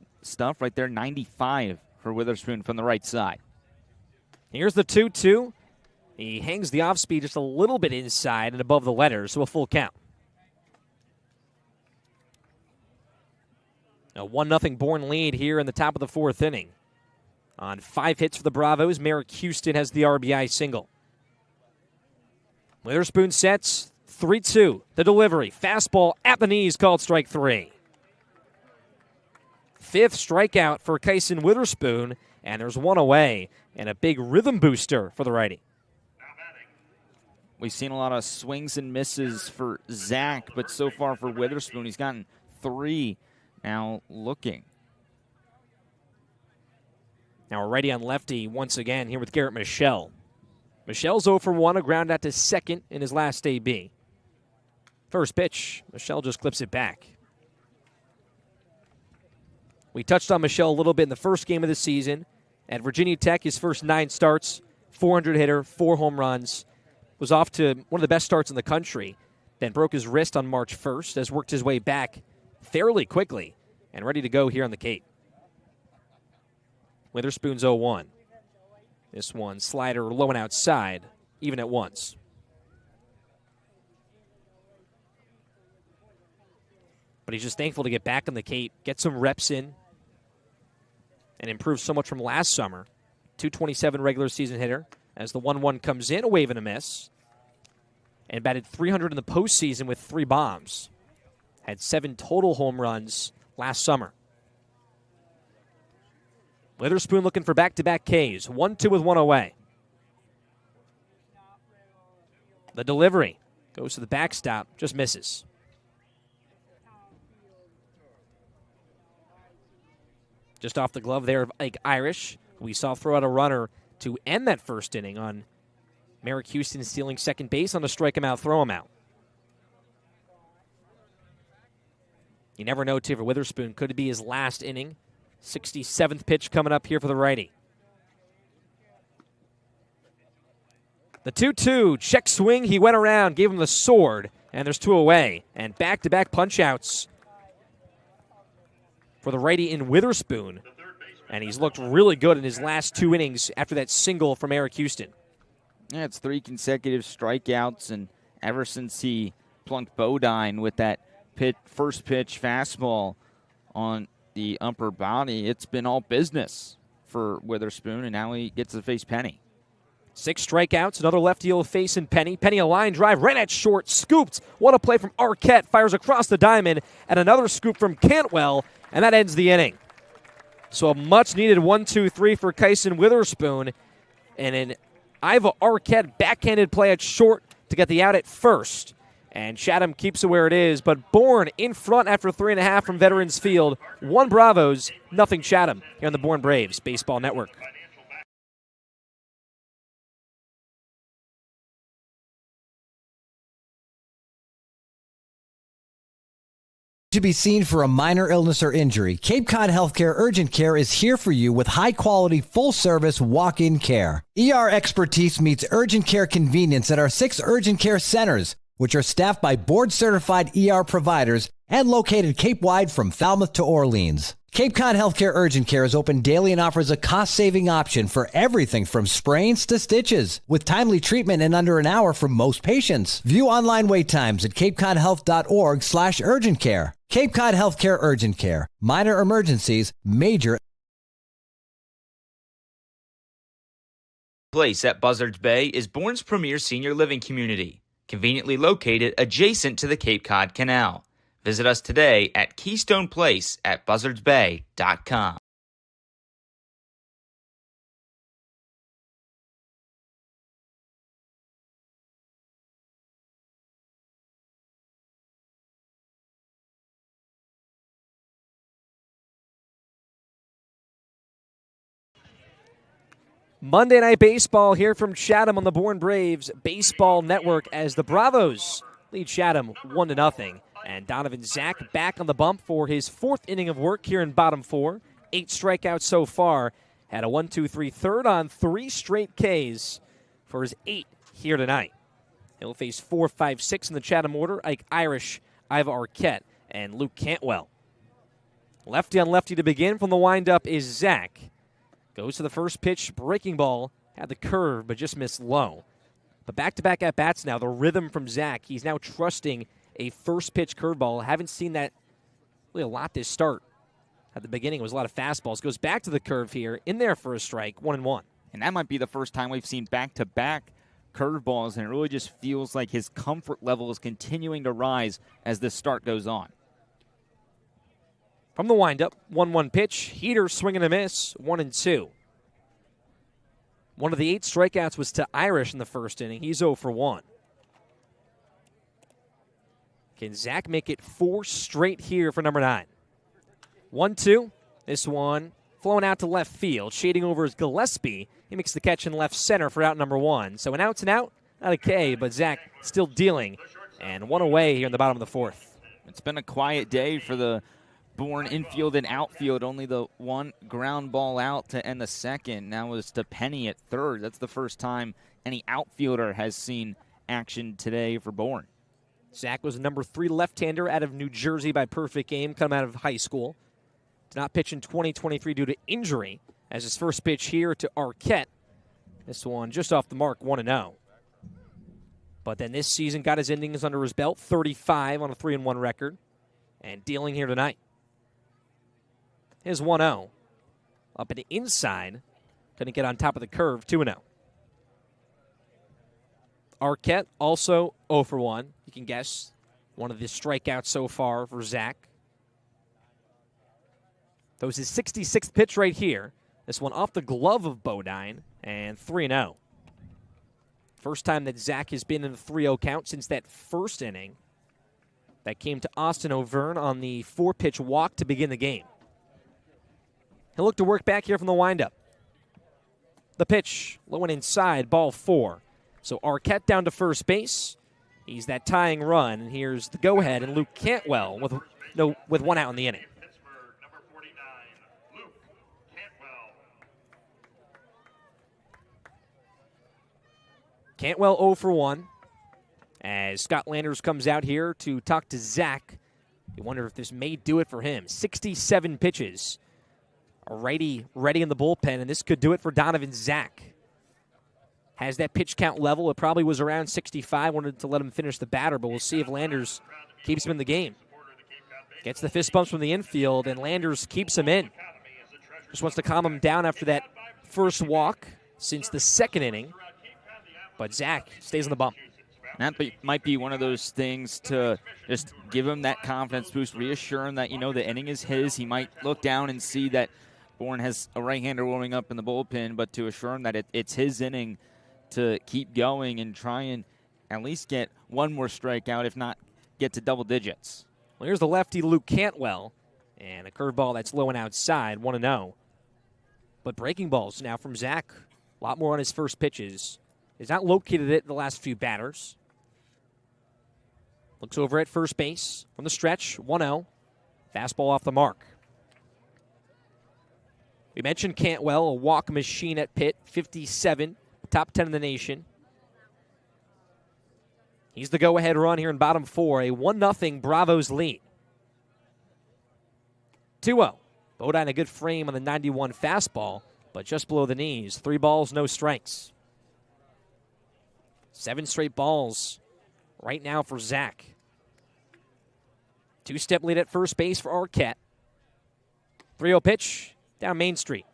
right there, 95 for Witherspoon from the right side. Here's the 2-2. He hangs the off-speed just a little bit inside and above the letters, so a full count. A 1-0 Bourne lead here in the top of the fourth inning. On 5 hits for the Bravos, Merrick Houston has the RBI single. Witherspoon sets, 3-2. The delivery, fastball at the knees, called strike 3. 5th strikeout for Kyson Witherspoon, and there's 1 away, and a big rhythm booster for the righty. We've seen a lot of swings and misses for Zach, but so far for Witherspoon, he's gotten 3 now looking. Now a righty on lefty once again here with Garrett Michelle. Michelle's 0 for 1, a ground out to second in his last AB. First pitch, Michelle just clips it back. We touched on Michelle a little bit in the first game of the season. At Virginia Tech, his first 9 starts, 400 hitter, 4 home runs. Was off to one of the best starts in the country. Then broke his wrist on March 1st, has worked his way back fairly quickly and ready to go here on the Cape. Witherspoon's 0-1. This one, slider low and outside, even at once. But he's just thankful to get back on the Cape, get some reps in, and improve so much from last summer. 227 regular season hitter. As the 1-1 comes in, a wave and a miss. And batted 300 in the postseason with 3 bombs. Had 7 total home runs last summer. Witherspoon looking for back-to-back Ks. 1-2 with 1 away. The delivery goes to the backstop, just misses. Just off the glove there of Ike Irish. We saw throw out a runner to end that first inning on Merrick Houston stealing second base on a strike him out, throw him out. You never know, too, for Witherspoon. Could it be his last inning? 67th pitch coming up here for the righty. The 2-2, check swing. He went around, gave him the sword, and there's 2 away. And back-to-back punch-outs for the righty in Witherspoon. And he's looked really good in his last 2 innings after that single from Eric Houston. Yeah, it's 3 consecutive strikeouts, and ever since he plunked Bodine with that first pitch fastball on the upper body, it's been all business for Witherspoon, and now he gets to face Penny. 6 strikeouts, another lefty he'll face in Penny. Penny a line drive, right at short, scooped. What a play from Arquette, fires across the diamond, and another scoop from Cantwell, and that ends the inning. So a much-needed 1-2-3 for Kyson Witherspoon, and an Iva Arquette backhanded play at short to get the out at first. And Chatham keeps it where it is, but Bourne in front after 3.5 from Veterans Field. 1 Bravos, nothing Chatham here on the Bourne Braves Baseball Network. To be seen for a minor illness or injury, Cape Cod Healthcare Urgent Care is here for you with high-quality, full-service walk-in care. ER expertise meets urgent care convenience at our 6 urgent care centers, which are staffed by board-certified ER providers and located Cape-wide from Falmouth to Orleans. Cape Cod Healthcare Urgent Care is open daily and offers a cost-saving option for everything from sprains to stitches, with timely treatment in under an hour for most patients. View online wait times at capecodhealth.org/urgent care. Cape Cod Healthcare Urgent Care. Minor emergencies, major. Place at Buzzards Bay is Bourne's premier senior living community, conveniently located adjacent to the Cape Cod Canal. Visit us today at Keystone Place at buzzardsbay.com. Monday Night Baseball here from Chatham on the Bourne Braves Baseball Network as the Bravos lead Chatham 1-0. And Donovan Zach back on the bump for his 4th inning of work here in bottom 4. 8 strikeouts so far. Had a 1-2-3 third on 3 straight Ks for his 8 here tonight. He'll face 4, 5, 6 in the Chatham order. Ike Irish, Iva Arquette, and Luke Cantwell. Lefty on lefty to begin from the windup is Zach. Goes to the first pitch, breaking ball. Had the curve, but just missed low. But back-to-back at-bats now. The rhythm from Zach. He's now trusting a first-pitch curveball. Haven't seen that really a lot this start. At the beginning, it was a lot of fastballs. Goes back to the curve here. In there for a strike, 1-1. And that might be the first time we've seen back-to-back curveballs, and it really just feels like his comfort level is continuing to rise as this start goes on. From the windup, 1-1 pitch. Heater, swing and a miss, 1-2. One of the 8 strikeouts was to Irish in the first inning. He's 0 for 1. Can Zach make it 4 straight here for number 9? 1-2. This one flowing out to left field. Shading over is Gillespie. He makes the catch in left center for out number 1. So an out's an out, not a K, but Zach still dealing. And 1 away here in the bottom of the 4th. It's been a quiet day for the Bourne infield and outfield. Only the 1 ground ball out to end the second. Now it's to Penny at third. That's the first time any outfielder has seen action today for Bourne. Zach was the number 3 left-hander out of New Jersey by perfect game, coming out of high school. Did not pitch in 2023 due to injury, as his first pitch here to Arquette. This one just off the mark, 1-0. But then this season got his innings under his belt, 35 on a 3-1 record, and dealing here tonight. Here's 1-0. Up and inside. Couldn't get on top of the curve, 2-0. Arquette also 0 for 1. You can guess one of the strikeouts so far for Zach. That was his 66th pitch right here. This one off the glove of Bodine, and 3-0. First time that Zach has been in a 3-0 count since that first inning that came to Austin O'Verne on the 4-pitch walk to begin the game. He'll look to work back here from the windup. The pitch, low and inside, ball 4. So Arquette down to first base. He's that tying run, and here's the go-ahead, and Luke Cantwell with 1 out in the inning. Cantwell 0 for 1. As Scott Landers comes out here to talk to Zach. You wonder if this may do it for him. 67 pitches. A righty ready in the bullpen, and this could do it for Donovan Zach. Has that pitch count level. It probably was around 65. Wanted to let him finish the batter, but we'll see if Landers keeps him in the game. Gets the fist bumps from the infield, and Landers keeps him in. Just wants to calm him down after that first walk since the second inning. But Zach stays on the bump. That might be one of those things to just give him that confidence boost, reassure him that, the inning is his. He might look down and see that Bourne has a right-hander warming up in the bullpen, but to assure him that it's his inning to keep going and try and at least get one more strikeout, if not get to double digits. Well, here's the lefty Luke Cantwell, and a curveball that's low and outside, 1-0. But breaking balls now from Zach. A lot more on his first pitches. He's not located it in the last few batters. Looks over at first base from the stretch, 1-0. Fastball off the mark. We mentioned Cantwell, a walk machine at Pitt, 57, top 10 in the nation. He's the go-ahead run here in bottom four, a 1-0 Bravos lead. 2-0. Bodine a good frame on the 91 fastball, but just below the knees. 3 balls, no strikes. 7 straight balls right now for Zach. 2-step lead at first base for Arquette. 3-0 pitch down Main Street.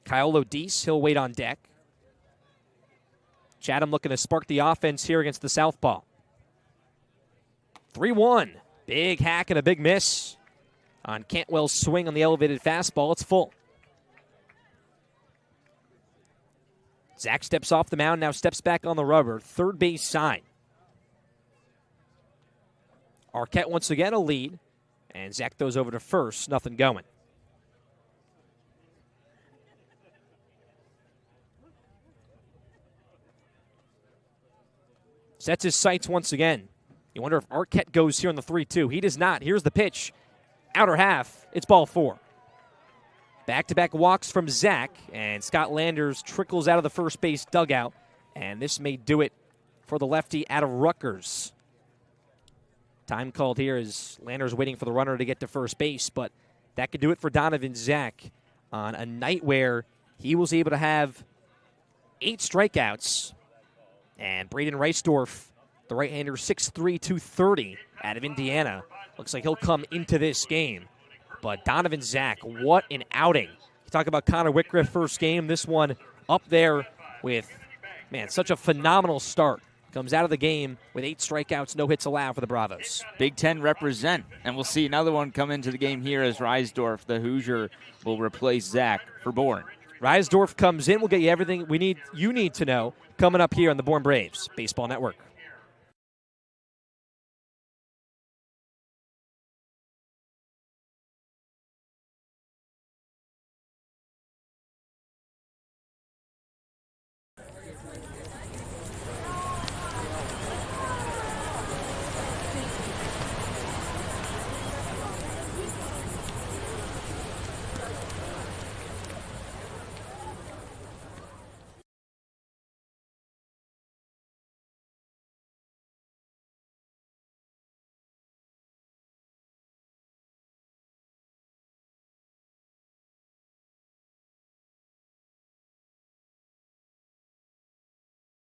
Kyle Lodice, he'll wait on deck. Chatham looking to spark the offense here against the southpaw. 3-1. Big hack and a big miss on Cantwell's swing on the elevated fastball. It's full. Zach steps off the mound, now steps back on the rubber. Third base side. Arquette once again a lead. And Zach throws over to first. Nothing going. Sets his sights once again. You wonder if Arquette goes here on the 3-2. He does not. Here's the pitch. Outer half. It's ball 4. Back-to-back walks from Zach, and Scott Landers trickles out of the first base dugout, and this may do it for the lefty out of Rutgers. Time called here as Landers waiting for the runner to get to first base, but that could do it for Donovan Zach on a night where he was able to have 8 strikeouts. And Braden Reisdorf, the right-hander, 6'3", 230 out of Indiana. Looks like he'll come into this game. But Donovan Zach, what an outing. You talk about Connor Whitgriff first game. This one up there with, such a phenomenal start. Comes out of the game with 8 strikeouts, no hits allowed for the Bravos. Big Ten represent. And we'll see another one come into the game here as Reisdorf, the Hoosier, will replace Zach for Bourne. Reisdorf comes in. We'll get you everything you need to know coming up here on the Bourne Braves Baseball Network.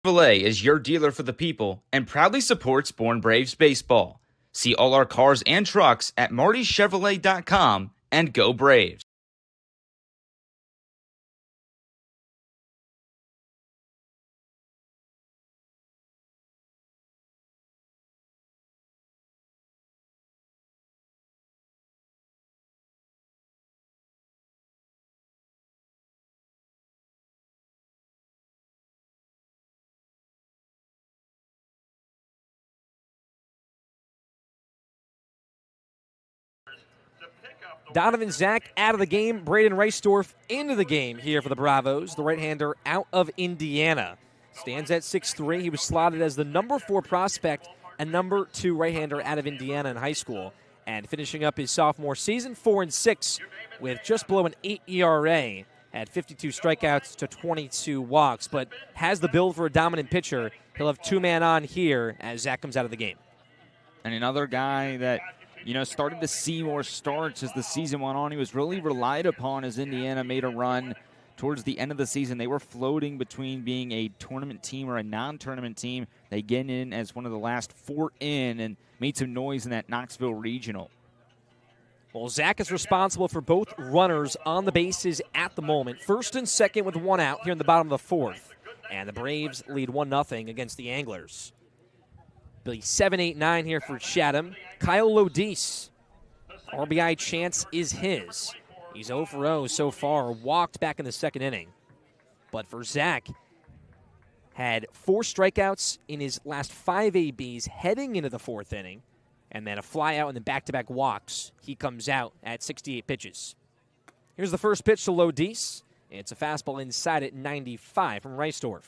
Chevrolet is your dealer for the people and proudly supports Bourne Braves baseball. See all our cars and trucks at martychevrolet.com and go Braves. Donovan Zach out of the game. Braden Reisdorf into the game here for the Bravos. The right-hander out of Indiana. Stands at 6'3". He was slotted as the number 4 prospect and number 2 right-hander out of Indiana in high school. And finishing up his sophomore season, 4-6 with just below an 8 ERA had 52 strikeouts to 22 walks, but has the build for a dominant pitcher. He'll have two-man on here as Zach comes out of the game. And another guy that, started to see more starts as the season went on. He was really relied upon as Indiana made a run towards the end of the season. They were floating between being a tournament team or a non-tournament team. They get in as one of the last 4 in and made some noise in that Knoxville Regional. Well, Zach is responsible for both runners on the bases at the moment. First and second with 1 out here in the bottom of the 4th. And the Braves lead 1-0 against the Anglers. Billy 7-8-9 here for Chatham. Kyle Lodis, RBI chance is his. He's 0 for 0 so far, walked back in the 2nd inning. But for Zach, had 4 strikeouts in his last 5 ABs heading into the 4th inning, and then a fly out and then back-to-back walks. He comes out at 68 pitches. Here's the first pitch to Lodis. It's a fastball inside at 95 from Reisdorf.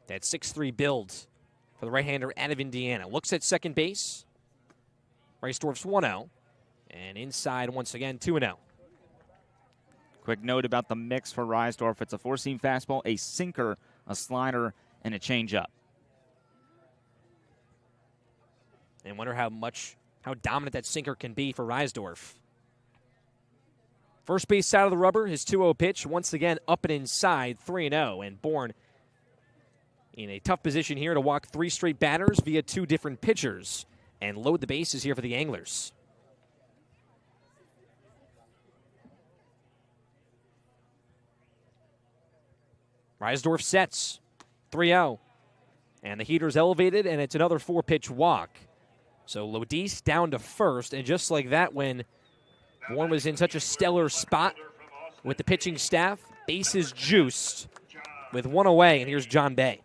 That 6-3 build for the right-hander out of Indiana. Looks at second base. Reisdorf's 1-0. And inside, once again, 2-0. Quick note about the mix for Reisdorf. It's a 4-seam fastball, a sinker, a slider, and a changeup. And wonder how dominant that sinker can be for Reisdorf. First base side of the rubber, his 2-0 pitch. Once again, up and inside, 3-0. And Bourne in a tough position here to walk 3 straight batters via 2 different pitchers and load the bases here for the Anglers. Reisdorf sets, 3-0. And the heater's elevated, and it's another 4-pitch walk. So Lodis down to first, and just like that, when Bourne was in such a stellar spot with the pitching staff, bases juiced with 1 away, and here's John Bay.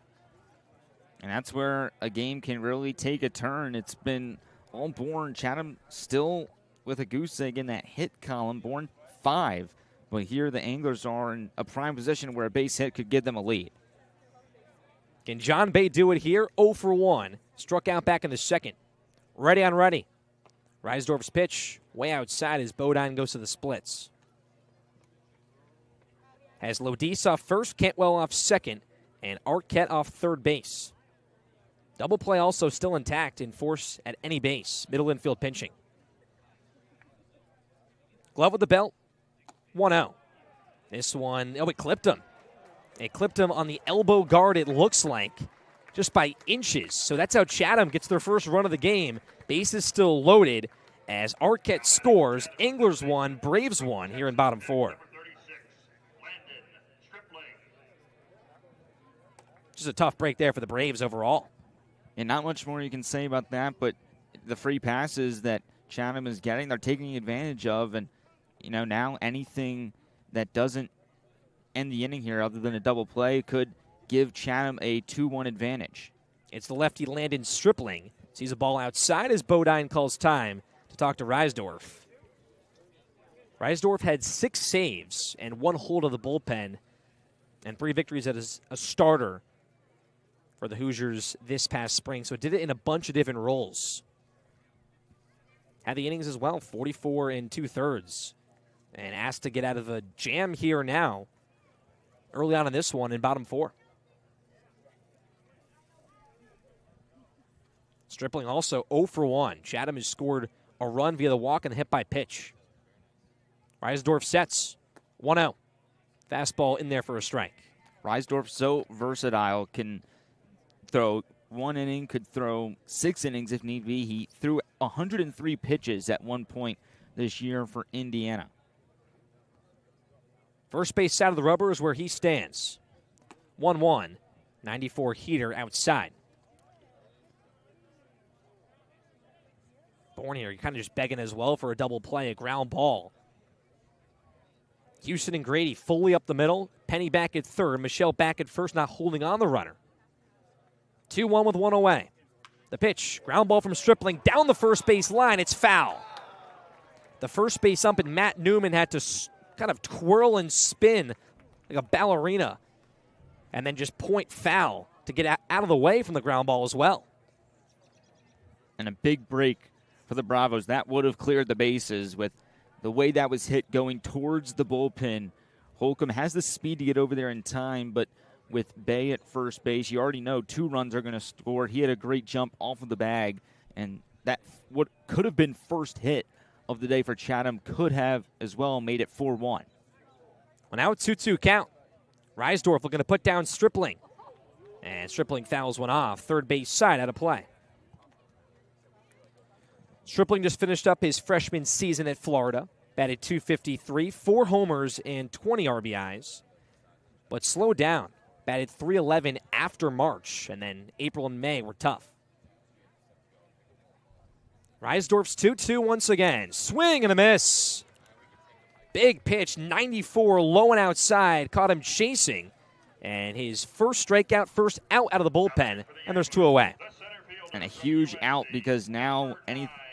And that's where a game can really take a turn. It's been all Bourne. Chatham still with a goose egg in that hit column. Bourne 5. But here the Anglers are in a prime position where a base hit could give them a lead. Can John Bay do it here? 0 for 1. Struck out back in the 2nd. Ready on ready. Reisdorf's pitch way outside as Bodine goes to the splits. Has Lodis off first, Cantwell off second, and Arquette off third base. Double play also still intact in force at any base. Middle infield pinching. Glove with the belt. 1-0. This one, it clipped him. It clipped him on the elbow guard, it looks like, just by inches. So that's how Chatham gets their first run of the game. Bases still loaded as Arquette scores. Anglers 1, Braves 1 here in bottom 4. Just a tough break there for the Braves overall. And not much more you can say about that, but the free passes that Chatham is getting, they're taking advantage of. And, now anything that doesn't end the inning here other than a double play could give Chatham a 2-1 advantage. It's the lefty Landon Stripling. Sees a ball outside as Bodine calls time to talk to Reisdorf. Reisdorf had 6 saves and 1 hold of the bullpen and 3 victories as a starter for the Hoosiers this past spring. So did it in a bunch of different roles. Had the innings as well, 44 2/3. And asked to get out of a jam here now early on in this one in bottom 4. Stripling also 0 for 1. Chatham has scored a run via the walk and the hit by pitch. Reisdorf sets 1-0. Fastball in there for a strike. Reisdorf so versatile, can throw 1 inning, could throw 6 innings if need be. He threw 103 pitches at one point this year for Indiana. First base side of the rubber is where he stands. 1-1. 94 heater outside. Bourne here, you're kind of just begging as well for a double play, a ground ball. Houston and Grady fully up the middle. Penny back at third. Michelle back at first, not holding on the runner. 2-1 with 1 away. The pitch, ground ball from Stripling down the first base line. It's foul. The first base ump and Matt Newman had to kind of twirl and spin like a ballerina and then just point foul to get out of the way from the ground ball as well. and a big break for the Bravos. That would have cleared the bases with the way that was hit going towards the bullpen. Holcomb has the speed to get over there in time, but with Bay at first base, you already know 2 runs are going to score. He had a great jump off of the bag, and that what could have been first hit of the day for Chatham could have as well made it 4-1. Well, now it's 2-2 count. Reisdorf looking to put down Stripling. And Stripling fouls one off. Third base side out of play. Stripling just finished up his freshman season at Florida. Batted .253, 4 homers and 20 RBIs. But slowed down. Batted .311 after March. And then April and May were tough. Reisdorf's 2-2 once again. Swing and a miss. Big pitch, 94, low and outside. Caught him chasing. And his first strikeout, first out of the bullpen. And there's 2 away. And a huge out because now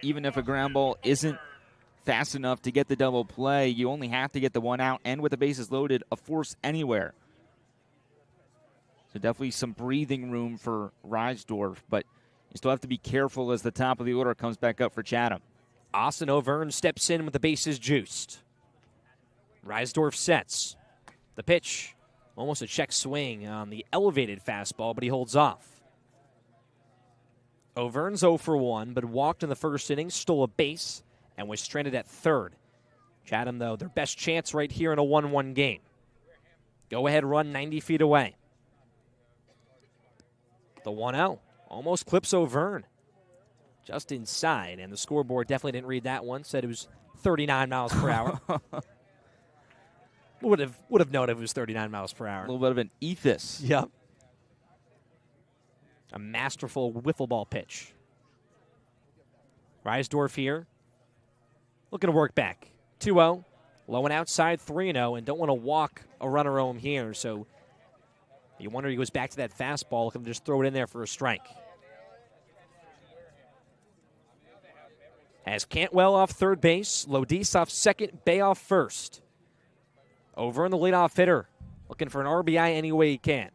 even if a ground ball isn't fast enough to get the double play, you only have to get the 1 out. And with the bases loaded, a force anywhere. So definitely some breathing room for Reisdorf. But you still have to be careful as the top of the order comes back up for Chatham. Austin O'Verne steps in with the bases juiced. Reisdorf sets. The pitch, almost a check swing on the elevated fastball, but he holds off. O'Verne's 0 for 1, but walked in the first inning, stole a base, and was stranded at third. Chatham, though, their best chance right here in a 1-1 game. Go-ahead run 90 feet away. The 1-0 almost clips O'Verne. Just inside, and the scoreboard definitely didn't read that one. Said it was 39 miles per hour. Would have known if it was 39 miles per hour. A little bit of an ethos. Yep. A masterful wiffle ball pitch. Reisdorf here. Looking to work back. 2-0. Low and outside, 3-0, and don't want to walk a runner home here. So you wonder he goes back to that fastball. Looking to just throw it in there for a strike. Has Cantwell off third base. Lodis off second. Bay off first. Over in the leadoff hitter. Looking for an RBI any way he can.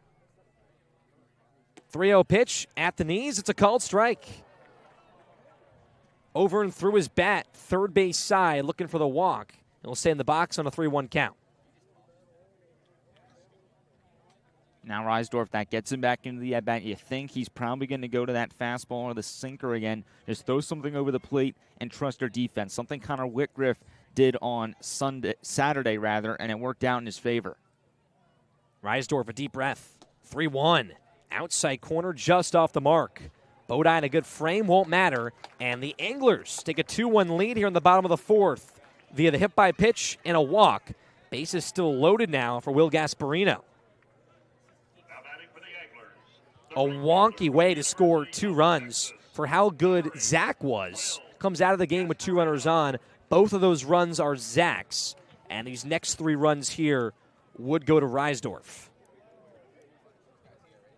3-0 pitch at the knees. It's a called strike. Over and threw his bat. Third base side looking for the walk. He'll stay in the box on a 3-1 count. Now Reisdorf, that gets him back into the at-bat. You think he's probably going to go to that fastball or the sinker again. Just throw something over the plate and trust their defense. Something Connor Whitgriff did on Saturday, and it worked out in his favor. Reisdorf, a deep breath. 3-1. Outside corner just off the mark. Bodine, a good frame, won't matter. And the Anglers take a 2-1 lead here in the bottom of the fourth via the hit by pitch and a walk. Base is still loaded now for Will Gasparino. A wonky way to score 2 runs for how good Zach was. Comes out of the game with 2 runners on. Both of those runs are Zach's. And these next 3 runs here would go to Reisdorf.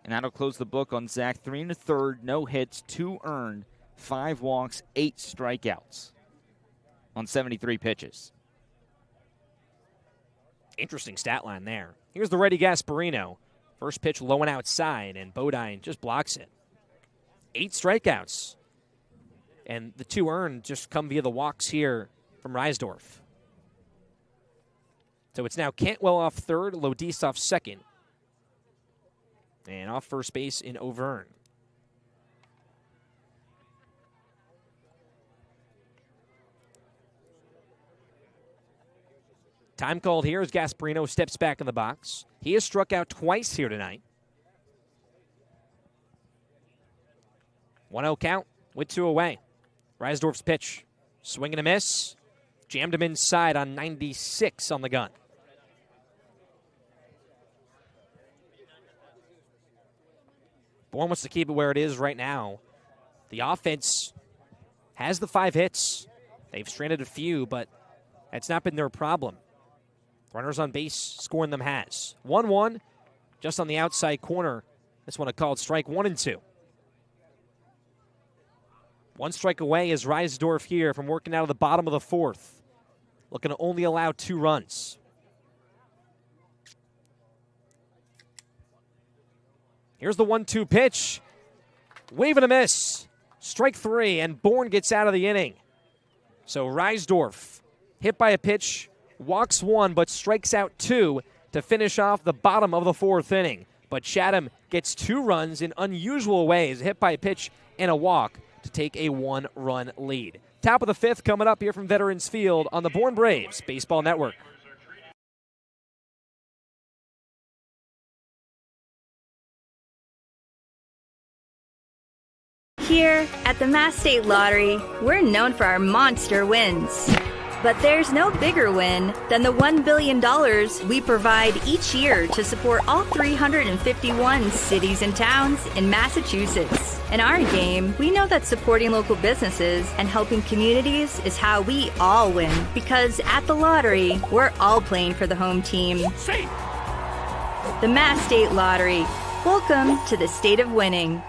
And that'll close the book on Zach. 3 1/3, no hits, 2 earned, 5 walks, 8 strikeouts on 73 pitches. Interesting stat line there. Here's the righty Gasparino. First pitch low and outside, and Bodine just blocks it. 8 strikeouts. And the 2 earned just come via the walks here from Reisdorf. So it's now Cantwell off third, Lodis off second. And off first base in O'Verne. Time called here as Gasparino steps back in the box. He has struck out twice here tonight. 1-0 count with 2 away. Reisdorf's pitch. Swing and a miss. Jammed him inside on 96 on the gun. Bourne wants to keep it where it is right now. The offense has the 5 hits. They've stranded a few, but that's not been their problem. Runners on base, scoring them has. 1-1, just on the outside corner. This one a called strike, 1-2. 1 strike away is Reisdorf here from working out of the bottom of the fourth. Looking to only allow 2 runs. Here's the 1-2 pitch. Wave and a miss. Strike 3, and Bourne gets out of the inning. So Reisdorf, hit by a pitch, walks 1, but strikes out 2 to finish off the bottom of the 4th inning. But Chatham gets 2 runs in unusual ways, a hit by a pitch and a walk to take a 1-run lead. Top of the 5th coming up here from Veterans Field on the Bourne Braves Baseball Network. Here at the Mass State Lottery, we're known for our monster wins. But there's no bigger win than the $1 billion we provide each year to support all 351 cities and towns in Massachusetts. In our game, we know that supporting local businesses and helping communities is how we all win. Because at the lottery, we're all playing for the home team. Safe. The Mass State Lottery. Welcome to the state of winning.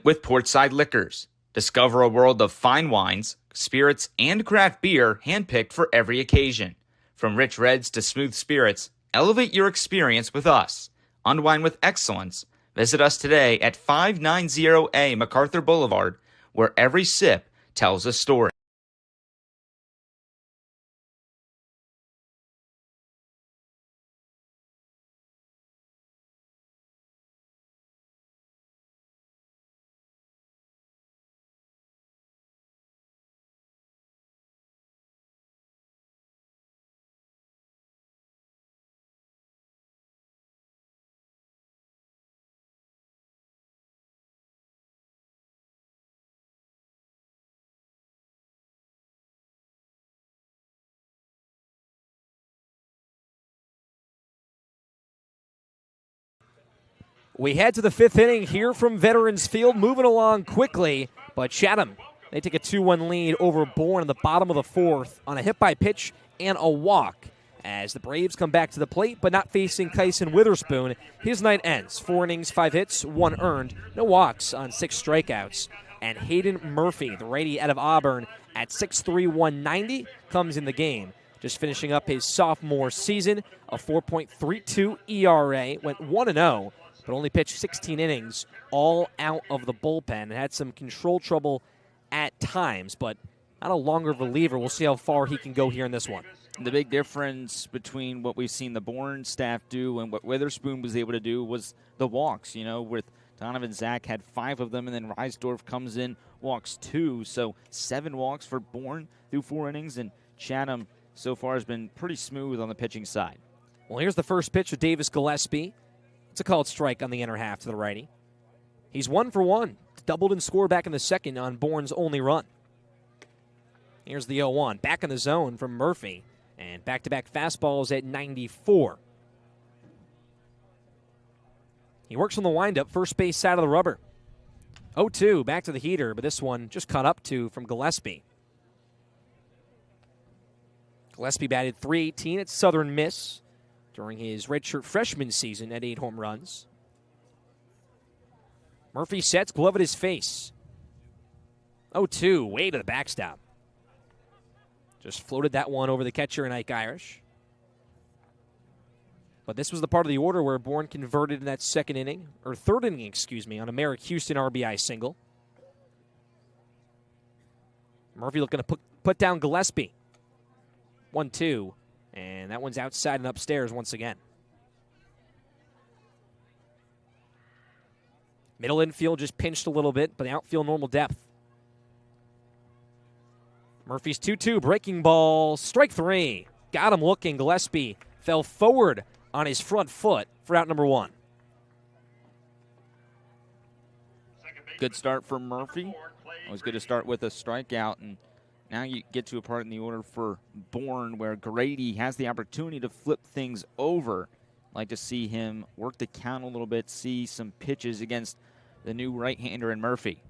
With Portside Liquors. Discover a world of fine wines, spirits, and craft beer handpicked for every occasion. From rich reds to smooth spirits, elevate your experience with us. Unwind with excellence. Visit us today at 590A MacArthur Boulevard, where every sip tells a story. We head to the 5th inning here from Veterans Field, moving along quickly, but Chatham, they take a 2-1 lead over Bourne in the bottom of the 4th on a hit by pitch and a walk as the Braves come back to the plate, but not facing Kyson Witherspoon. His night ends. 4 innings, 5 hits, 1 earned, no walks on 6 strikeouts. And Hayden Murphy, the righty out of Auburn, at 6'3", 190, comes in the game. Just finishing up his sophomore season, a 4.32 ERA, went 1-0, but only pitched 16 innings, all out of the bullpen. Had some control trouble at times, but not a longer reliever. We'll see how far he can go here in this one. The big difference between what we've seen the Bourne staff do and what Witherspoon was able to do was the walks. You know, with Donovan Zach had 5 of them, and then Reisdorf comes in, walks 2. So 7 walks for Bourne through 4 innings, and Chatham so far has been pretty smooth on the pitching side. Well, here's the first pitch of Davis Gillespie. It's a called strike on the inner half to the righty. He's 1 for 1. Doubled and scored back in the second on Bourne's only run. Here's the 0-1. Back in the zone from Murphy. And back-to-back fastballs at 94. He works on the windup, first base side of the rubber. 0-2, back to the heater, but this one just caught up to from Gillespie. Gillespie batted .318 at Southern Miss during his redshirt freshman season at 8 home runs. Murphy sets, glove at his face. 0-2, way to the backstop. Just floated that one over the catcher and Ike Irish. But this was the part of the order where Bourne converted in that third inning, on a Merrick Houston RBI single. Murphy looking to put down Gillespie. 1-2, and that one's outside and upstairs once again. Middle infield just pinched a little bit, but the outfield normal depth. Murphy's 2-2, breaking ball, strike 3. Got him looking. Gillespie fell forward on his front foot for out number 1. Good start for Murphy. Always good to start with a strikeout, and now you get to a part in the order for Bourne where Grady has the opportunity to flip things over. Like to see him work the count a little bit, see some pitches against the new right-hander in Murphy.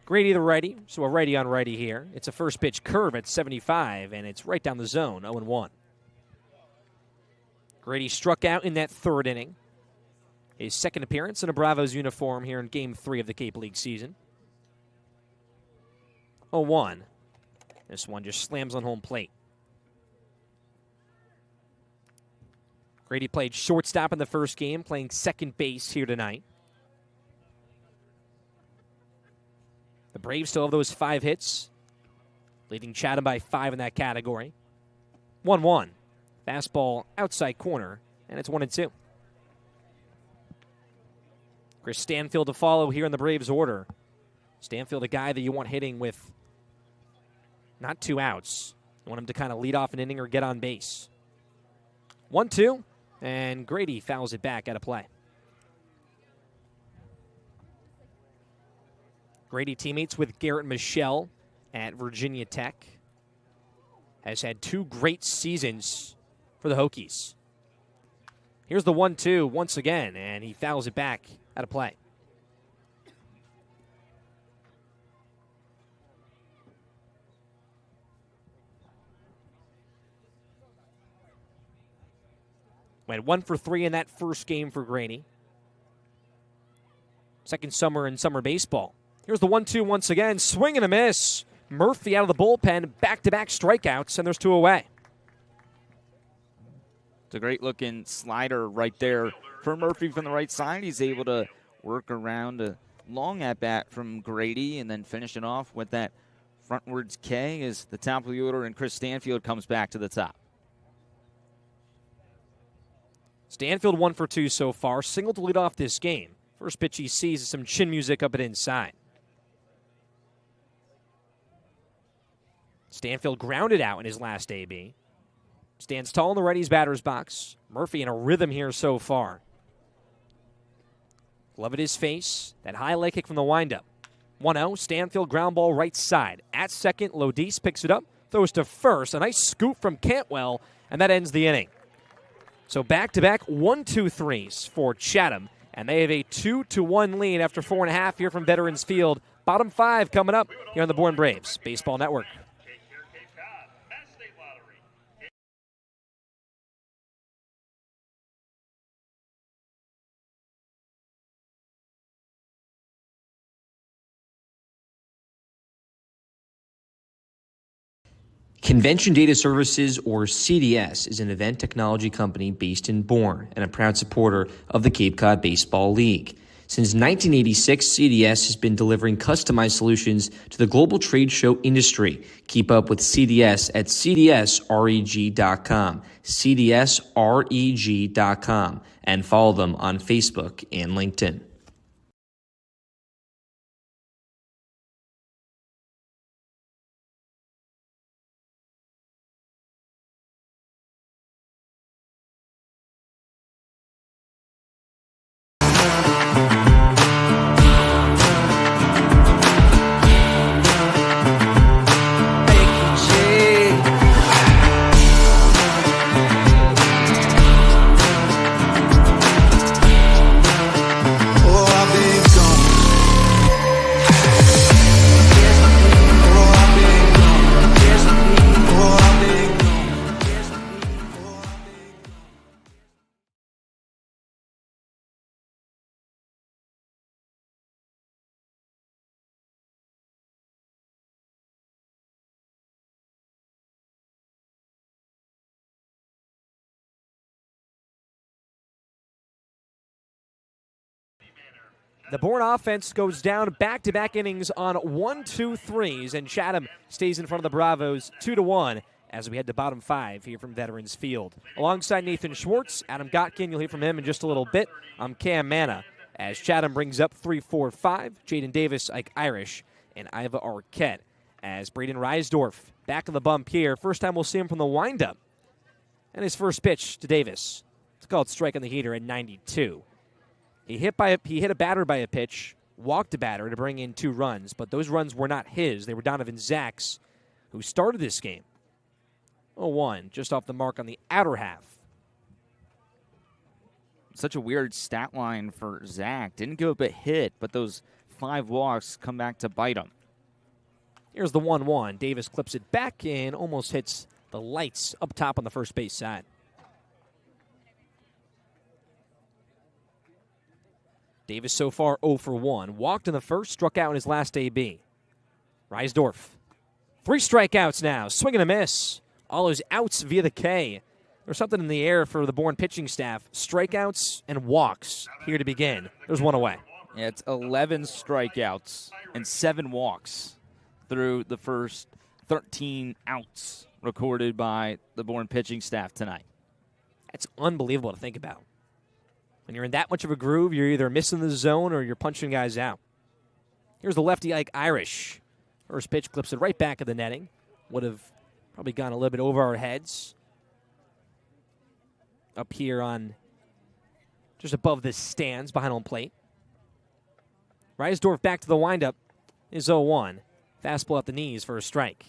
Grady the righty, so a righty on righty here. It's a first pitch curve at 75, and it's right down the zone, 0-1. Grady struck out in that third inning. His second appearance in a Bravos uniform here in Game 3 of the Cape League season. 0-1. This one just slams on home plate. Grady played shortstop in the first game, playing second base here tonight. Braves still have those 5 hits, leading Chatham by 5 in that category. 1-1. Fastball outside corner, and it's 1-2. Chris Stanfield to follow here in the Braves order. Stanfield, a guy that you want hitting with not 2 outs. You want him to kind of lead off an inning or get on base. 1-2, and Grady fouls it back out of play. Grady teammates with Garrett Michelle at Virginia Tech. Has had 2 great seasons for the Hokies. Here's the 1-2 once again, and he fouls it back out of play. Went 1 for 3 in that first game for Grady. Second summer in summer baseball. Here's the 1-2 once again. Swing and a miss. Murphy out of the bullpen. Back-to-back strikeouts, and there's 2 away. It's a great-looking slider right there for Murphy from the right side. He's able to work around a long at-bat from Grady and then finish it off with that frontwards K as the top of the order, and Chris Stanfield comes back to the top. Stanfield 1 for 2 so far. Single to lead off this game. First pitch he sees is some chin music up and inside. Stanfield grounded out in his last AB. Stands tall in the righty's batter's box. Murphy in a rhythm here so far. Glove at his face. That high leg kick from the windup. 1-0. Stanfield ground ball right side. At second, Lodis picks it up. Throws to first. A nice scoop from Cantwell. And that ends the inning. So back-to-back 1-2-3s for Chatham. And they have a 2-1 lead after 4.5 here from Veterans Field. Bottom 5 coming up here on the Bourne Braves Baseball Network. Convention Data Services, or CDS, is an event technology company based in Bourne and a proud supporter of the Cape Cod Baseball League. Since 1986, CDS has been delivering customized solutions to the global trade show industry. Keep up with CDS at cdsreg.com, cdsreg.com, and follow them on Facebook and LinkedIn. The Bourne offense goes down back-to-back innings on 1-2-3s, and Chatham stays in front of the Bravos 2-1 as we head to bottom 5 here from Veterans Field. Alongside Nathan Schwartz, Adam Gotkin, you'll hear from him in just a little bit. I'm Cam Manna as Chatham brings up 3-4-5. Jaden Davis, Ike Irish, and Iva Arquette as Braden Reisdorf back on the bump here. First time we'll see him from the windup. And his first pitch to Davis. It's called strike on the heater at 92. He hit a batter by a pitch, walked a batter to bring in 2 runs, but those runs were not his. They were Donovan Zach's, who started this game. 0-1, just off the mark on the outer half. Such a weird stat line for Zach. Didn't give up a hit, but those 5 walks come back to bite him. Here's the 1-1. Davis clips it back and almost hits the lights up top on the first base side. Davis so far 0 for 1. Walked in the first, struck out in his last AB. Reisdorf. 3 strikeouts now. Swing and a miss. All those outs via the K. There's something in the air for the Bourne pitching staff. Strikeouts and walks here to begin. There's 1 away. Yeah, it's 11 strikeouts and 7 walks through the first 13 outs recorded by the Bourne pitching staff tonight. That's unbelievable to think about. When you're in that much of a groove, you're either missing the zone or you're punching guys out. Here's the lefty Ike Irish. First pitch clips it right back of the netting. Would have probably gone a little bit over our heads. Up here on just above the stands behind home plate. Reisdorf back to the windup is 0-1. Fastball at the knees for a strike.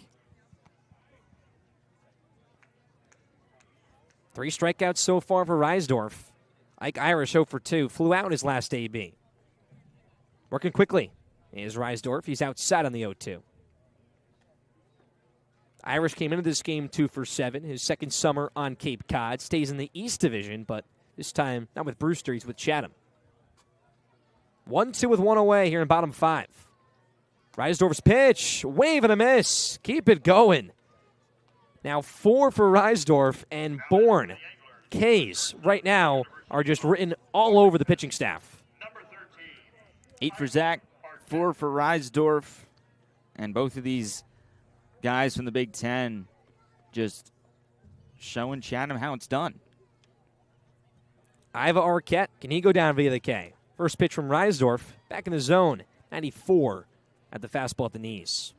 3 strikeouts so far for Reisdorf. Ike Irish 0 for 2. Flew out in his last AB. Working quickly is Reisdorf. He's outside on the 0-2. Irish came into this game 2 for 7. His second summer on Cape Cod. Stays in the East Division, but this time not with Brewster. He's with Chatham. 1-2 with 1 away here in bottom 5. Reisdorf's pitch. Wave and a miss. Keep it going. Now 4 for Reisdorf, and Bourne. K's right now are just written all over the pitching staff. 8 for Zach, 4 for Reisdorf, and both of these guys from the Big Ten just showing Chatham how it's done. Iva Arquette, can he go down via the K? First pitch from Reisdorf, back in the zone, 94 at the fastball at the knees.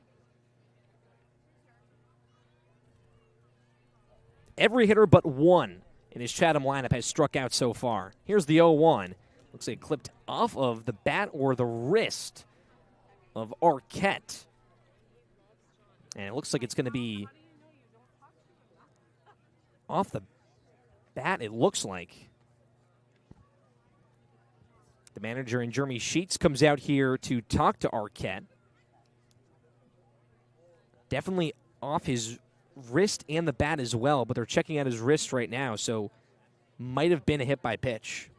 Every hitter but one in his Chatham lineup has struck out so far. Here's the 0-1. Looks like it clipped off of the bat or the wrist of Arquette. And it looks like it's going to be off the bat, it looks like. The manager in Jeremy Sheets comes out here to talk to Arquette. Definitely off his wrist and the bat as well, but they're checking out his wrist right now, so might have been a hit by pitch.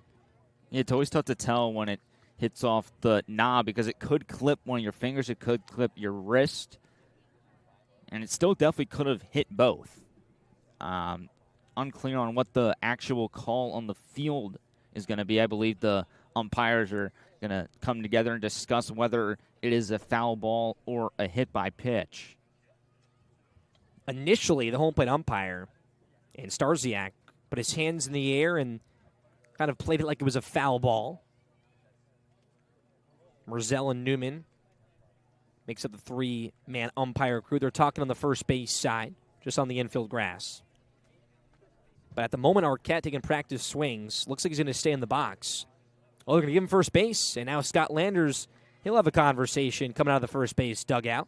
Yeah, it's always tough to tell when it hits off the knob because it could clip one of your fingers, it could clip your wrist, and it still definitely could have hit both. Unclear on what the actual call on the field is going to be. I believe the umpires are going to come together and discuss whether it is a foul ball or a hit by pitch. Initially, the home plate umpire and Starziak put his hands in the air and kind of played it like it was a foul ball. Merzel and Newman makes up the 3-man umpire crew. They're talking on the first base side, just on the infield grass. But at the moment, Arquette taking practice swings. Looks like he's going to stay in the box. Oh, they're going to give him first base. And now Scott Landers, he'll have a conversation coming out of the first base dugout.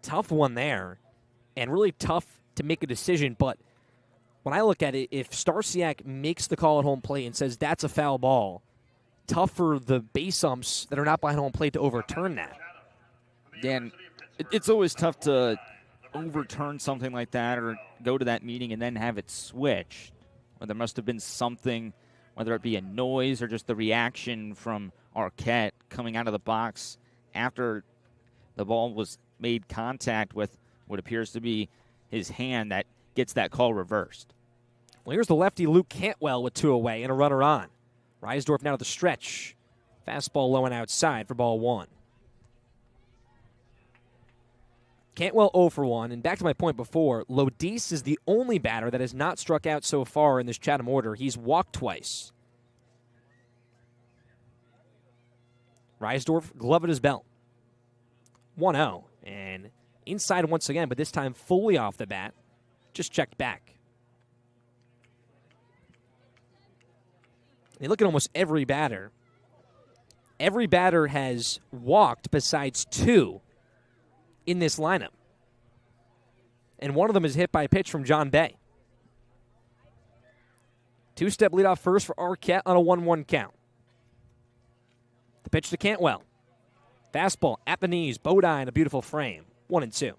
Tough one there. And really tough to make a decision. But when I look at it, if Starsiak makes the call at home plate and says that's a foul ball, tough for the base umps that are not behind home plate to overturn that. Dan, it's always tough to overturn something like that or go to that meeting and then have it switched. Or there must have been something, whether it be a noise or just the reaction from Arquette coming out of the box after the ball was made contact with what appears to be his hand that gets that call reversed. Well, here's the lefty Luke Cantwell with 2 away and a runner on. Reisdorf now to the stretch. Fastball low and outside for ball 1. Cantwell 0 for 1, and back to my point before, Lodis is the only batter that has not struck out so far in this Chatham order. He's walked twice. Reisdorf, glove at his belt. 1-0, and inside once again, but this time fully off the bat. Just checked back. You look at almost every batter. Every batter has walked besides 2 in this lineup. And one of them is hit by a pitch from John Bay. 2-step leadoff first for Arquette on a 1-1 count. The pitch to Cantwell. Fastball at the knees, Bodine, a beautiful frame. 1-2.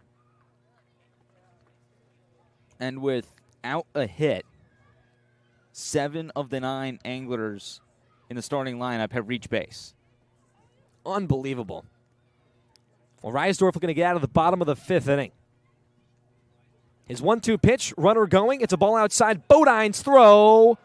And without a hit, 7 of the 9 Anglers in the starting lineup have reached base. Unbelievable. Well, Reisdorf looking to get out of the bottom of the 5th inning. His 1-2 pitch, runner going. It's a ball outside. Bodine's throw.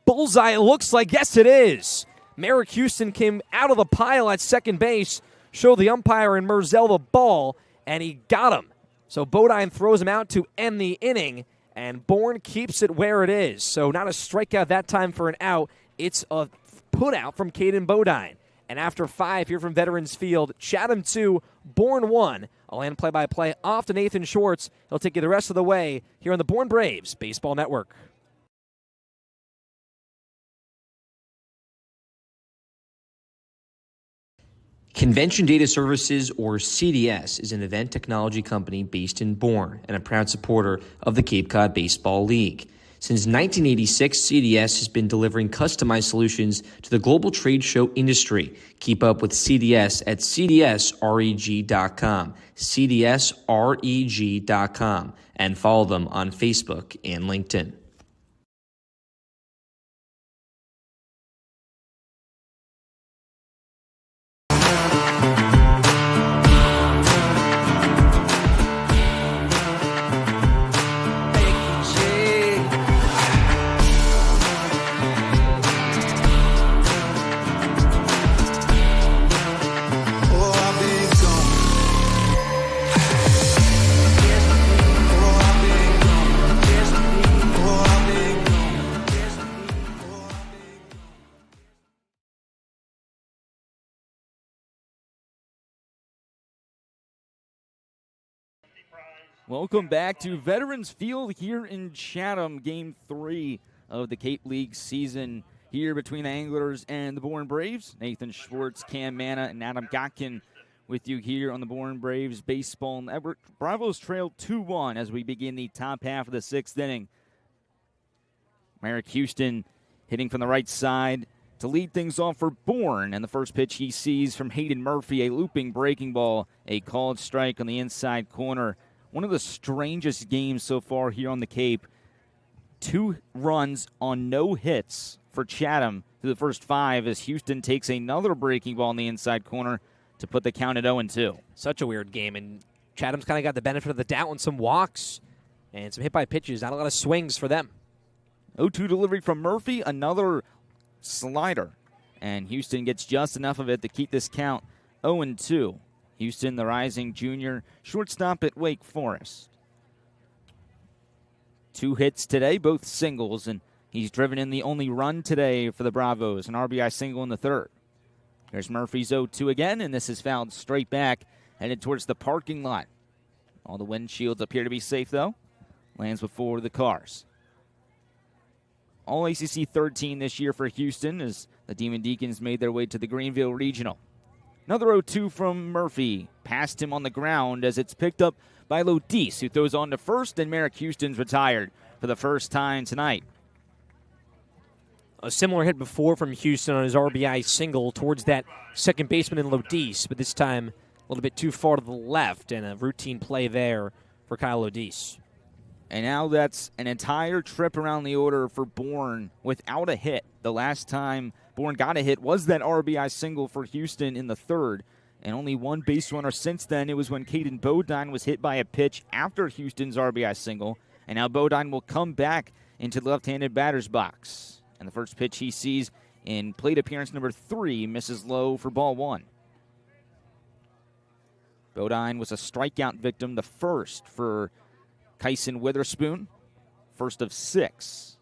Bullseye, it looks like. Yes, it is. Merrick Houston came out of the pile at second base, showed the umpire and Merzel the ball, and he got him. So Bodine throws him out to end the inning, and Bourne keeps it where it is. So not a strikeout that time for an out. It's a put out from Caden Bodine. And after 5 here from Veterans Field, Chatham 2, Bourne 1. I'll end play-by-play off to Nathan Schwartz. He'll take you the rest of the way here on the Bourne Braves Baseball Network. Convention Data Services, or CDS, is an event technology company based in Bourne and a proud supporter of the Cape Cod Baseball League. Since 1986, CDS has been delivering customized solutions to the global trade show industry. Keep up with CDS at cdsreg.com, cdsreg.com, and follow them on Facebook and LinkedIn. Welcome back to Veterans Field here in Chatham, Game 3 of the Cape League season here between the Anglers and the Bourne Braves. Nathan Schwartz, Cam Manna, and Adam Gotkin with you here on the Bourne Braves Baseball Network. Bravos trail 2-1 as we begin the top half of the 6th inning. Merrick Houston hitting from the right side to lead things off for Bourne, and the first pitch he sees from Hayden Murphy, a looping breaking ball, a called strike on the inside corner. One of the strangest games so far here on the Cape. 2 runs on no hits for Chatham through the first 5 as Houston takes another breaking ball in the inside corner to put the count at 0-2. Such a weird game, and Chatham's kind of got the benefit of the doubt on some walks and some hit-by pitches. Not a lot of swings for them. 0-2 delivery from Murphy, another slider, and Houston gets just enough of it to keep this count 0-2. Houston, the rising junior shortstop at Wake Forest. 2 hits today, both singles, and he's driven in the only run today for the Bravos, an RBI single in the 3rd. There's Murphy's 0-2 again, and this is fouled straight back, headed towards the parking lot. All the windshields appear to be safe, though. Lands before the cars. All ACC 13 this year for Houston as the Demon Deacons made their way to the Greenville Regional. Another 0-2 from Murphy. Past him on the ground as it's picked up by Lodis, who throws on to first, and Merrick Houston's retired for the first time tonight. A similar hit before from Houston on his RBI single towards that second baseman in Lodis, but this time a little bit too far to the left, and a routine play there for Kyle Lodis. And now that's an entire trip around the order for Bourne without a hit. The last time Bourne got a hit was that RBI single for Houston in the 3rd. And only one base runner since then. It was when Caden Bodine was hit by a pitch after Houston's RBI single. And now Bodine will come back into the left-handed batter's box. And the first pitch he sees in plate appearance number 3 misses low for ball 1. Bodine was a strikeout victim, the first for Kyson Witherspoon, first of 6.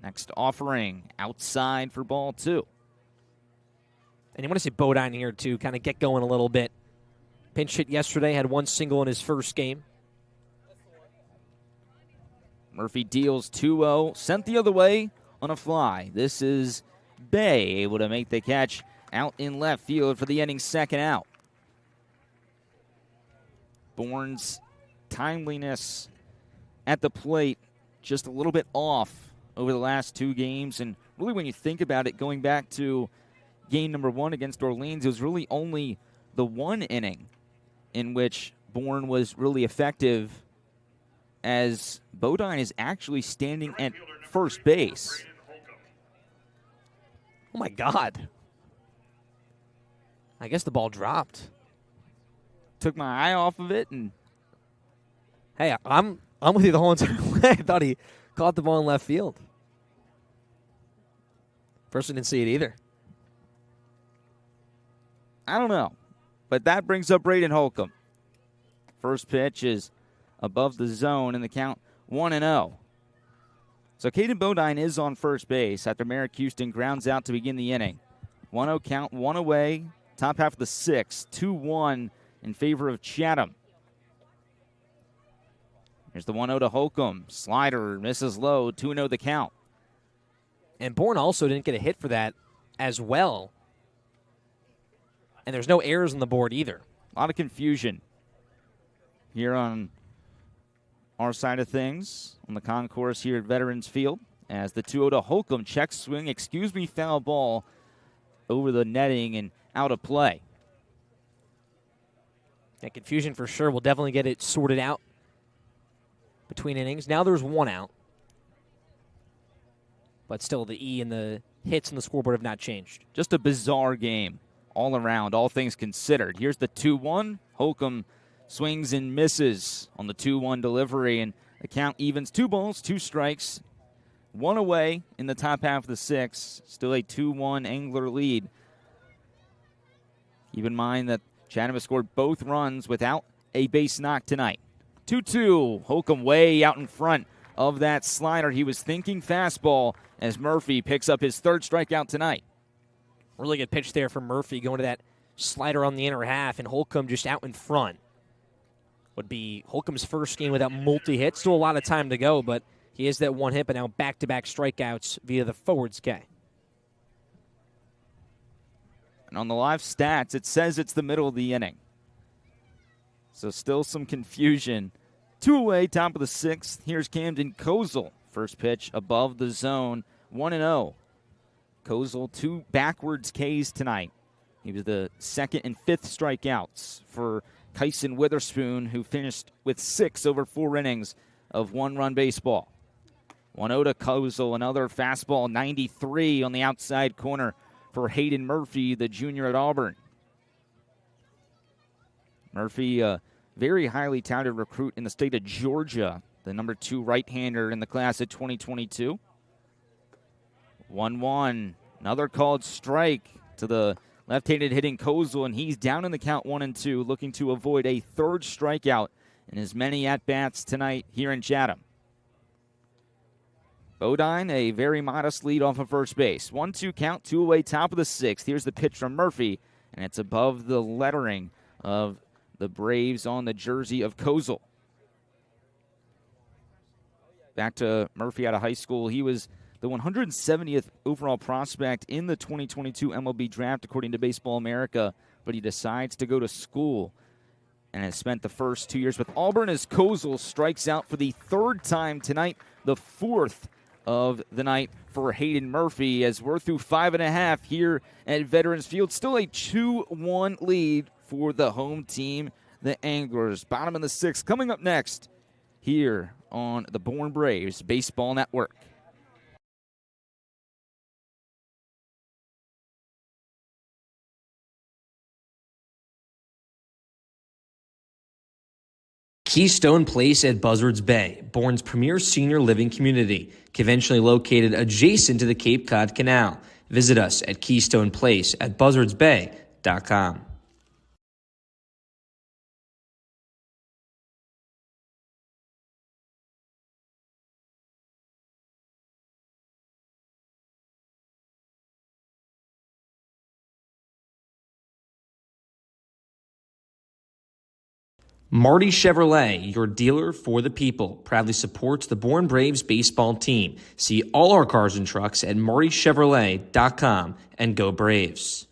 Next offering outside for ball 2. And you want to see Bodine here, too, kind of get going a little bit. Pinch hit yesterday, had 1 single in his first game. Murphy deals 2-0, sent the other way on a fly. This is Bay able to make the catch out in left field for the inning's second out. Bourne's timeliness at the plate just a little bit off over the last 2 games. And really when you think about it, going back to game number 1 against Orleans, it was really only the 1 inning in which Bourne was really effective, as Bodine is actually standing at first base. Oh, my God. I guess the ball dropped. Took my eye off of it, and hey, I'm with you the whole entire way. I thought he caught the ball in left field. Person didn't see it either. I don't know. But that brings up Braden Holcomb. First pitch is above the zone in the count 1-0. So Caden Bodine is on first base after Merrick Houston grounds out to begin the inning. 1-0 count, one away, top half of the sixth, 2-1 in favor of Chatham. Here's the 1-0 to Holcomb. Slider misses low, 2-0 the count. And Bourne also didn't get a hit for that as well. And there's no errors on the board either. A lot of confusion here on our side of things on the concourse here at Veterans Field as the 2-0 to Holcomb. Check swing, foul ball over the netting and out of play. That confusion for sure. We'll definitely get it sorted out between innings. Now there's one out. But still, the E and the hits on the scoreboard have not changed. Just a bizarre game all around, all things considered. Here's the 2-1. Holcomb swings and misses on the 2-1 delivery, and the count evens 2 balls, 2 strikes, 1 away in the top half of the sixth. Still a 2-1 Angler lead. Keep in mind that Chatham has scored both runs without a base knock tonight. 2-2. Holcomb way out in front of that slider. He was thinking fastball as Murphy picks up his 3rd strikeout tonight. Really good pitch there from Murphy going to that slider on the inner half, and Holcomb just out in front. Would be Holcomb's first game without multi-hits. Still a lot of time to go, but he has that 1 hit, but now back-to-back strikeouts via the forwards K. And on the live stats, it says it's the middle of the inning. So still some confusion. 2 away, top of the 6th. Here's Camden Kozel. First pitch above the zone, 1-0. Kozel 2 backwards Ks tonight. He was the 2nd and 5th strikeouts for Kyson Witherspoon, who finished with 6 over 4 innings of 1-run baseball. 1-0 to Kozel, another fastball, 93 on the outside corner for Hayden Murphy, the junior at Auburn. Murphy, a very highly touted recruit in the state of Georgia, the number 2 right-hander in the class of 2022. 1-1, another called strike to the left-handed hitting Kozel, and he's down in the count 1-2, looking to avoid a 3rd strikeout in his many at-bats tonight here in Chatham. Bodine, a very modest lead off of first base. 1-2 count, 2 away, top of the 6th. Here's the pitch from Murphy, and it's above the lettering of the Braves on the jersey of Kozel. Back to Murphy out of high school. He was the 170th overall prospect in the 2022 MLB draft, according to Baseball America, but he decides to go to school and has spent the first 2 years with Auburn as Kozel strikes out for the 3rd time tonight, the 4th of the night for Hayden Murphy, as we're through 5.5 here at Veterans Field. Still a 2-1 lead for the home team, the Anglers. Bottom of the 6th coming up next here on the Bourne Braves Baseball Network. Keystone Place at Buzzards Bay, Bourne's premier senior living community, conventionally located adjacent to the Cape Cod Canal. Visit us at Keystone Place at buzzardsbay.com. Marty Chevrolet, your dealer for the people, proudly supports the Bourne Braves baseball team. See all our cars and trucks at martychevrolet.com and go Braves.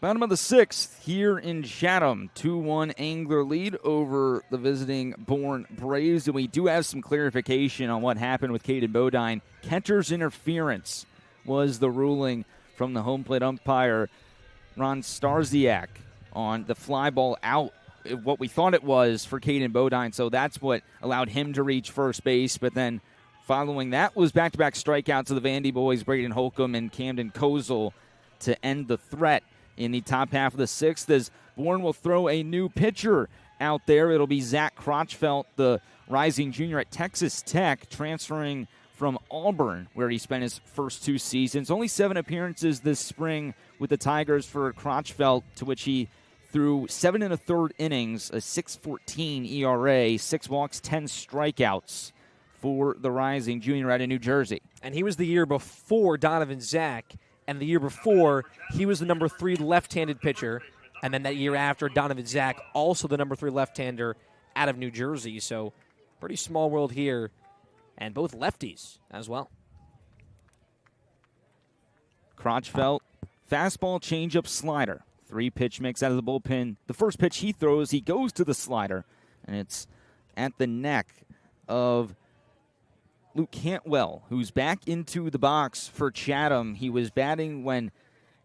Bottom of the 6th here in Chatham. 2-1 Angler lead over the visiting Bourne Braves. And we do have some clarification on what happened with Caden Bodine. Catcher's interference was the ruling from the home plate umpire, Ron Starziak, on the fly ball out, what we thought it was for Caden Bodine. So that's what allowed him to reach first base. But then following that was back-to-back strikeouts of the Vandy boys, Braden Holcomb and Camden Kozel, to end the threat in the top half of the 6th, as Bourne will throw a new pitcher out there. It'll be Zach Crotchfelt, the rising junior at Texas Tech, transferring from Auburn, where he spent his first 2 seasons. Only 7 appearances this spring with the Tigers for Crotchfelt, to which he threw 7 1/3 innings, a 6.14 ERA, 6 walks, 10 strikeouts for the rising junior out of New Jersey. And he was the year before Donovan Zach. And the year before, he was the number 3 left-handed pitcher. And then that year after, Donovan Zach, also the number 3 left-hander out of New Jersey. So pretty small world here. And both lefties as well. Crotchfelt, fastball, changeup, slider. 3-pitch mix out of the bullpen. The first pitch he throws, he goes to the slider. And it's at the neck of Luke Cantwell, who's back into the box for Chatham. He was batting when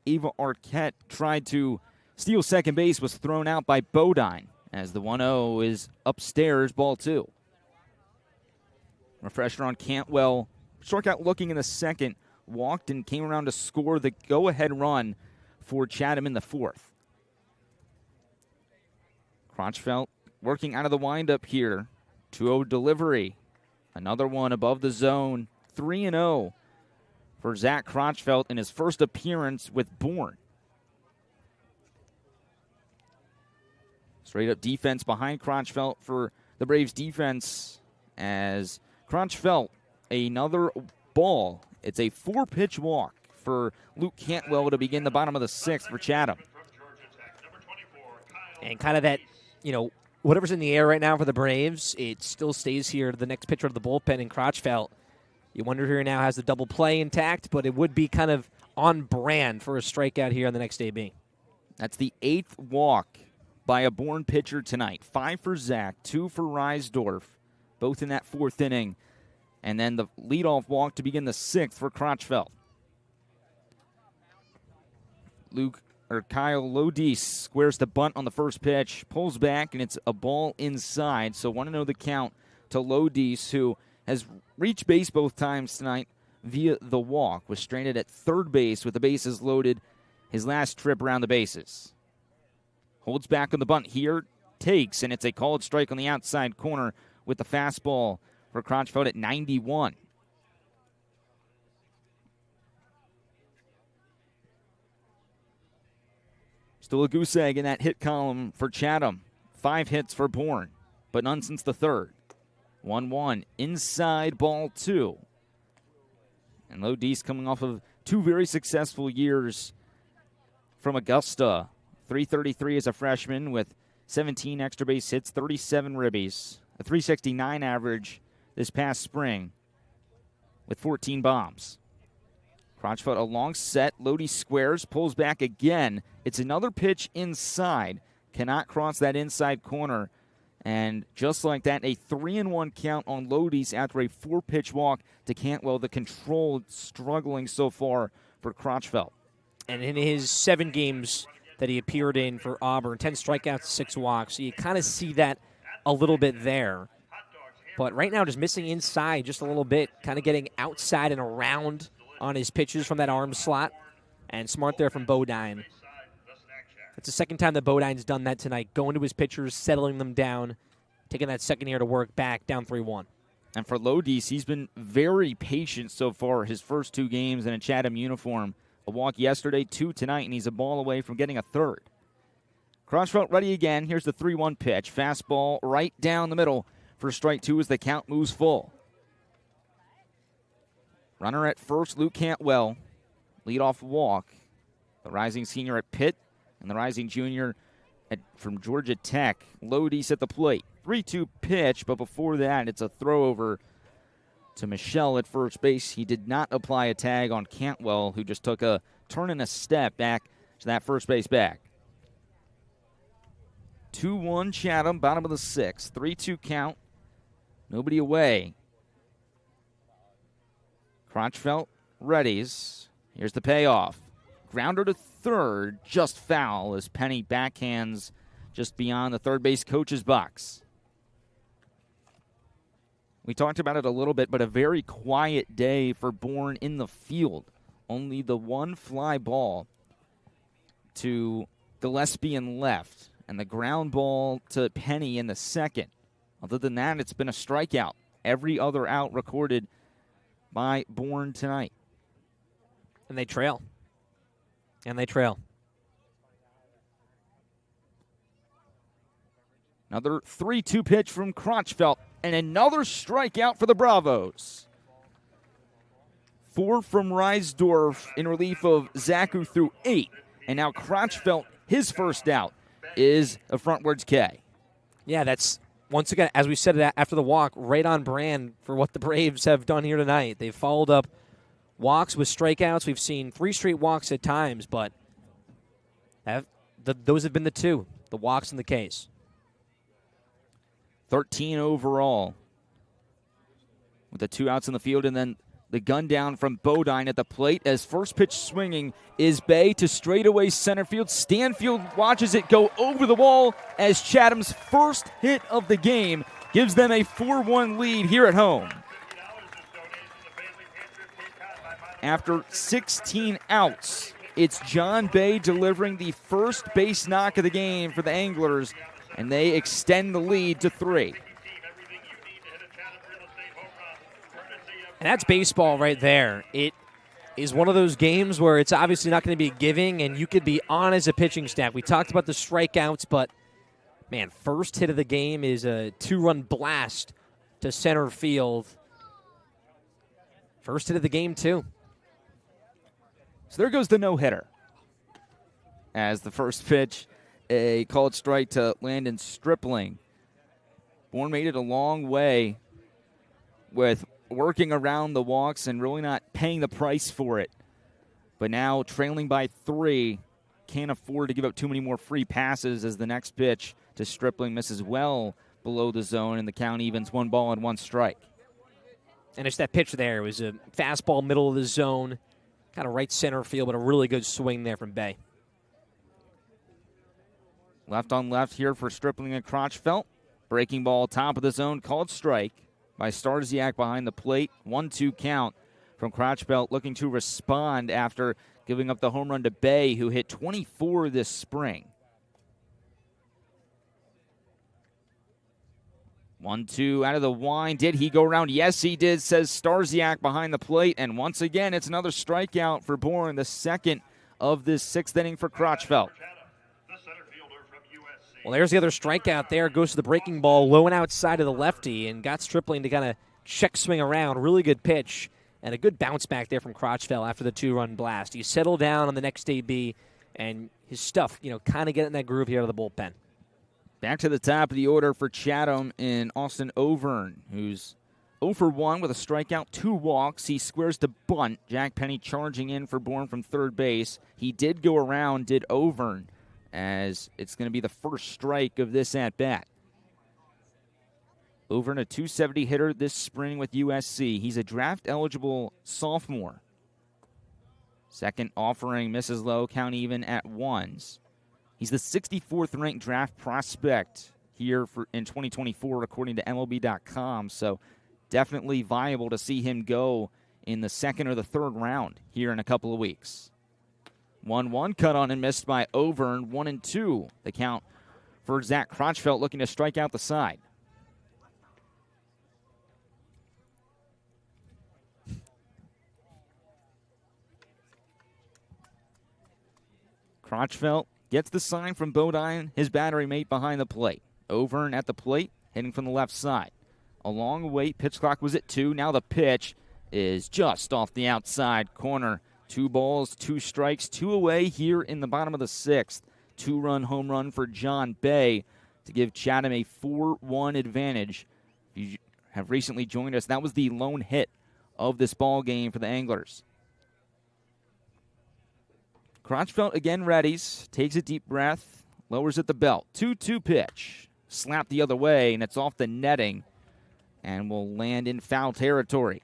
Ava Arquette tried to steal second base, was thrown out by Bodine, as the 1-0 is upstairs, ball 2. Refresher on Cantwell. Struck out looking in the second, walked and came around to score the go-ahead run for Chatham in the 4th. Crotchfelt working out of the windup here. 2-0 delivery. Another one above the zone. 3-0 for Zach Crotchfelt in his first appearance with Bourne. Straight up defense behind Crotchfelt for the Braves defense, as Crotchfelt, another ball. It's a 4-pitch walk for Luke Cantwell to begin the bottom of the 6th for Chatham. And kind of that, whatever's in the air right now for the Braves, it still stays here to the next pitcher of the bullpen in Crotchfelt. You wonder here now has the double play intact, but it would be kind of on brand for a strikeout here on the next AB. That's the 8th walk by a Bourne pitcher tonight. 5 for Zach, 2 for Reisdorf, both in that 4th inning. And then the leadoff walk to begin the 6th for Crotchfelt. Kyle Lodis squares the bunt on the first pitch, pulls back, and it's a ball inside. So 1-0 the count to Lodis, who has reached base both times tonight via the walk. Was stranded at third base with the bases loaded his last trip around the bases. Holds back on the bunt here, takes, and it's a called strike on the outside corner with the fastball for Crotchfelt at 91. Still a goose egg in that hit column for Chatham. 5 hits for Bourne, but none since the 3rd. 1-1, inside ball 2. And Lodis coming off of 2 very successful years from Augusta. .333 as a freshman with 17 extra base hits, 37 ribbies, a .369 average this past spring with 14 bombs. Crotchfelt a long set. Lodi squares, pulls back again. It's another pitch inside. Cannot cross that inside corner. And just like that, a 3-1 count on Lodi's after a 4-pitch walk to Cantwell. The control struggling so far for Crotchfelt. And in his 7 games that he appeared in for Auburn, 10 strikeouts, 6 walks. So you kind of see that a little bit there. But right now just missing inside just a little bit, kind of getting outside and around on his pitches from that arm slot. And smart there from Bodine. It's the second time that Bodine's done that tonight, going to his pitchers, settling them down, taking that second year to work back, down 3-1. And for Lodis, he's been very patient so far his first 2 games in a Chatham uniform. A walk yesterday, 2 tonight, and he's a ball away from getting a 3rd. Crotchfelt ready again. Here's the 3-1 pitch. Fastball right down the middle for strike 2 as the count moves full. Runner at first, Luke Cantwell. Leadoff walk. The rising senior at Pitt and the rising junior from Georgia Tech. Lodis at the plate. 3-2 pitch, but before that, it's a throw over to Michelle at first base. He did not apply a tag on Cantwell, who just took a turn and a step back to that first base bag. 2-1 Chatham, bottom of the sixth. 3-2 count. Nobody away. Crotchfelt readies. Here's the payoff. Grounder to third, just foul as Penny backhands just beyond the third base coach's box. We talked about it a little bit, but a very quiet day for Bourne in the field. Only the one fly ball to Gillespie in left, and the ground ball to Penny in the second. Other than that, it's been a strikeout. Every other out recorded by Bourne tonight. And they trail. And they trail. Another 3-2 pitch from Crotchfelt, and another strikeout for the Bravos. 4 from Reisdorf in relief of Zach, who threw 8. And now Crotchfelt, his first out, is a frontwards K. Yeah, that's, once again, as we said after the walk, right on brand for what the Braves have done here tonight. They've followed up walks with strikeouts. We've seen 3 straight walks at times, but those have been the 2, the walks and the Ks. 13 overall with the 2 outs in the field, and then the gun down from Bodine at the plate as first pitch swinging is Bay to straightaway center field. Stanfield watches it go over the wall as Chatham's first hit of the game gives them a 4-1 lead here at home. After 16 outs, it's John Bay delivering the first base knock of the game for the Anglers, and they extend the lead to 3. And that's baseball right there. It is one of those games where it's obviously not going to be giving, and you could be on as a pitching staff. We talked about the strikeouts, but, man, first hit of the game is a 2-run blast to center field. First hit of the game, too. So there goes the no-hitter. As the first pitch, a called strike to Landon Stripling. Bourne made it a long way with working around the walks and really not paying the price for it. But now trailing by 3, can't afford to give up too many more free passes as the next pitch to Stripling misses well below the zone, and the count evens 1 ball and 1 strike. And it's that pitch there. It was a fastball middle of the zone, kind of right center field, but a really good swing there from Bay. Left on left here for Stripling and Crotchfelt. Breaking ball top of the zone, called strike by Starziak behind the plate. 1-2 count from Crotchfelt, looking to respond after giving up the home run to Bay, who hit 24 this spring. 1-2 out of the wind. Did he go around? Yes, he did, says Starziak behind the plate. And once again, it's another strikeout for Bourne, the second of this 6th inning for Crotchfelt. Well, there's the other strikeout there. Goes to the breaking ball, low and outside of the lefty, and got Stripling to kind of check swing around. Really good pitch, and a good bounce back there from Crotchfelt after the 2-run blast. He settled down on the next AB, and his stuff, kind of getting that groove here out of the bullpen. Back to the top of the order for Chatham in Austin Overn, who's 0 for 1 with a strikeout, 2 walks. He squares to bunt. Jack Penny charging in for Bourne from third base. He did go around, did Overn, as it's going to be the first strike of this at-bat. Overn, a .270 hitter this spring with USC. He's a draft-eligible sophomore. Second offering misses low, count even at 1s. He's the 64th ranked draft prospect here in 2024, according to MLB.com. So definitely viable to see him go in the 2nd or the 3rd round here in a couple of weeks. 1-1 cut on and missed by Overn. 1-2 the count for Zach Crotchfelt, looking to strike out the side. Crotchfelt gets the sign from Bodine, his battery mate behind the plate. Overn at the plate, hitting from the left side. A long wait, pitch clock was at 2. Now the pitch is just off the outside corner. 2 balls, 2 strikes, 2 away here in the bottom of the 6th. 2-run home run for John Bay to give Chatham a 4-1 advantage. If you have recently joined us, that was the lone hit of this ball game for the Anglers. Crotchfeld again readies, takes a deep breath, lowers at the belt. 2-2 pitch. Slap the other way, and it's off the netting and will land in foul territory.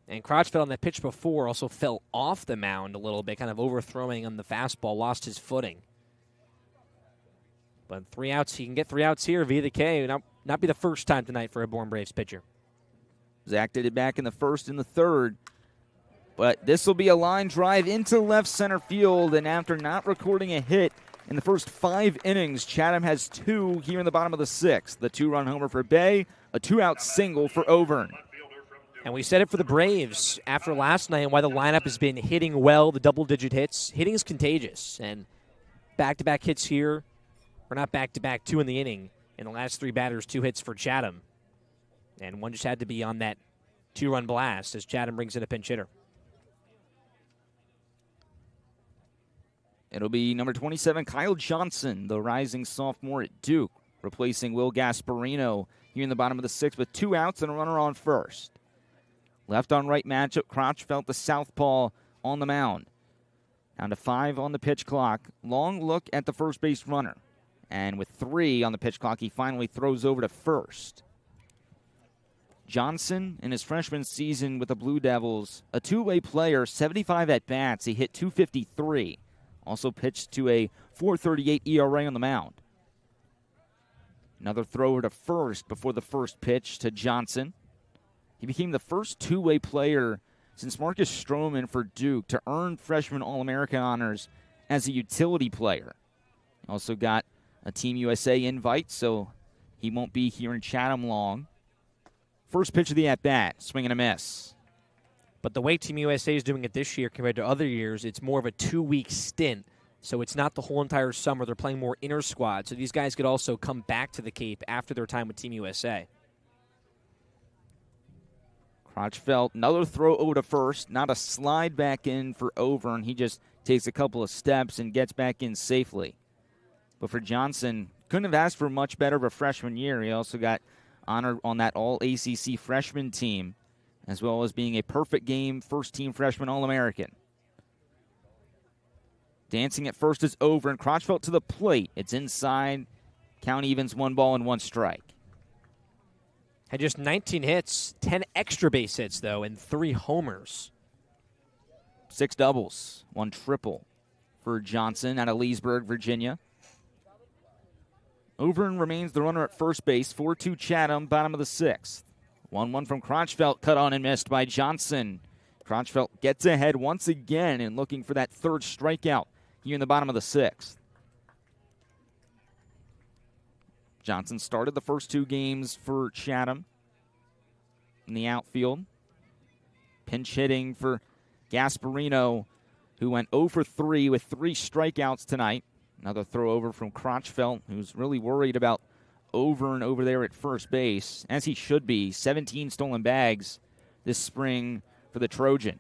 And Crotchfeld on that pitch before also fell off the mound a little bit, kind of overthrowing on the fastball, lost his footing. But 3 outs, he can get 3 outs here via the K. Not be the first time tonight for a Bourne Braves pitcher. Zach did it back in the first and the third. But this will be a line drive into left center field, and after not recording a hit in the first 5 innings, Chatham has 2 here in the bottom of the 6th. The 2-run homer for Bay, a 2-out single for Auvergne. And we said it for the Braves after last night and why the lineup has been hitting well, the double-digit hits. Hitting is contagious, and back-to-back hits here, or not back-to-back, 2 in the inning. In the last 3 batters, 2 hits for Chatham. And one just had to be on that 2-run blast as Chatham brings in a pinch hitter. It'll be number 27, Kyle Johnson, the rising sophomore at Duke, replacing Will Gasparino here in the bottom of the 6th with 2 outs and a runner on first. Left on right matchup, Crotchfeld, the southpaw, on the mound. Down to 5 on the pitch clock. Long look at the first base runner. And with 3 on the pitch clock, he finally throws over to first. Johnson, in his freshman season with the Blue Devils, a two-way player, 75 at-bats. He hit .253. Also pitched to a .438 ERA on the mound. Another throw over to first before the first pitch to Johnson. He became the first two-way player since Marcus Stroman for Duke to earn freshman All-American honors as a utility player. Also got a Team USA invite, so he won't be here in Chatham long. First pitch of the at-bat, swing and a miss. But the way Team USA is doing it this year compared to other years, it's more of a 2-week stint. So it's not the whole entire summer. They're playing more inter-squad. So these guys could also come back to the Cape after their time with Team USA. Crotchfeld, another throw over to first. Not a slide back in for Auvergne. He just takes a couple of steps and gets back in safely. But for Johnson, couldn't have asked for much better of a freshman year. He also got honored on that All-ACC freshman team, as well as being a perfect game first-team freshman All-American. Dancing at first is Auvergne. Crotchfeld to the plate. It's inside. Count evens, 1 ball and 1 strike. Had just 19 hits, 10 extra base hits, though, and 3 homers. 6 doubles, 1 triple for Johnson out of Leesburg, Virginia. Auvergne remains the runner at first base, 4-2 Chatham, bottom of the 6th. 1-1 from Crotchfeld, cut on and missed by Johnson. Crotchfeld gets ahead once again and looking for that 3rd strikeout here in the bottom of the 6th. Johnson started the first 2 games for Chatham in the outfield. Pinch hitting for Gasparino, who went 0 for 3 with 3 strikeouts tonight. Another throw over from Crotchfeld, who's really worried about Auvergne over there at first base, as he should be. 17 stolen bags this spring for the Trojan.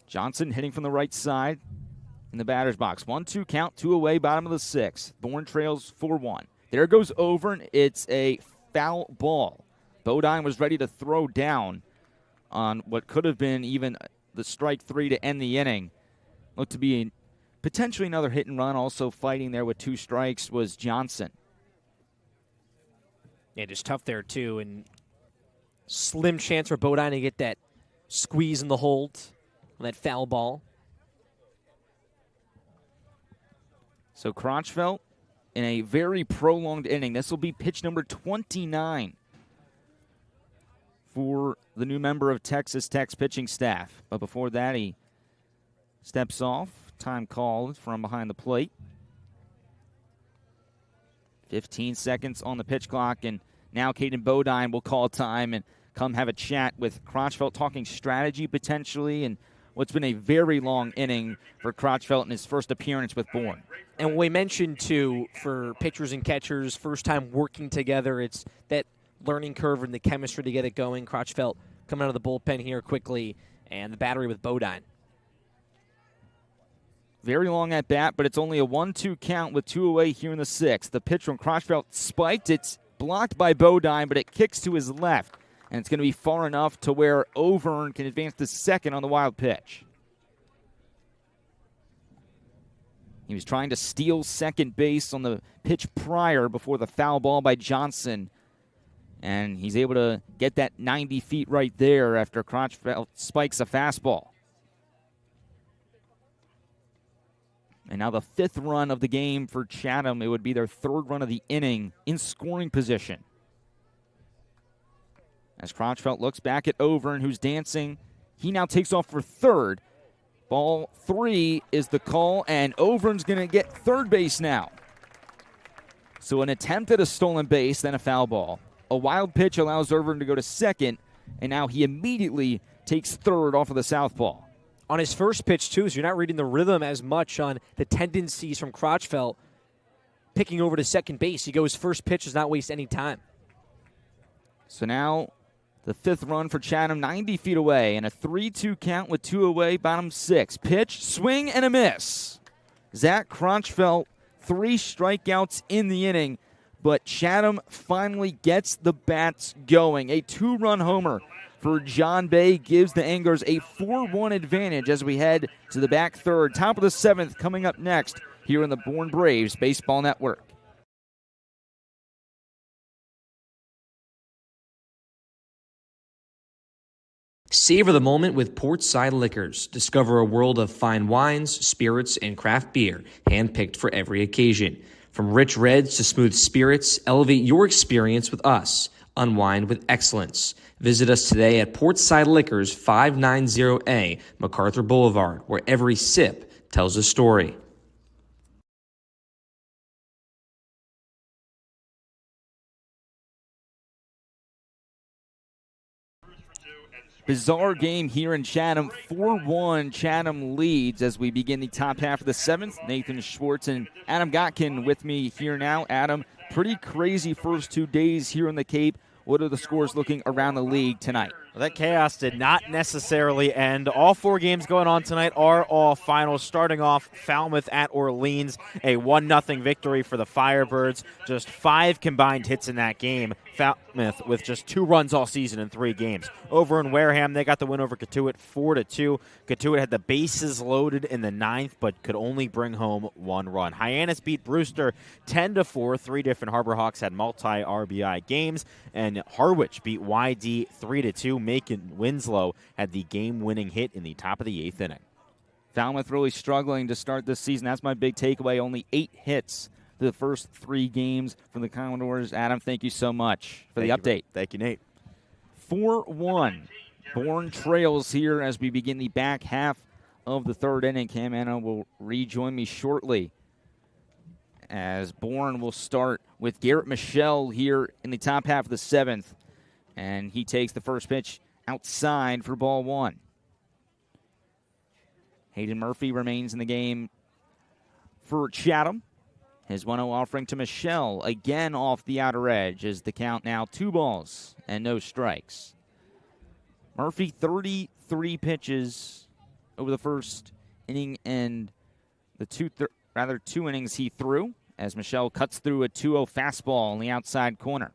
Johnson hitting from the right side in the batter's box. 1-2 count, 2 away, bottom of the 6th. Bourne trails 4-1. There goes Auvergne. It's a foul ball. Bodine was ready to throw down on what could have been even the strike 3 to end the inning. Looked to be potentially another hit and run. Also fighting there with 2 strikes was Johnson. Yeah, just tough there, too. And slim chance for Bodine to get that squeeze in the hold on that foul ball. So Crotchfeld in a very prolonged inning. This will be pitch number 29 for the new member of Texas Tech's pitching staff. But before that, he steps off. Time called from behind the plate. 15 seconds on the pitch clock, and now Caden Bodine will call time and come have a chat with Crotchfeld, talking strategy potentially, and what's been a very long inning for Crotchfeld in his first appearance with Bourne. And we mentioned, too, for pitchers and catchers, first time working together, it's that learning curve and the chemistry to get it going. Crotchfeld coming out of the bullpen here quickly, and the battery with Bodine. Very long at bat, but it's only a 1-2 count with 2 away here in the 6th. The pitch from Crotchfeld spiked. It's blocked by Bodine, but it kicks to his left. and it's going to be far enough to where Auvergne can advance to second on the wild pitch. He was trying to steal second base on the pitch prior before the foul ball by Johnson. And he's able to get that 90 feet right there after Crotchfeld spikes a fastball. And now the 5th run of the game for Chatham. It would be their 3rd run of the inning in scoring position. As Crotchfeld looks back at Auvergne, who's dancing, he now takes off for 3rd. Ball 3 is the call, and Auvergne's going to get 3rd base now. So an attempt at a stolen base, then a foul ball. A wild pitch allows Auvergne to go to 2nd, and now he immediately takes 3rd off of the southpaw. On his first pitch, too, so you're not reading the rhythm as much on the tendencies from Crotchfeld picking over to second base. He goes first pitch, does not waste any time. So now the 5th run for Chatham, 90 feet away, and a 3-2 count with 2 away, bottom 6. Pitch, swing, and a miss. Zach Crotchfeld, 3 strikeouts in the inning, but Chatham finally gets the bats going. A 2-run homer for John Bay gives the Anglers a 4-1 advantage as we head to the back 3rd. Top of the 7th coming up next here in the Bourne Braves Baseball Network. Savor the moment with Portside Liquors. Discover a world of fine wines, spirits, and craft beer, handpicked for every occasion. From rich reds to smooth spirits, elevate your experience with us. Unwind with excellence. Visit us today at Portside Liquors, 590A, MacArthur Boulevard, where every sip tells a story. Bizarre game here in Chatham. 4-1 Chatham leads as we begin the top half of the 7th. Nathan Schwartz and Adam Gotkin with me here now. Adam, pretty crazy first 2 days here on the Cape. What are the scores looking around the league tonight? Well, that chaos did not necessarily end. All 4 games going on tonight are all finals. Starting off, Falmouth at Orleans, a 1-0 victory for the Firebirds. Just 5 combined hits in that game. Falmouth with just 2 runs all season in 3 games. Over in Wareham, they got the win over Catuit 4-2. Catuit had the bases loaded in the 9th, but could only bring home 1 run. Hyannis beat Brewster 10-4. 3 different Harbor Hawks had multi-RBI games, and Harwich beat YD 3-2. Macon Winslow had the game-winning hit in the top of the 8th inning. Falmouth really struggling to start this season. That's my big takeaway. Only 8 hits the first 3 games from the Commodores. Adam, thank you so much for the update. Thank you, Nate. 4-1. Bourne trails here as we begin the back half of the 3rd inning. Cam Manna will rejoin me shortly as Bourne will start with Garrett Michelle here in the top half of the 7th. And he takes the first pitch outside for ball 1. Hayden Murphy remains in the game for Chatham. His 1-0 offering to Michelle, again off the outer edge, is the count now 2 balls and no strikes. Murphy, 33 pitches over the first inning and the 2 innings he threw, as Michelle cuts through a 2-0 fastball on the outside corner.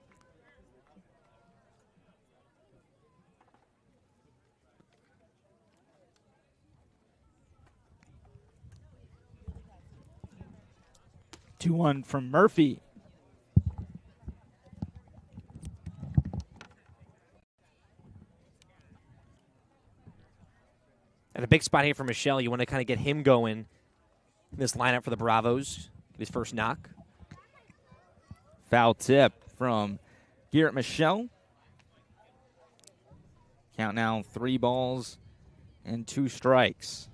Two-one from Murphy. And a big spot here for Michelle. You want to kind of get him going in this lineup for the Bravos. Get his first knock. Foul tip from Garrett Michelle. Count now 3 balls and 2 strikes.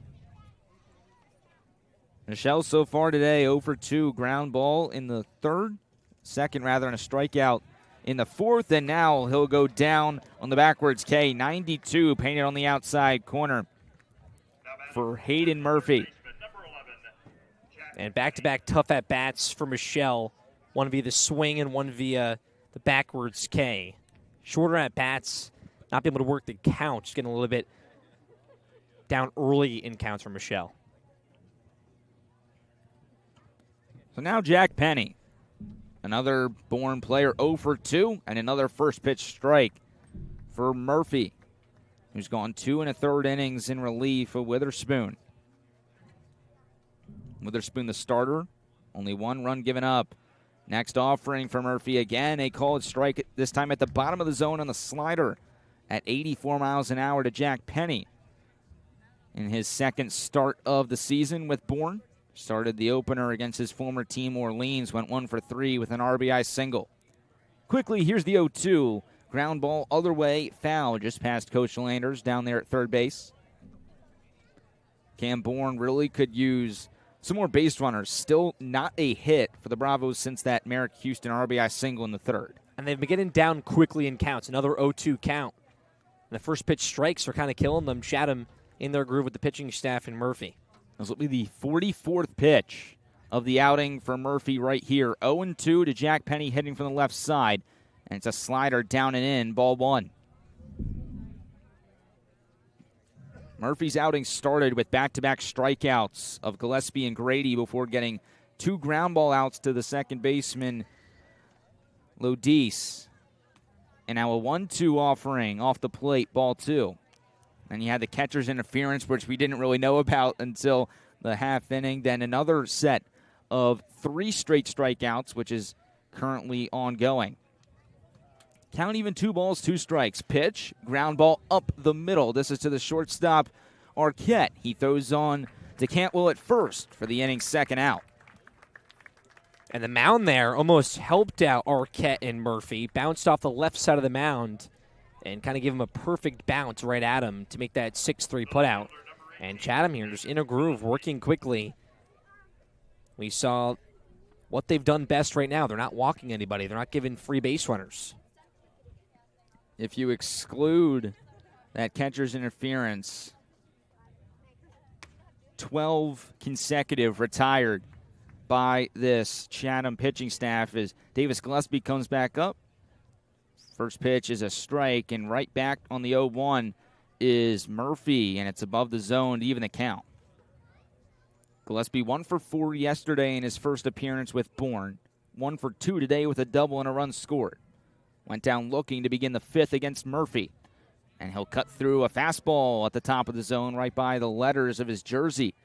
Michelle so far today 0 for 2. Ground ball in the 3rd. Second, rather, and a strikeout in the 4th. And now he'll go down on the backwards K. 92 painted on the outside corner for Hayden Murphy. And back-to-back tough at-bats for Michelle. One via the swing and one via the backwards K. Shorter at-bats, not being able to work the count. Just getting a little bit down early in counts for Michelle. So now Jack Penny, another Bourne player, 0 for 2, and another first pitch strike for Murphy, who's gone 2 1/3 innings in relief of Witherspoon. Witherspoon, the starter, only 1 run given up. Next offering for Murphy, again, a called strike, this time at the bottom of the zone on the slider at 84 miles an hour to Jack Penny. In his second start of the season with Bourne, started the opener against his former team Orleans, went 1 for 3 with an RBI single. Quickly, here's the 0-2. Ground ball other way, foul just past Coach Landers down there at third base. Cam Bourne really could use some more base runners. Still not a hit for the Bravos since that Merrick Houston RBI single in the third. And they've been getting down quickly in counts. Another 0-2 count. And the first pitch strikes are kind of killing them. Chatham in their groove with the pitching staff and Murphy. This will be the 44th pitch of the outing for Murphy right here. 0-2 to Jack Penny hitting from the left side. And it's a slider down and in, ball 1. Murphy's outing started with back-to-back strikeouts of Gillespie and Grady before getting 2 ground ball outs to the second baseman, Lodice. And now a 1-2 offering off the plate, ball 2. And you had the catcher's interference, which we didn't really know about until the half inning. Then another set of 3 straight strikeouts, which is currently ongoing. Count even 2 balls, 2 strikes. Pitch, ground ball up the middle. This is to the shortstop, Arquette. He throws on to Cantwell at first for the inning's second out. And the mound there almost helped out Arquette and Murphy. Bounced off the left side of the mound and kind of gave him a perfect bounce right at him to make that 6-3 putout. And Chatham here just in a groove, working quickly. We saw what they've done best right now. They're not walking anybody. They're not giving free base runners. If you exclude that catcher's interference, 12 consecutive retired by this Chatham pitching staff as Davis Gillespie comes back up. First pitch is a strike, and right back on the 0-1 is Murphy, and it's above the zone to even the count. Gillespie 1 for 4 yesterday in his first appearance with Bourne. 1 for 2 today with a double and a run scored. Went down looking to begin the 5th against Murphy. And he'll cut through a fastball at the top of the zone right by the letters of his jersey.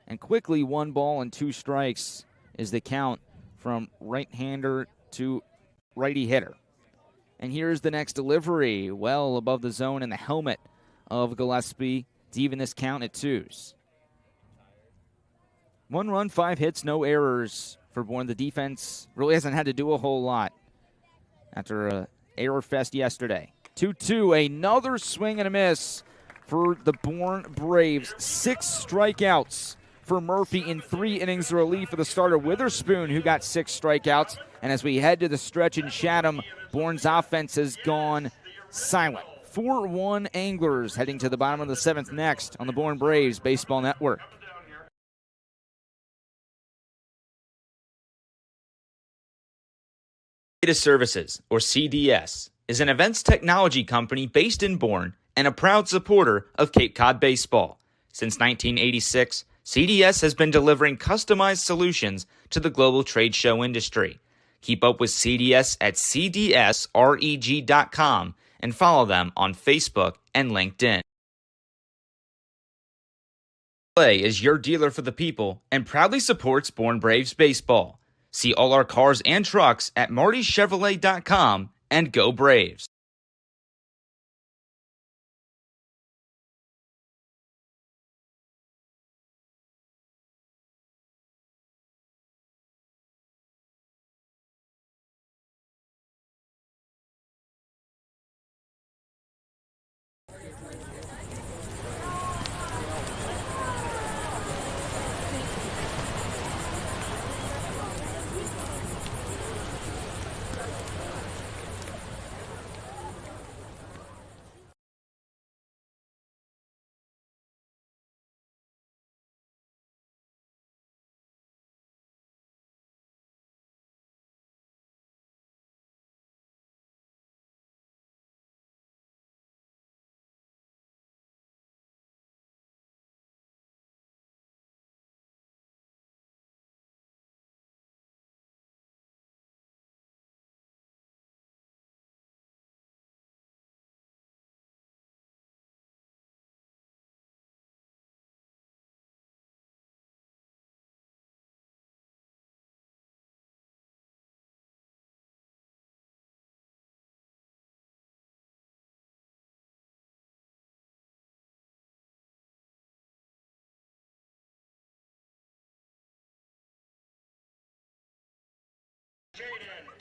And quickly 1 ball and 2 strikes is the count from right-hander to righty hitter. And here's the next delivery, well above the zone in the helmet of Gillespie to even this count at 2s. 1 run, 5 hits, no errors for Bourne. The defense really hasn't had to do a whole lot after a error fest yesterday. 2-2, another swing and a miss for the Bourne Braves. 6 strikeouts for Murphy in 3 innings of relief for the starter Witherspoon, who got 6 strikeouts. And as we head to the stretch in Chatham, Bourne's offense has gone silent. 4-1 Anglers heading to the bottom of the 7th next on the Bourne Braves Baseball Network. Data Services, or CDS, is an events technology company based in Bourne and a proud supporter of Cape Cod baseball. Since 1986, CDS has been delivering customized solutions to the global trade show industry. Keep up with CDS at cdsreg.com and follow them on Facebook and LinkedIn. Chevrolet is your dealer for the people and proudly supports Bourne Braves baseball. See all our cars and trucks at martychevrolet.com and go Braves.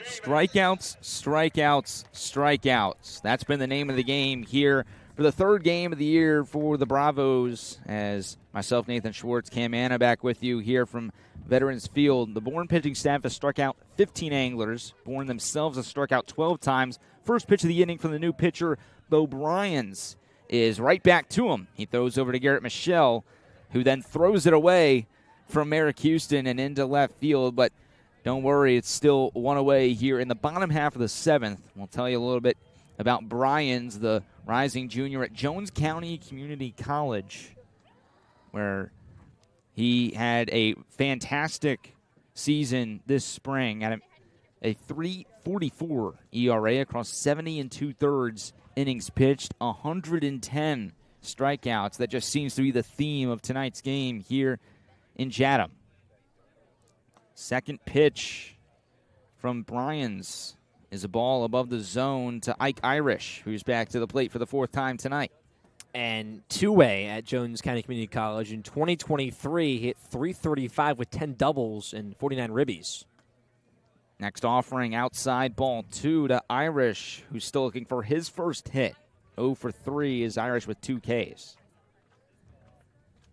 Strikeouts, strikeouts, strikeouts. That's been the name of the game here for the third game of the year for the Bravos, as myself, Nathan Schwartz, Cam Manna back with you here from Veterans Field. The Bourne pitching staff has struck out 15 Anglers. Bourne themselves have struck out 12 times. First pitch of the inning from the new pitcher, Bo Bryans, is right back to him. He throws over to Garrett Michelle, who then throws it away from Merrick Houston and into left field. But don't worry, it's still one away here in the bottom half of the seventh. We'll tell you a little bit about Bryans, the rising junior at Jones County Community College, where he had a fantastic season this spring at a 3.44 ERA across 70 2/3 innings pitched, 110 strikeouts. That just seems to be the theme of tonight's game here in Chatham. Second pitch from Bryans is a ball above the zone to Ike Irish, who's back to the plate for the fourth time tonight. And two-way at Jones County Community College. In 2023, he hit .335 with 10 doubles and 49 ribbies. Next offering, outside ball 2 to Irish, who's still looking for his first hit. 0 for 3 is Irish with 2 Ks.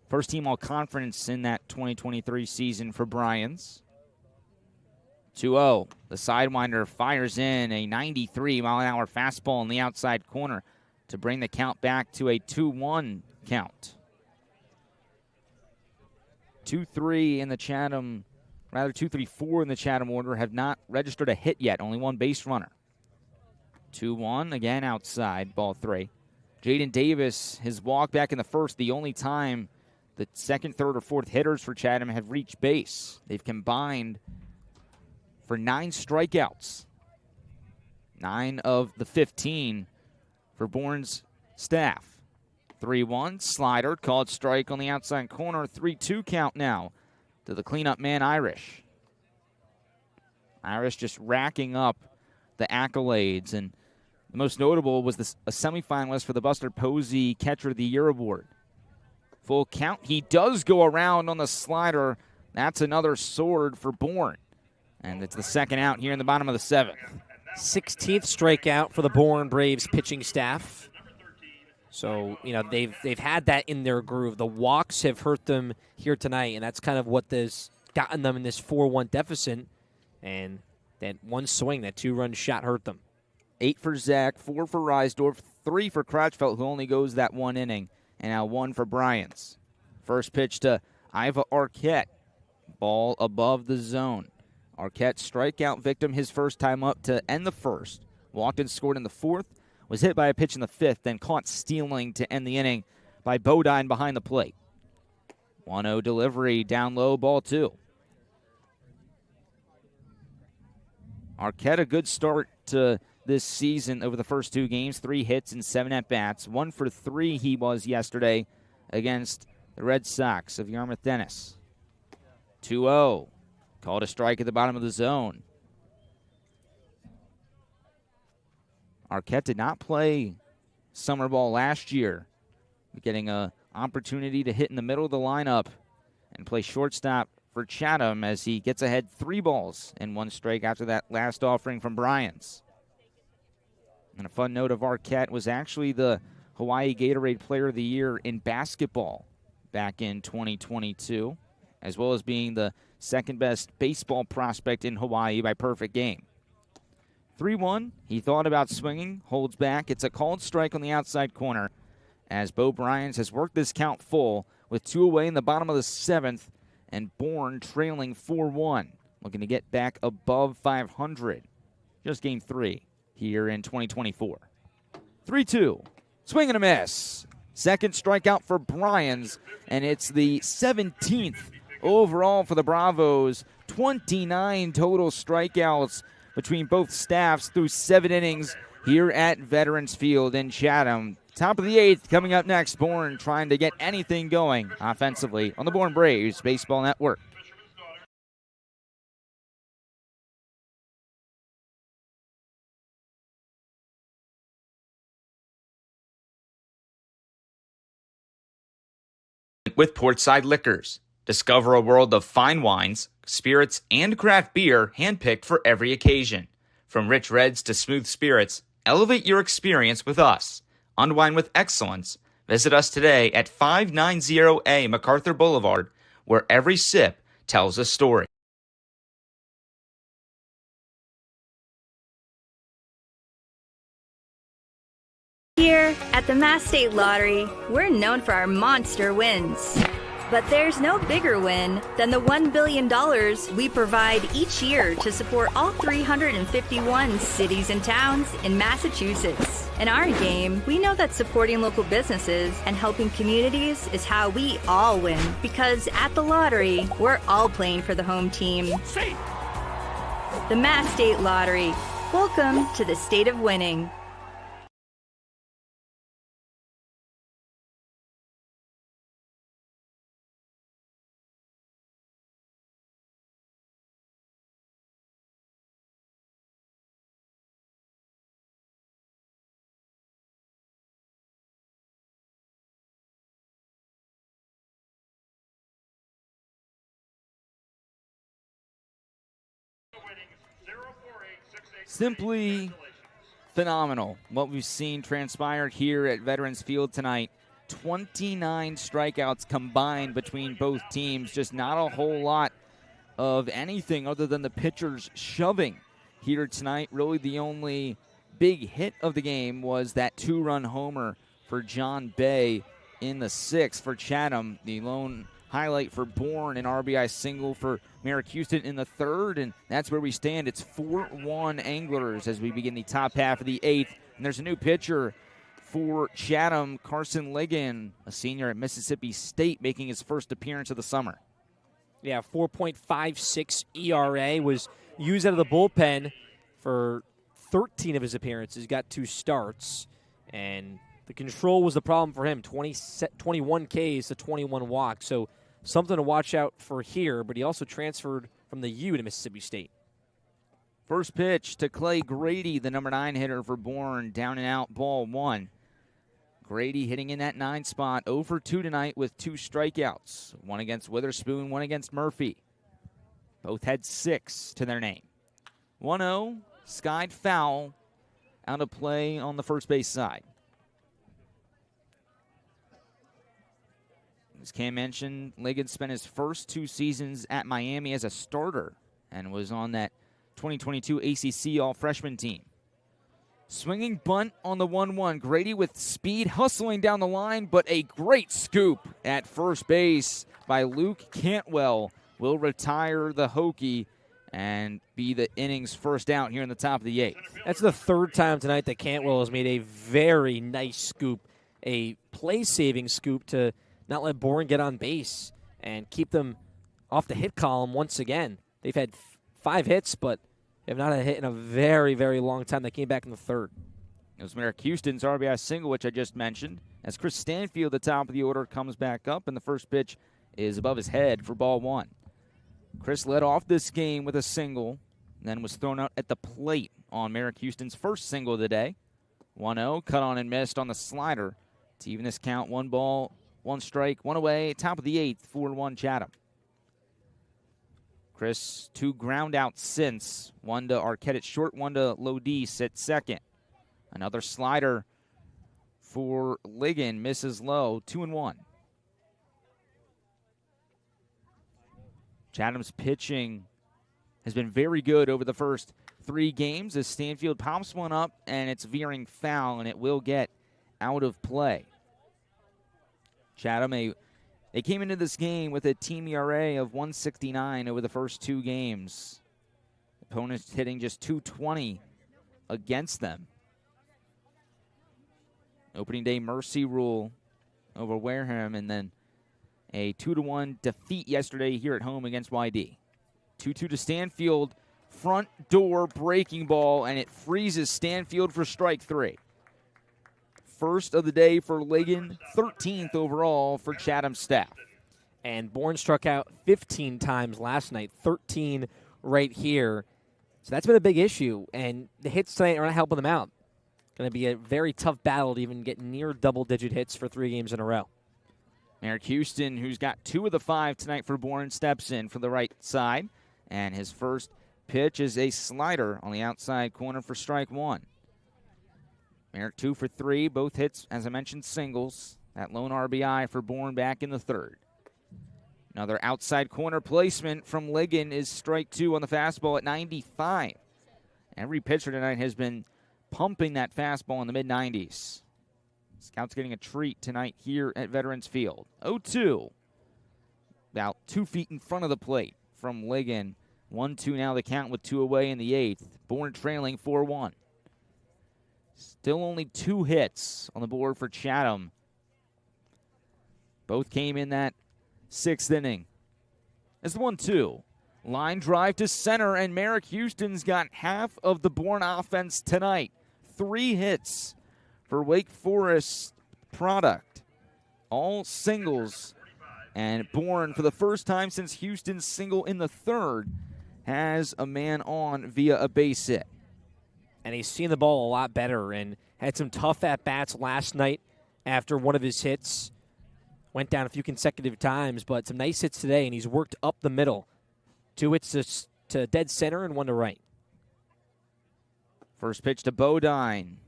First team all-conference in that 2023 season for Bryans. 2-0. The sidewinder fires in a 93-mile-an-hour fastball in the outside corner to bring the count back to a 2-1 count. 2-3 in the Chatham, rather 2-3-4 in the Chatham order have not registered a hit yet, only one base runner. 2-1, again outside, ball 3. Jaden Davis, his walk back in the first, the only time the second, third, or fourth hitters for Chatham have reached base. They've combined for 9 strikeouts. 9 of the 15 for Bourne's staff. 3-1, slider, called strike on the outside corner. 3-2 count now to the cleanup man, Irish. Irish just racking up the accolades, and the most notable was a semifinalist for the Buster Posey Catcher of the Year award. Full count. He does go around on the slider. That's another sword for Bourne. And it's the second out here in the bottom of the seventh. 16th strikeout for the Bourne Braves pitching staff. So, they've had that in their groove. The walks have hurt them here tonight, and that's kind of what has gotten them in this 4-1 deficit. And that one swing, that 2-run shot hurt them. 8 for Zach, 4 for Reisdorf, 3 for Crutchfeld, who only goes that one inning, and now 1 for Bryans. First pitch to Iva Arquette. Ball above the zone. Arquette, strikeout victim his first time up to end the first. Walked and scored in the fourth. Was hit by a pitch in the fifth, then caught stealing to end the inning by Bodine behind the plate. 1-0 delivery, down low, ball 2. Arquette, a good start to this season over the first 2 games. 3 hits and 7 at-bats. 1 for 3 he was yesterday against the Red Sox of Yarmouth Dennis. 2-0. Called a strike at the bottom of the zone. Arquette did not play summer ball last year, getting an opportunity to hit in the middle of the lineup and play shortstop for Chatham as he gets ahead 3 balls and 1 strike after that last offering from Bryans. And a fun note of Arquette was actually the Hawaii Gatorade Player of the Year in basketball back in 2022, as well as being the second best baseball prospect in Hawaii by perfect game. 3-1, he thought about swinging, holds back. It's a called strike on the outside corner as Bo Bryans has worked this count full with 2 away in the bottom of the 7th, and Bourne trailing 4-1, looking to get back above 500. Just game 3 here in 2024. 3-2, swing and a miss. Second strikeout for Bryans, and it's the 17th overall for the Bravos. 29 total strikeouts between both staffs through 7 innings here at Veterans Field in Chatham. Top of the 8th coming up next. Bourne trying to get anything going offensively on the Bourne Braves Baseball Network. With Portside Liquors. Discover a world of fine wines, spirits, and craft beer handpicked for every occasion. From rich reds to smooth spirits, elevate your experience with us. Unwind with excellence. Visit us today at 590A MacArthur Boulevard, where every sip tells a story. Here at the Mass State Lottery, we're known for our monster wins. But there's no bigger win than the $1 billion we provide each year to support all 351 cities and towns in Massachusetts. In our game, we know that supporting local businesses and helping communities is how we all win. Because at the lottery, we're all playing for the home team. The Mass State Lottery. Welcome to the state of winning. Simply phenomenal what we've seen transpire here at Veterans Field tonight. 29 strikeouts combined between both teams. Just not a whole lot of anything other than the pitchers shoving here tonight. Really the only big hit of the game was that two-run homer for John Bay in the sixth for Chatham. The lone highlight for Bourne, an RBI single for Merrick Houston in the third, and that's where we stand. It's 4-1 Anglers as we begin the top half of the eighth. And there's a new pitcher for Chatham, Carson Ligon, a senior at Mississippi State, making his first appearance of the summer. Yeah, 4.56 ERA, was used out of the bullpen for 13 of his appearances, got 2 starts, and the control was the problem for him, 21 Ks to 21 walks. So something to watch out for here, but he also transferred from the U to Mississippi State. First pitch to Clay Grady, the number 9 hitter for Bourne, down and out, ball 1. Grady hitting in that 9 spot, 0 for 2 tonight with 2 strikeouts. One against Witherspoon, one against Murphy. Both had 6 to their name. 1-0, skied foul, out of play on the first base side. As Cam mentioned, Ligon spent his first 2 seasons at Miami as a starter and was on that 2022 ACC All-Freshman team. Swinging bunt on the 1-1. Grady with speed, hustling down the line, but a great scoop at first base by Luke Cantwell will retire the Hokie and be the inning's first out here in the top of the 8th. That's the 3rd time tonight that Cantwell has made a very nice scoop, a play-saving scoop to not let Bourne get on base and keep them off the hit column once again. They've had 5 hits, but they have not had a hit in a very, very long time. They came back in the 3rd. It was Merrick Houston's RBI single, which I just mentioned, as Chris Stanfield, the top of the order, comes back up, and the first pitch is above his head for ball 1. Chris led off this game with a single, then was thrown out at the plate on Merrick Houston's first single of the day. 1-0, cut on and missed on the slider to even this count. 1 ball, 1 strike, 1 away, top of the 8th, 4-1 Chatham. Chris, 2 ground outs since. 1 to Arquette at short, 1 to Lodi at second. Another slider for Ligon, misses low, 2-1. Chatham's pitching has been very good over the first 3 games as Stanfield pops one up and it's veering foul and it will get out of play. Chatham, they came into this game with a team ERA of 1.69 over the first 2 games. Opponents hitting just 2.20 against them. Opening day mercy rule over Wareham, and then a 2-1 defeat yesterday here at home against YD. 2-2 to Stanfield, front door breaking ball, and it freezes Stanfield for strike 3. First of the day for Ligon, 13th overall for Chatham staff. And Bourne struck out 15 times last night, 13 right here. So that's been a big issue, and the hits tonight are not helping them out. Going to be a very tough battle to even get near double-digit hits for 3 games in a row. Merrick Houston, who's got 2 of the 5 tonight for Bourne, steps in for the right side. And his first pitch is a slider on the outside corner for strike one. Merrick 2 for 3, both hits, as I mentioned, singles. That lone RBI for Bourne back in the third. Another outside corner placement from Ligon is strike two on the fastball at 95. Every pitcher tonight has been pumping that fastball in the mid-90s. Scouts getting a treat tonight here at Veterans Field. 0-2. About 2 feet in front of the plate from Ligon. 1-2 now the count with 2 away in the eighth. Bourne trailing 4-1. Still only 2 hits on the board for Chatham. Both came in that 6th inning. It's the 1-2. Line drive to center, and Merrick Houston's got half of the Bourne offense tonight. 3 hits for Wake Forest product. All singles. And Bourne, for the first time since Houston's single in the third, has a man on via a base hit. And he's seen the ball a lot better and had some tough at-bats last night after one of his hits. Went down a few consecutive times, but some nice hits today, and he's worked up the middle. 2 hits to dead center and 1 to right. First pitch to Bodine.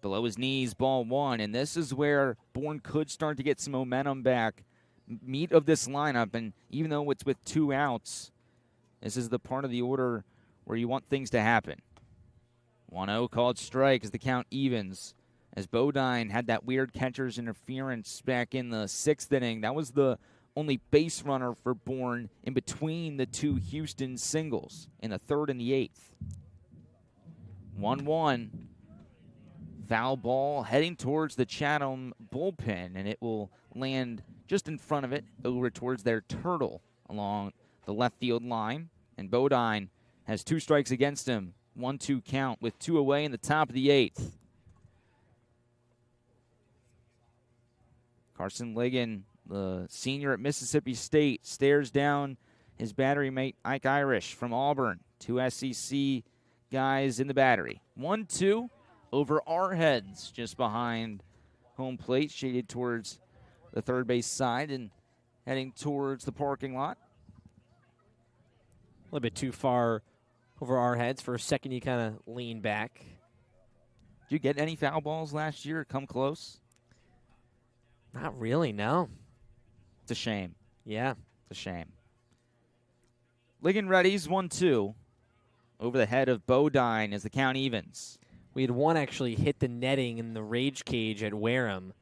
Below his knees, ball 1, and this is where Bourne could start to get some momentum back. Meat of this lineup, and even though it's with 2 outs, this is the part of the order where you want things to happen. 1-0 called strike as the count evens. As Bodine had that weird catcher's interference back in the 6th inning. That was the only base runner for Bourne in between the 2 Houston singles in the 3rd and the 8th. 1-1. Foul ball heading towards the Chatham bullpen, and it will land just in front of it over towards their turtle along the left field line. And Bodine has 2 strikes against him. 1-2 count with 2 away in the top of the 8th. Carson Ligon, the senior at Mississippi State, stares down his battery mate Ike Irish from Auburn. 2 SEC guys in the battery. 1-2 over our heads just behind home plate, shaded towards the third base side and heading towards the parking lot. A little bit too far over our heads. For a second, you kind of lean back. Did you get any foul balls last year? Come close? Not really, no. It's a shame. Yeah. It's a shame. Ligon readies 1-2 over the head of Bodine as the count evens. We had one actually hit the netting in the rage cage at Wareham,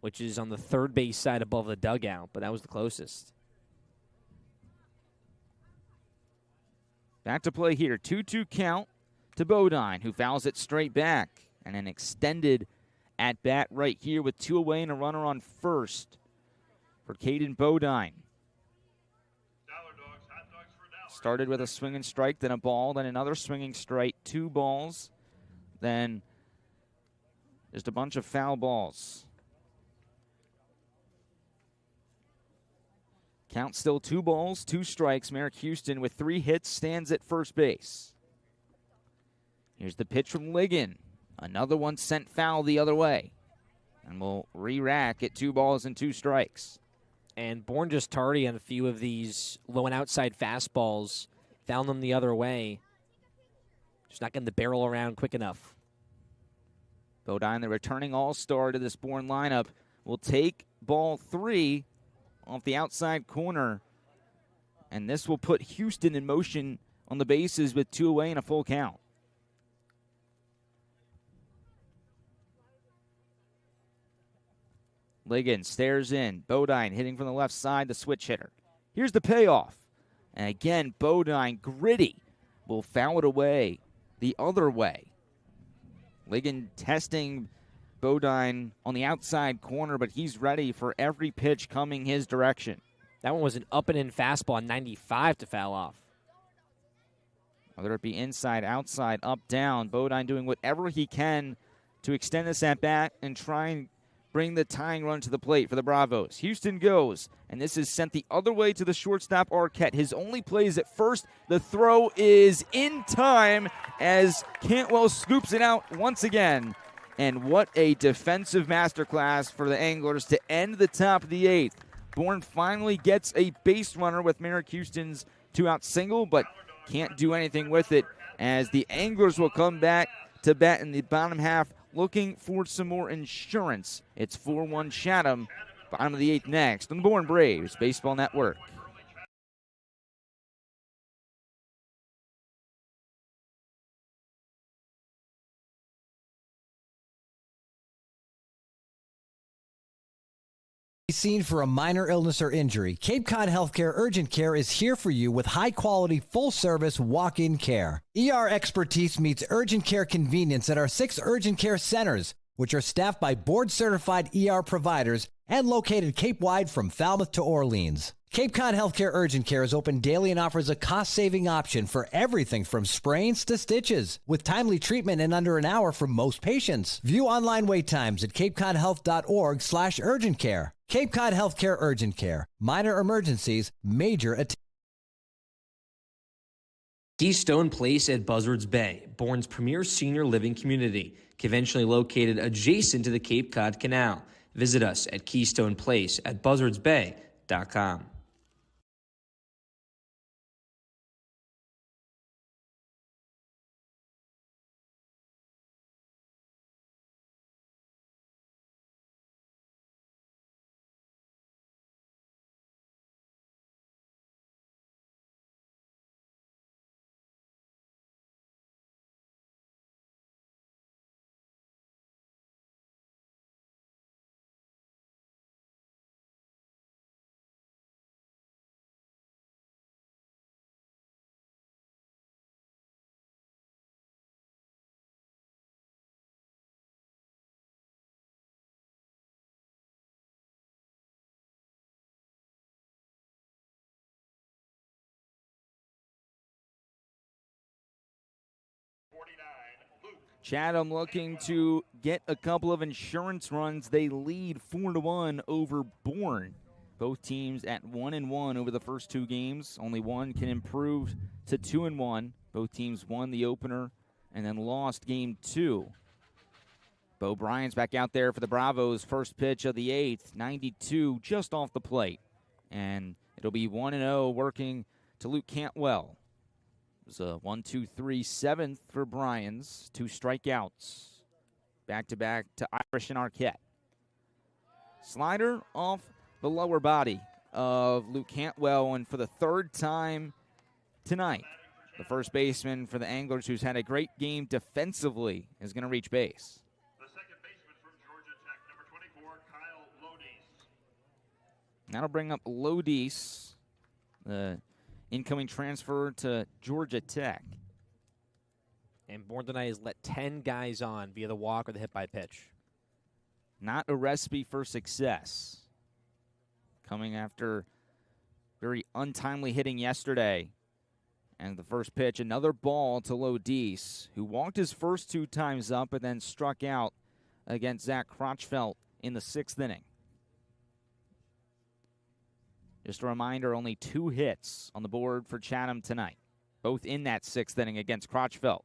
which is on the third base side above the dugout, but that was the closest. Back to play here. 2-2 count to Bodine, who fouls it straight back. And an extended at-bat right here with 2 away and a runner on first for Caden Bodine. Started with a swinging strike, then a ball, then another swinging strike, 2 balls, then just a bunch of foul balls. Count still 2 balls, 2 strikes. Merrick Houston with 3 hits stands at first base. Here's the pitch from Ligon. Another one sent foul the other way. And we'll re-rack at 2 balls and 2 strikes. And Bourne just tardy on a few of these low and outside fastballs. Found them the other way. Just not getting the barrel around quick enough. Bodine, the returning all-star to this Bourne lineup, will take ball 3 off the outside corner. And this will put Houston in motion on the bases with 2 away and a full count. Ligon stares in. Bodine hitting from the left side, the switch hitter. Here's the payoff. And again, Bodine, gritty, will foul it away the other way. Ligon testing Bodine on the outside corner, but he's ready for every pitch coming his direction. That one was an up-and-in fastball on 95 to foul off. Whether it be inside, outside, up, down, Bodine doing whatever he can to extend this at-bat and try and bring the tying run to the plate for the Bravos. Houston goes, and this is sent the other way to the shortstop, Arquette. His only play is at first. The throw is in time as Cantwell scoops it out once again. And what a defensive masterclass for the Anglers to end the top of the 8th. Bourne finally gets a base runner with Merrick Houston's 2-out single, but can't do anything with it as the Anglers will come back to bat in the bottom half looking for some more insurance. It's 4-1 Chatham, bottom of the 8th next on the Bourne Braves Baseball Network. Seen for a minor illness or injury, Cape Cod Healthcare Urgent Care is here for you with high-quality, full-service walk-in care. ER expertise meets urgent care convenience at our 6 urgent care centers, which are staffed by board-certified ER providers and located Cape-wide from Falmouth to Orleans. Cape Cod Healthcare Urgent Care is open daily and offers a cost-saving option for everything from sprains to stitches, with timely treatment in under an hour for most patients. View online wait times at capecodhealth.org/urgent care. Cape Cod Healthcare Urgent Care. Minor emergencies, major attention. Keystone Place at Buzzards Bay, Bourne's premier senior living community, conventionally located adjacent to the Cape Cod Canal. Visit us at KeystonePlace at buzzardsbay.com. Chatham looking to get a couple of insurance runs. They lead 4-1 over Bourne. Both teams at 1-1 over the first 2 games. Only one can improve to 2-1. Both teams won the opener and then lost game 2. Bo Bryant's back out there for the Bravos. First pitch of the 8th, 92 just off the plate. And it'll be 1-0 working to Luke Cantwell. It was a 1-2-3 7th for Bryans. 2 strikeouts. Back-to-back to Irish and Arquette. Slider off the lower body of Luke Cantwell, and for the 3rd time tonight, the first baseman for the Anglers, who's had a great game defensively, is going to reach base. The second baseman from Georgia Tech, number 24, Kyle Lodice. That'll bring up Lodice, the incoming transfer to Georgia Tech. And Bourne tonight has let 10 guys on via the walk or the hit by pitch. Not a recipe for success. Coming after very untimely hitting yesterday. And the first pitch, another ball to Lodice, who walked his first 2 times up and then struck out against Zach Crotchfeld in the 6th inning. Just a reminder, only 2 hits on the board for Chatham tonight, both in that 6th inning against Crotchfeld.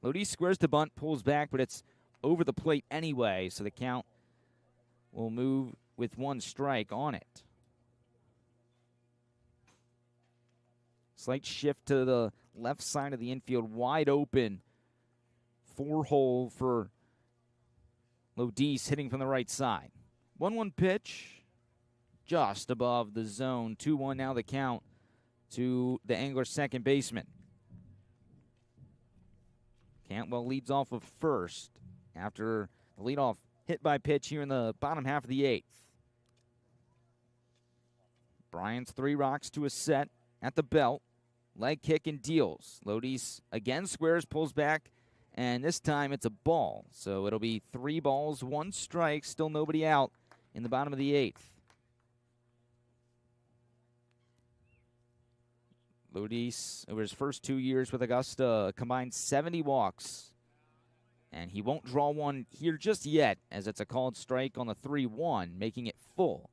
Lodice squares the bunt, pulls back, but it's over the plate anyway, so the count will move with 1 strike on it. Slight shift to the left side of the infield, wide open. 4-hole for Lodice hitting from the right side. 1-1 pitch, just above the zone. 2-1 now the count to the Anglers' second baseman. Cantwell leads off of first after the leadoff hit by pitch here in the bottom half of the 8th. Bryant's 3 rocks to a set at the belt. Leg kick and deals. Lodice again squares, pulls back, and this time it's a ball. So it'll be 3 balls, 1 strike, still nobody out in the bottom of the 8th. Lodice, over his first 2 years with Augusta, combined 70 walks. And he won't draw one here just yet, as it's a called strike on the 3-1, making it full.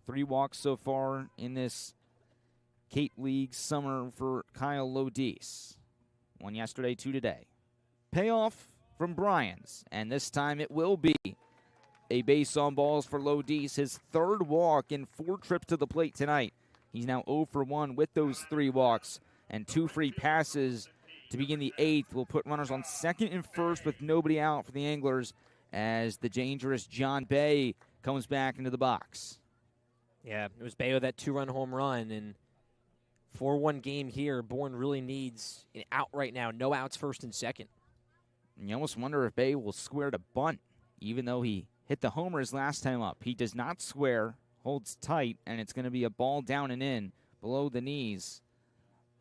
3 walks so far in this Cape League summer for Kyle Lodice. 1 yesterday, 2 today. Payoff from Bryans, and this time it will be a base on balls for Lodice. His 3rd walk in 4 trips to the plate tonight. He's now 0 for 1 with those 3 walks and 2 free passes to begin the 8th. Will put runners on second and first with nobody out for the Anglers as the dangerous John Bay comes back into the box. Yeah, it was Bayo that 2-run home run, and 4-1 game here. Bourne really needs an out right now. No outs first and second. And you almost wonder if Bay will square to bunt, even though he hit the homer his last time up. He does not square, holds tight, and it's going to be a ball down and in below the knees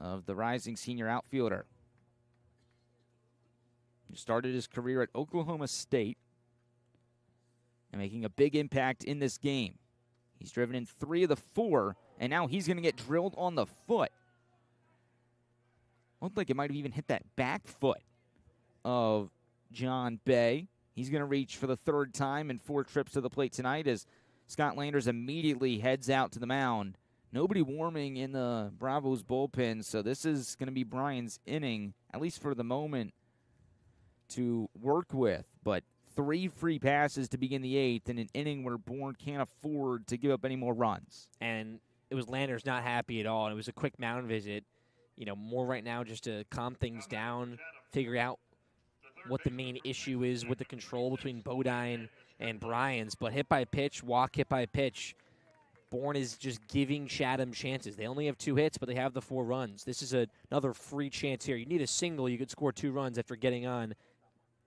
of the rising senior outfielder. He started his career at Oklahoma State and making a big impact in this game. He's driven in 3 of the 4, and now he's going to get drilled on the foot. Looked like it might have even hit that back foot of John Bay. He's going to reach for the 3rd time in 4 trips to the plate tonight as Scott Landers immediately heads out to the mound. Nobody warming in the Bravos bullpen, so this is going to be Brian's inning, at least for the moment, to work with. But 3 free passes to begin the 8th in an inning where Bourne can't afford to give up any more runs. And it was Landers not happy at all. And it was a quick mound visit. More right now just to calm things down, figure out what the main issue is with the control between Bodine and Bryans. But hit by pitch, walk, hit by pitch. Bourne is just giving Chatham chances. They only have 2 hits, but they have the 4 runs. This is another free chance here. You need a single. You could score 2 runs after getting on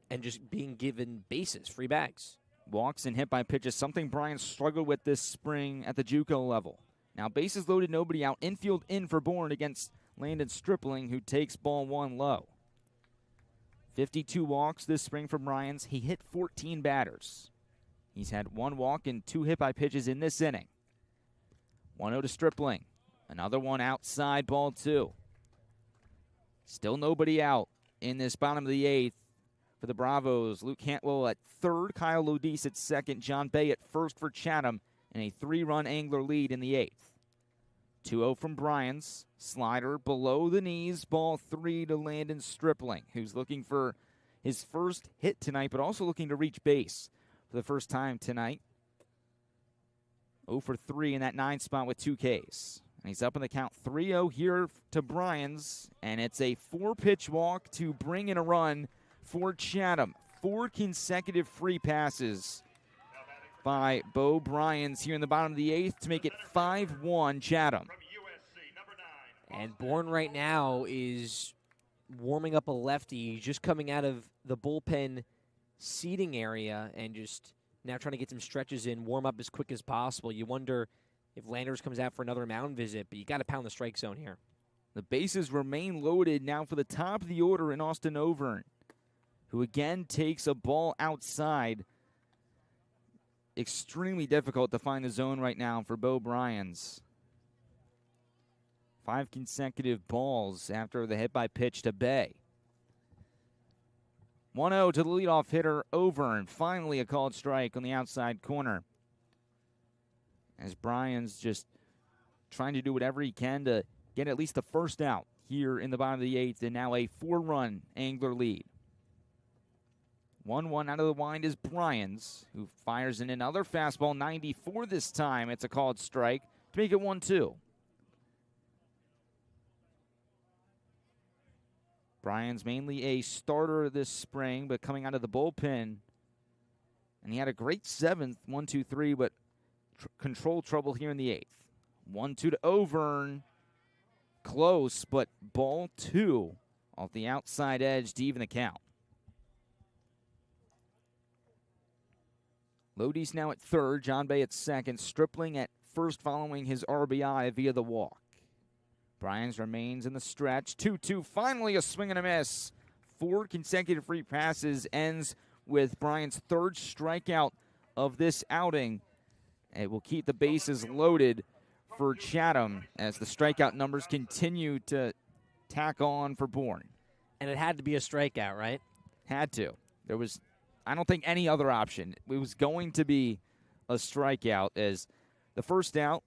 and just being given bases, free bags. Walks and hit by pitches, something Brian struggled with this spring at the JUCO level. Now bases loaded, nobody out. Infield in for Bourne against Landon Stripling, who takes ball 1 low. 52 walks this spring for Bryans. He hit 14 batters. He's had 1 walk and 2 hit by pitches in this inning. 1-0 to Stripling. Another one outside, ball 2. Still nobody out in this bottom of the 8th for the Bravos. Luke Cantwell at 3rd, Kyle Lodise at 2nd, John Bay at 1st for Chatham, and a 3-run Angler lead in the 8th. 2-0 from Bryans. Slider below the knees, ball 3 to Landon Stripling, who's looking for his first hit tonight, but also looking to reach base for the first time tonight. 0 for 3 in that 9 spot with 2 Ks. And he's up in the count 3-0 here to Bryans, and it's a 4-pitch walk to bring in a run for Chatham. 4 consecutive free passes by Bo Bryans here in the bottom of the 8th to make it 5-1 Chatham. And Bourne right now is warming up a lefty, just coming out of the bullpen seating area and just now trying to get some stretches in, warm up as quick as possible. You wonder if Landers comes out for another mound visit, but you got to pound the strike zone here. The bases remain loaded now for the top of the order in Austin Overn, who again takes a ball outside. Extremely difficult to find the zone right now for Bo Bryans. 5 consecutive balls after the hit by pitch to Bay. 1-0 to the leadoff hitter, Overn. Finally a called strike on the outside corner. As Bryans just trying to do whatever he can to get at least the first out here in the bottom of the 8th, and now a 4-run Angler lead. 1-1 out of the wind is Bryans, who fires in another fastball, 94 this time. It's a called strike to make it 1-2. Bryans mainly a starter this spring, but coming out of the bullpen. And he had a great 7th, 1-2-3, but control trouble here in the 8th. 1-2 to Overn. Close, but ball 2 off the outside edge to even the count. Lodi's now at 3rd, John Bay at 2nd, Stripling at 1st following his RBI via the walk. Bryans remains in the stretch. 2-2, finally a swing and a miss. 4 consecutive free passes ends with Bryans' 3rd strikeout of this outing. It will keep the bases loaded for Chatham as the strikeout numbers continue to tack on for Bourne. And it had to be a strikeout, right? Had to. There was, I don't think, any other option. It was going to be a strikeout as the first out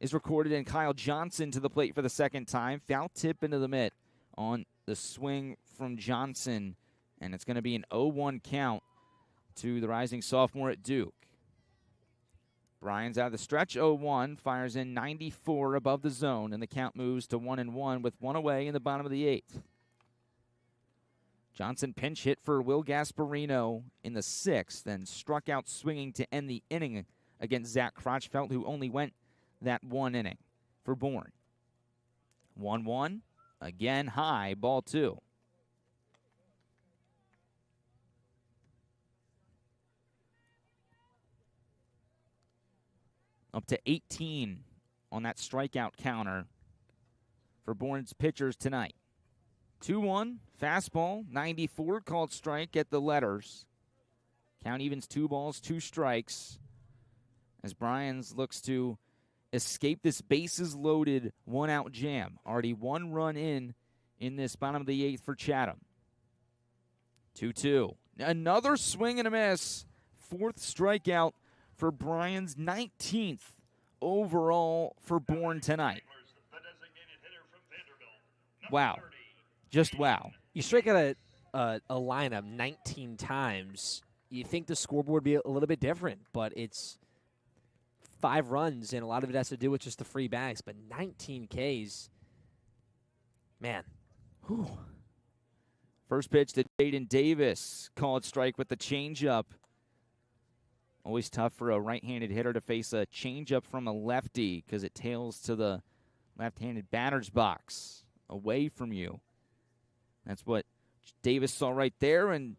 is recorded, and Kyle Johnson to the plate for the 2nd time. Foul tip into the mitt on the swing from Johnson, and it's going to be an 0-1 count to the rising sophomore at Duke. Bryans out of the stretch, 0-1, fires in 94 above the zone, and the count moves to 1-1 with one away in the bottom of the 8th. Johnson pinch hit for Will Gasparino in the 6th, then struck out swinging to end the inning against Zach Crotchfeld, who only went that one inning for Bourne. 1-1, again high, ball 2. Up to 18 on that strikeout counter for Bourne's pitchers tonight. 2-1, fastball, 94, called strike at the letters. Count evens 2 balls, 2 strikes, as Bryans looks to escape this bases-loaded one-out jam. Already 1 run in this bottom of the 8th for Chatham. 2-2. Another swing and a miss. 4th strikeout for Bryans, 19th overall for Bourne tonight. Wow. Just wow. You strike out a lineup 19 times, you think the scoreboard would be a little bit different, but it's 5 runs, and a lot of it has to do with just the free bags. But 19 Ks, man. Whew. First pitch to Jaden Davis, called strike with the changeup. Always tough for a right-handed hitter to face a changeup from a lefty because it tails to the left-handed batter's box away from you. That's what Davis saw right there, and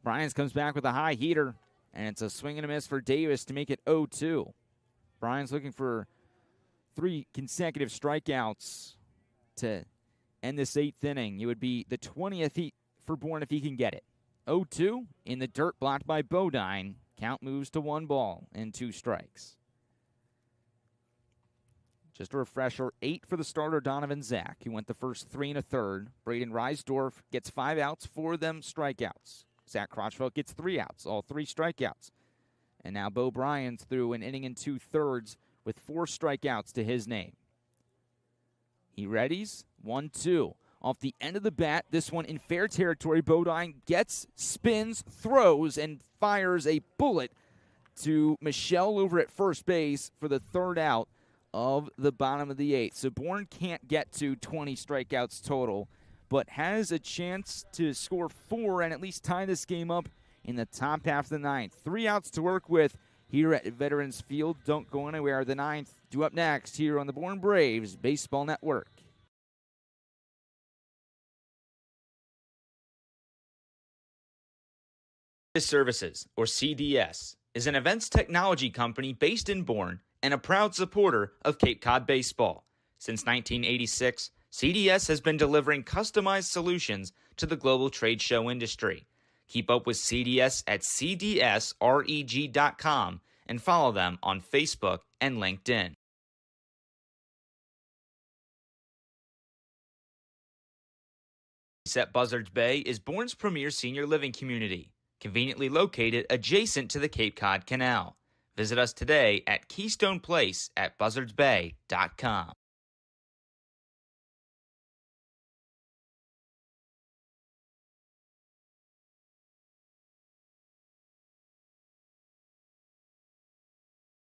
Bryans comes back with a high heater, and it's a swing and a miss for Davis to make it 0-2. Bryans looking for 3 consecutive strikeouts to end this 8th inning. It would be the 20th for Bourne if he can get it. 0-2 in the dirt, blocked by Bodine. Count moves to 1 ball and 2 strikes. Just a refresher, 8 for the starter Donovan Zach, who went the first 3 1/3. Braden Reisdorf gets 5 outs, 4 of them strikeouts. Zach Crotchfeld gets 3 outs, all 3 strikeouts. And now Bo Bryans threw an inning and 2/3 with 4 strikeouts to his name. He readies, 1-2. Off the end of the bat, this one in fair territory. Bodine gets, spins, throws, and fires a bullet to Michelle over at first base for the 3rd out of the bottom of the 8th. So Bourne can't get to 20 strikeouts total, but has a chance to score 4 and at least tie this game up in the top half of the 9th. 3 outs to work with here at Veterans Field. Don't go anywhere. The 9th due up next here on the Bourne Braves Baseball Network. Services, or CDS, is an events technology company based in Bourne and a proud supporter of Cape Cod baseball. Since 1986, CDS has been delivering customized solutions to the global trade show industry. Keep up with CDS at cdsreg.com and follow them on Facebook and LinkedIn. At Buzzards Bay is Bourne's premier senior living community, conveniently located adjacent to the Cape Cod Canal. Visit us today at Keystone Place at buzzardsbay.com.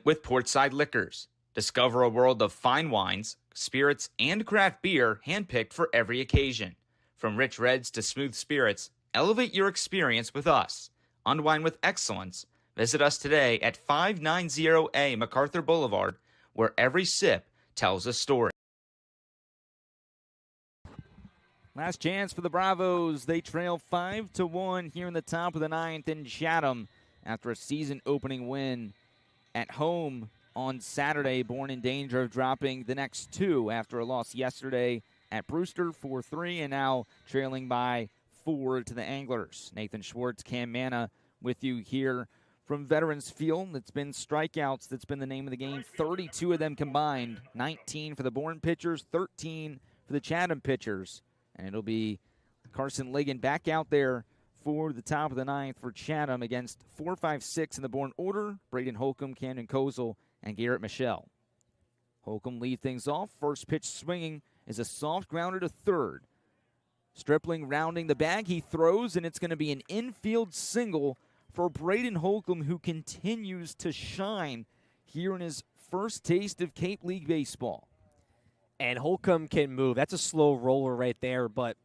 With Portside Liquors. Discover a world of fine wines, spirits, and craft beer handpicked for every occasion. From rich reds to smooth spirits, elevate your experience with us. Unwind with excellence. Visit us today at 590A MacArthur Boulevard, where every sip tells a story. Last chance for the Bravos. They trail 5-1 here in the top of the 9th in Chatham after a season-opening win at home on Saturday. Bourne in danger of dropping the next 2 after a loss yesterday at Brewster 4-3, and now trailing by 4 to the Anglers. Nathan Schwartz, Cam Manna with you here from Veterans Field. It's been strikeouts that's been the name of the game. 32 of them combined. 19 for the Bourne pitchers, 13 for the Chatham pitchers. And it'll be Carson Ligon back out there for the top of the 9th for Chatham against 4, 5, 6 in the Bourne order. Braden Holcomb, Camden Kozel, and Garrett Michelle. Holcomb lead things off. First pitch swinging is a soft grounder to third. Stripling rounding the bag. He throws, and it's going to be an infield single for Braden Holcomb, who continues to shine here in his first taste of Cape League baseball. And Holcomb can move. That's a slow roller right there, but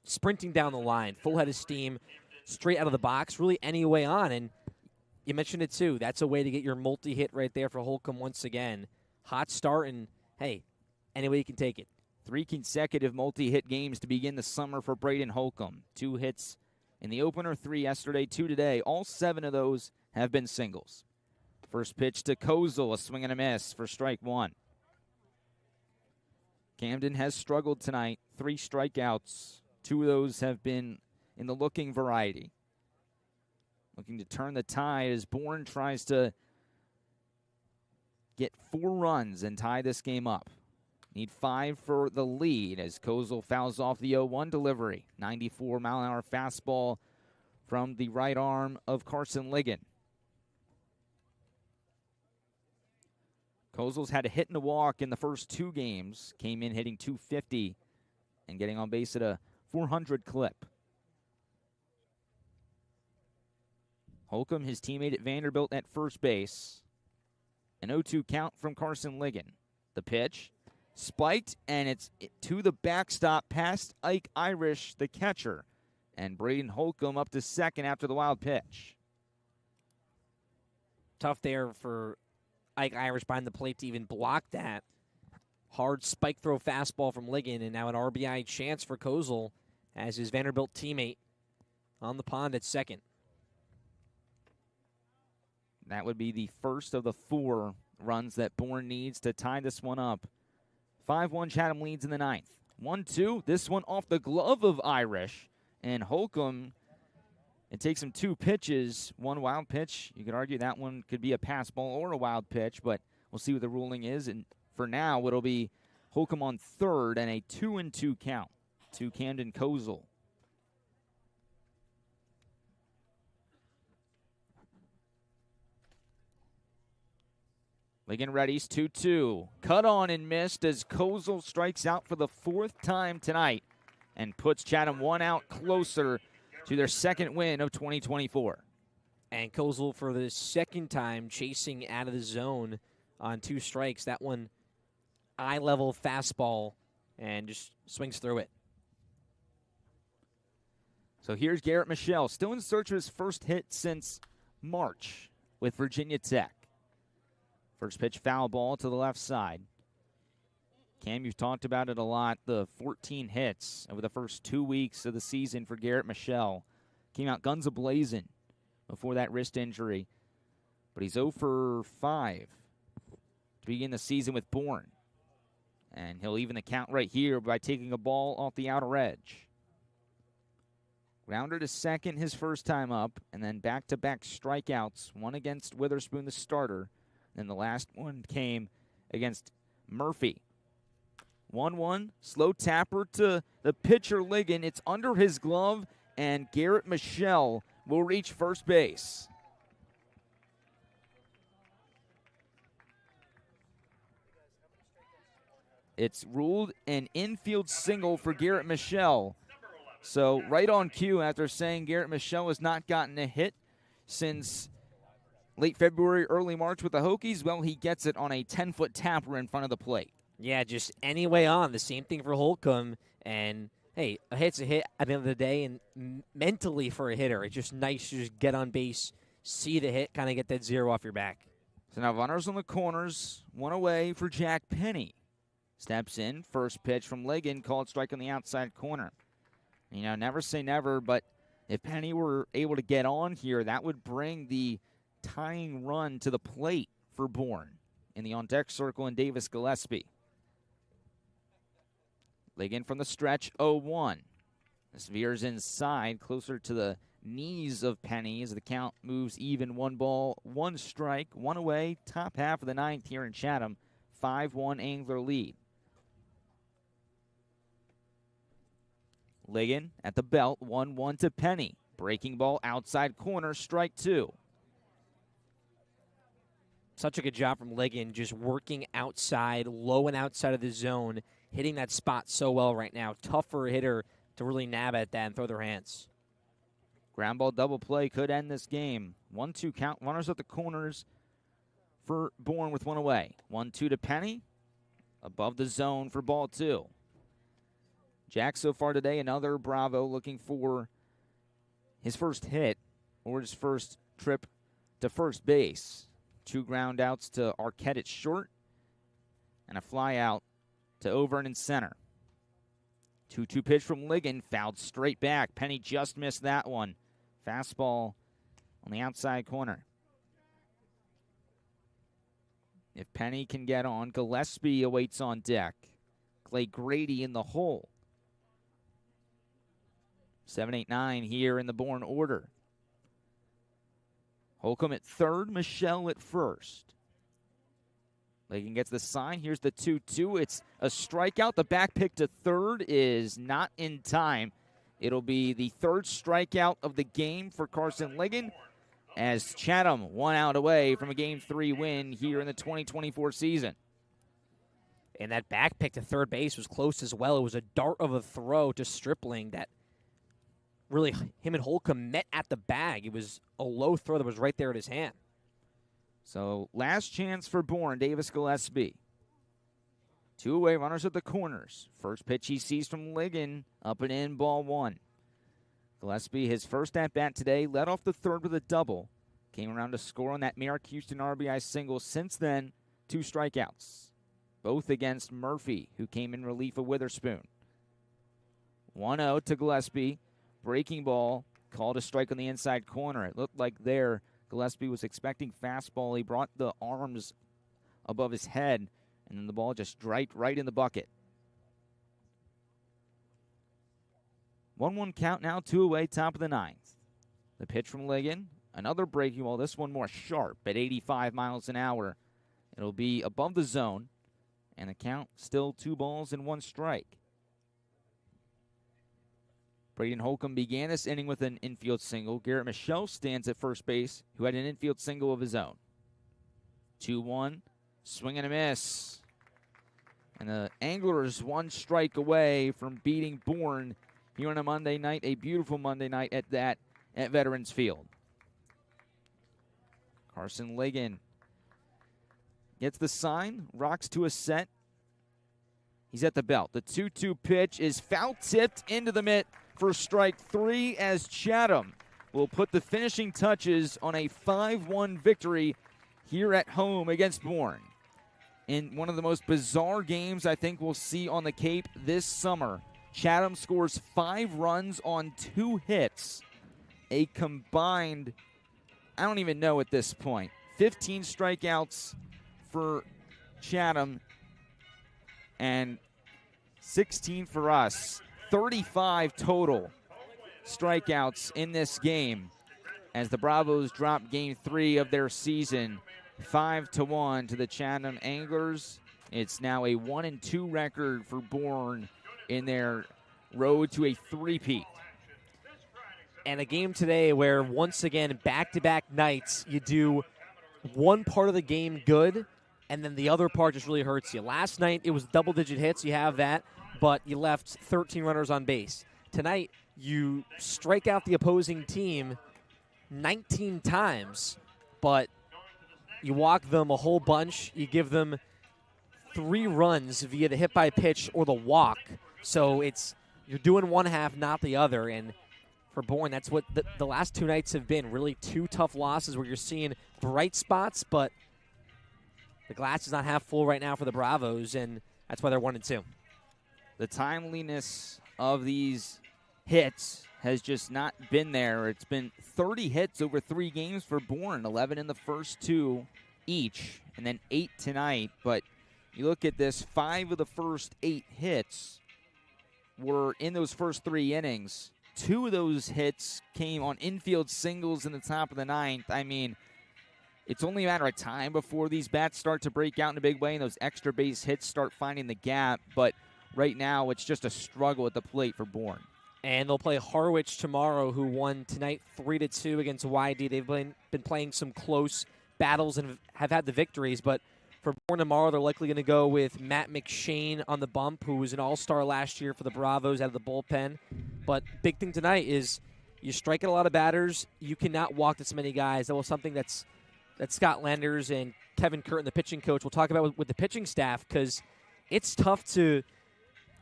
sprinting down the line, full head of steam, straight out of the box, really any way on. And you mentioned it too. That's a way to get your multi-hit right there for Holcomb once again. Hot start, and hey, any way you can take it. 3 consecutive multi-hit games to begin the summer for Braden Holcomb. 2 hits in the opener, 3 yesterday, 2 today. All 7 of those have been singles. First pitch to Kozel, a swing and a miss for strike 1. Camden has struggled tonight. 3 strikeouts. 2 of those have been in the looking variety. Looking to turn the tide as Bourne tries to get 4 runs and tie this game up. Need 5 for the lead as Kozel fouls off the 0-1 delivery. 94-mile-an-hour fastball from the right arm of Carson Ligon. Kozel's had a hit and a walk in the first 2 games. Came in hitting .250 and getting on base at a .400 clip. Holcomb, his teammate at Vanderbilt at first base. An 0-2 count from Carson Ligon. The pitch, spiked, and it's to the backstop past Ike Irish, the catcher. And Braden Holcomb up to second after the wild pitch. Tough there for Ike Irish behind the plate to even block that. Hard spike throw fastball from Ligon, and now an RBI chance for Kozel as his Vanderbilt teammate on the pond at second. That would be the first of the 4 runs that Bourne needs to tie this one up. 5-1 Chatham leads in the 9th. 1-2, this one off the glove of Irish. And Holcomb, it takes him 2 pitches, 1 wild pitch. You could argue that one could be a pass ball or a wild pitch, but we'll see what the ruling is. And for now, it'll be Holcomb on third and a 2-2 count to Camden Kozel. Ligon readies 2-2. Cut on and missed as Kozel strikes out for the 4th time tonight and puts Chatham 1 out closer to their 2nd win of 2024. And Kozel for the 2nd time chasing out of the zone on 2 strikes. That one eye-level fastball and just swings through it. So here's Garrett Michelle, still in search of his first hit since March with Virginia Tech. First pitch foul ball to the left side. Cam, you've talked about it a lot. The 14 hits over the first 2 weeks of the season for Garrett Michelle. Came out guns a-blazing before that wrist injury. But he's 0 for 5 to begin the season with Bourne. And he'll even the count right here by taking a ball off the outer edge. Grounder to second his first time up, and then back-to-back strikeouts. One against Witherspoon, the starter. Then the last one came against Murphy. 1-1, slow tapper to the pitcher Ligon. It's under his glove, and Garrett Michelle will reach first base. It's ruled an infield single for Garrett Michelle. So right on cue after saying Garrett Michelle has not gotten a hit since late February, early March with the Hokies. Well, he gets it on a 10-foot tapper in front of the plate. Yeah, just any way on. The same thing for Holcomb. And, hey, a hit's a hit at the end of the day. And mentally for a hitter, it's just nice to just get on base, see the hit, kind of get that 0 off your back. So now runners on the corners, 1 away for Jack Penny. Steps in, first pitch from Ligon, called strike on the outside corner. You know, never say never, but if Penny were able to get on here, that would bring the tying run to the plate for Bourne in the on-deck circle and Davis Gillespie. Ligon from the stretch, 0-1. This veers inside, closer to the knees of Penny as the count moves even. 1 ball, 1 strike, 1 away, top half of the 9th here in Chatham. 5-1 Angler lead. Ligon at the belt, 1-1 to Penny. Breaking ball outside corner, strike 2. Such a good job from Ligon, just working outside, low and outside of the zone, hitting that spot so well right now. Tough for a hitter to really nab at that and throw their hands. Ground ball double play could end this game. 1-2 count, runners at the corners for Bourne with one away. 1-2 to Penny. Above the zone for ball 2. Jack so far today, another Bravo looking for his first hit or his first trip to first base. 2 ground outs to Arquette at short and a fly out to Overn in center. 2-2 pitch from Ligon, fouled straight back. Penny just missed that one. Fastball on the outside corner. If Penny can get on, Gillespie awaits on deck. Clay Grady in the hole. 7, 8, 9 here in the Bourne order. Holcomb at third, Michelle at first. Ligon gets the sign. Here's the 2-2. It's a strikeout. The back pick to third is not in time. It'll be the third strikeout of the game for Carson Ligon, as Chatham 1 out away from a Game 3 win here in the 2024 season. And that back pick to third base was close as well. It was a dart of a throw to Stripling that really him and Holcomb met at the bag. It was a low throw that was right there at his hand. So last chance for Bourne, Davis Gillespie. 2 away runners at the corners. First pitch he sees from Ligon, up and in, ball 1. Gillespie, his first at-bat today, led off the third with a double. Came around to score on that Merrick Houston RBI single. Since then, 2 strikeouts, both against Murphy, who came in relief of Witherspoon. 1-0 to Gillespie. Breaking ball, called a strike on the inside corner. It looked like there Gillespie was expecting fastball. He brought the arms above his head, and then the ball just right in the bucket. 1-1 count now, 2 away, top of the 9th. The pitch from Ligon, another breaking ball, this one more sharp at 85 miles an hour. It'll be above the zone, and the count still 2 balls and 1 strike. Braden Holcomb began this inning with an infield single. Garrett Michelle stands at first base, who had an infield single of his own. 2-1, swing and a miss. And the Anglers 1 strike away from beating Bourne here on a Monday night, a beautiful Monday night at Veterans Field. Carson Ligon gets the sign, rocks to a set. He's at the belt. The 2-2 pitch is foul-tipped into the mitt for strike 3, as Chatham will put the finishing touches on a 5-1 victory here at home against Bourne. In one of the most bizarre games I think we'll see on the Cape this summer, Chatham scores 5 runs on 2 hits. A combined, I don't even know at this point, 15 strikeouts for Chatham and 16 for us. 35 total strikeouts in this game as the Bravos drop Game 3 of their season 5-1 to the Chatham Anglers. It's now a 1-2 record for Bourne in their road to a three-peat. And a game today where, once again, back-to-back nights, you do one part of the game good, and then the other part just really hurts you. Last night, it was double-digit hits. You have that, but you left 13 runners on base. Tonight, you strike out the opposing team 19 times, but you walk them a whole bunch. You give them 3 runs via the hit by pitch or the walk. So you're doing one half, not the other. And for Bourne, that's what the last 2 nights have been. Really 2 tough losses where you're seeing bright spots, but the glass is not half full right now for the Bravos, and that's why they're 1-2. The timeliness of these hits has just not been there. It's been 30 hits over 3 games for Bourne, 11 in the first 2 each, and then 8 tonight. But you look at this, 5 of the first 8 hits were in those first 3 innings. 2 of those hits came on infield singles in the top of the 9th. I mean, it's only a matter of time before these bats start to break out in a big way and those extra base hits start finding the gap. But right now, it's just a struggle at the plate for Bourne. And they'll play Harwich tomorrow, who won tonight 3-2 against YD. They've been playing some close battles and have had the victories. But for Bourne tomorrow, they're likely going to go with Matt McShane on the bump, who was an all-star last year for the Bravos out of the bullpen. But big thing tonight is you strike at a lot of batters. You cannot walk this many guys. That was something that's that Scott Landers and Kevin Curtin, the pitching coach, will talk about with the pitching staff, because it's tough to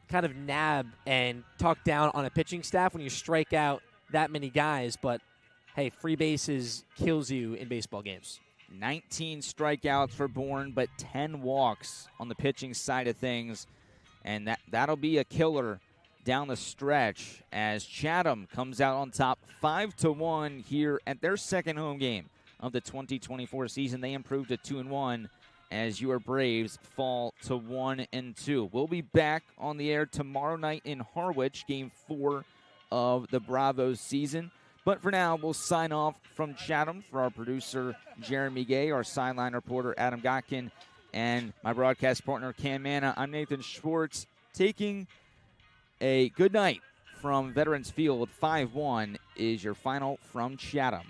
kind of nab and talk down on a pitching staff when you strike out that many guys. But, hey, free bases kills you in baseball games. 19 strikeouts for Bourne, but 10 walks on the pitching side of things. And that'll be a killer down the stretch as Chatham comes out on top 5-1 here at their second home game of the 2024 season. They improved to 2-1 as your Braves fall to 1-2. We'll be back on the air tomorrow night in Harwich, game 4 of the Bravos season. But for now, we'll sign off from Chatham for our producer, Jeremy Gay, our sideline reporter, Adam Gotkin, and my broadcast partner, Cam Manna. I'm Nathan Schwartz, taking a good night from Veterans Field. 5-1 is your final from Chatham.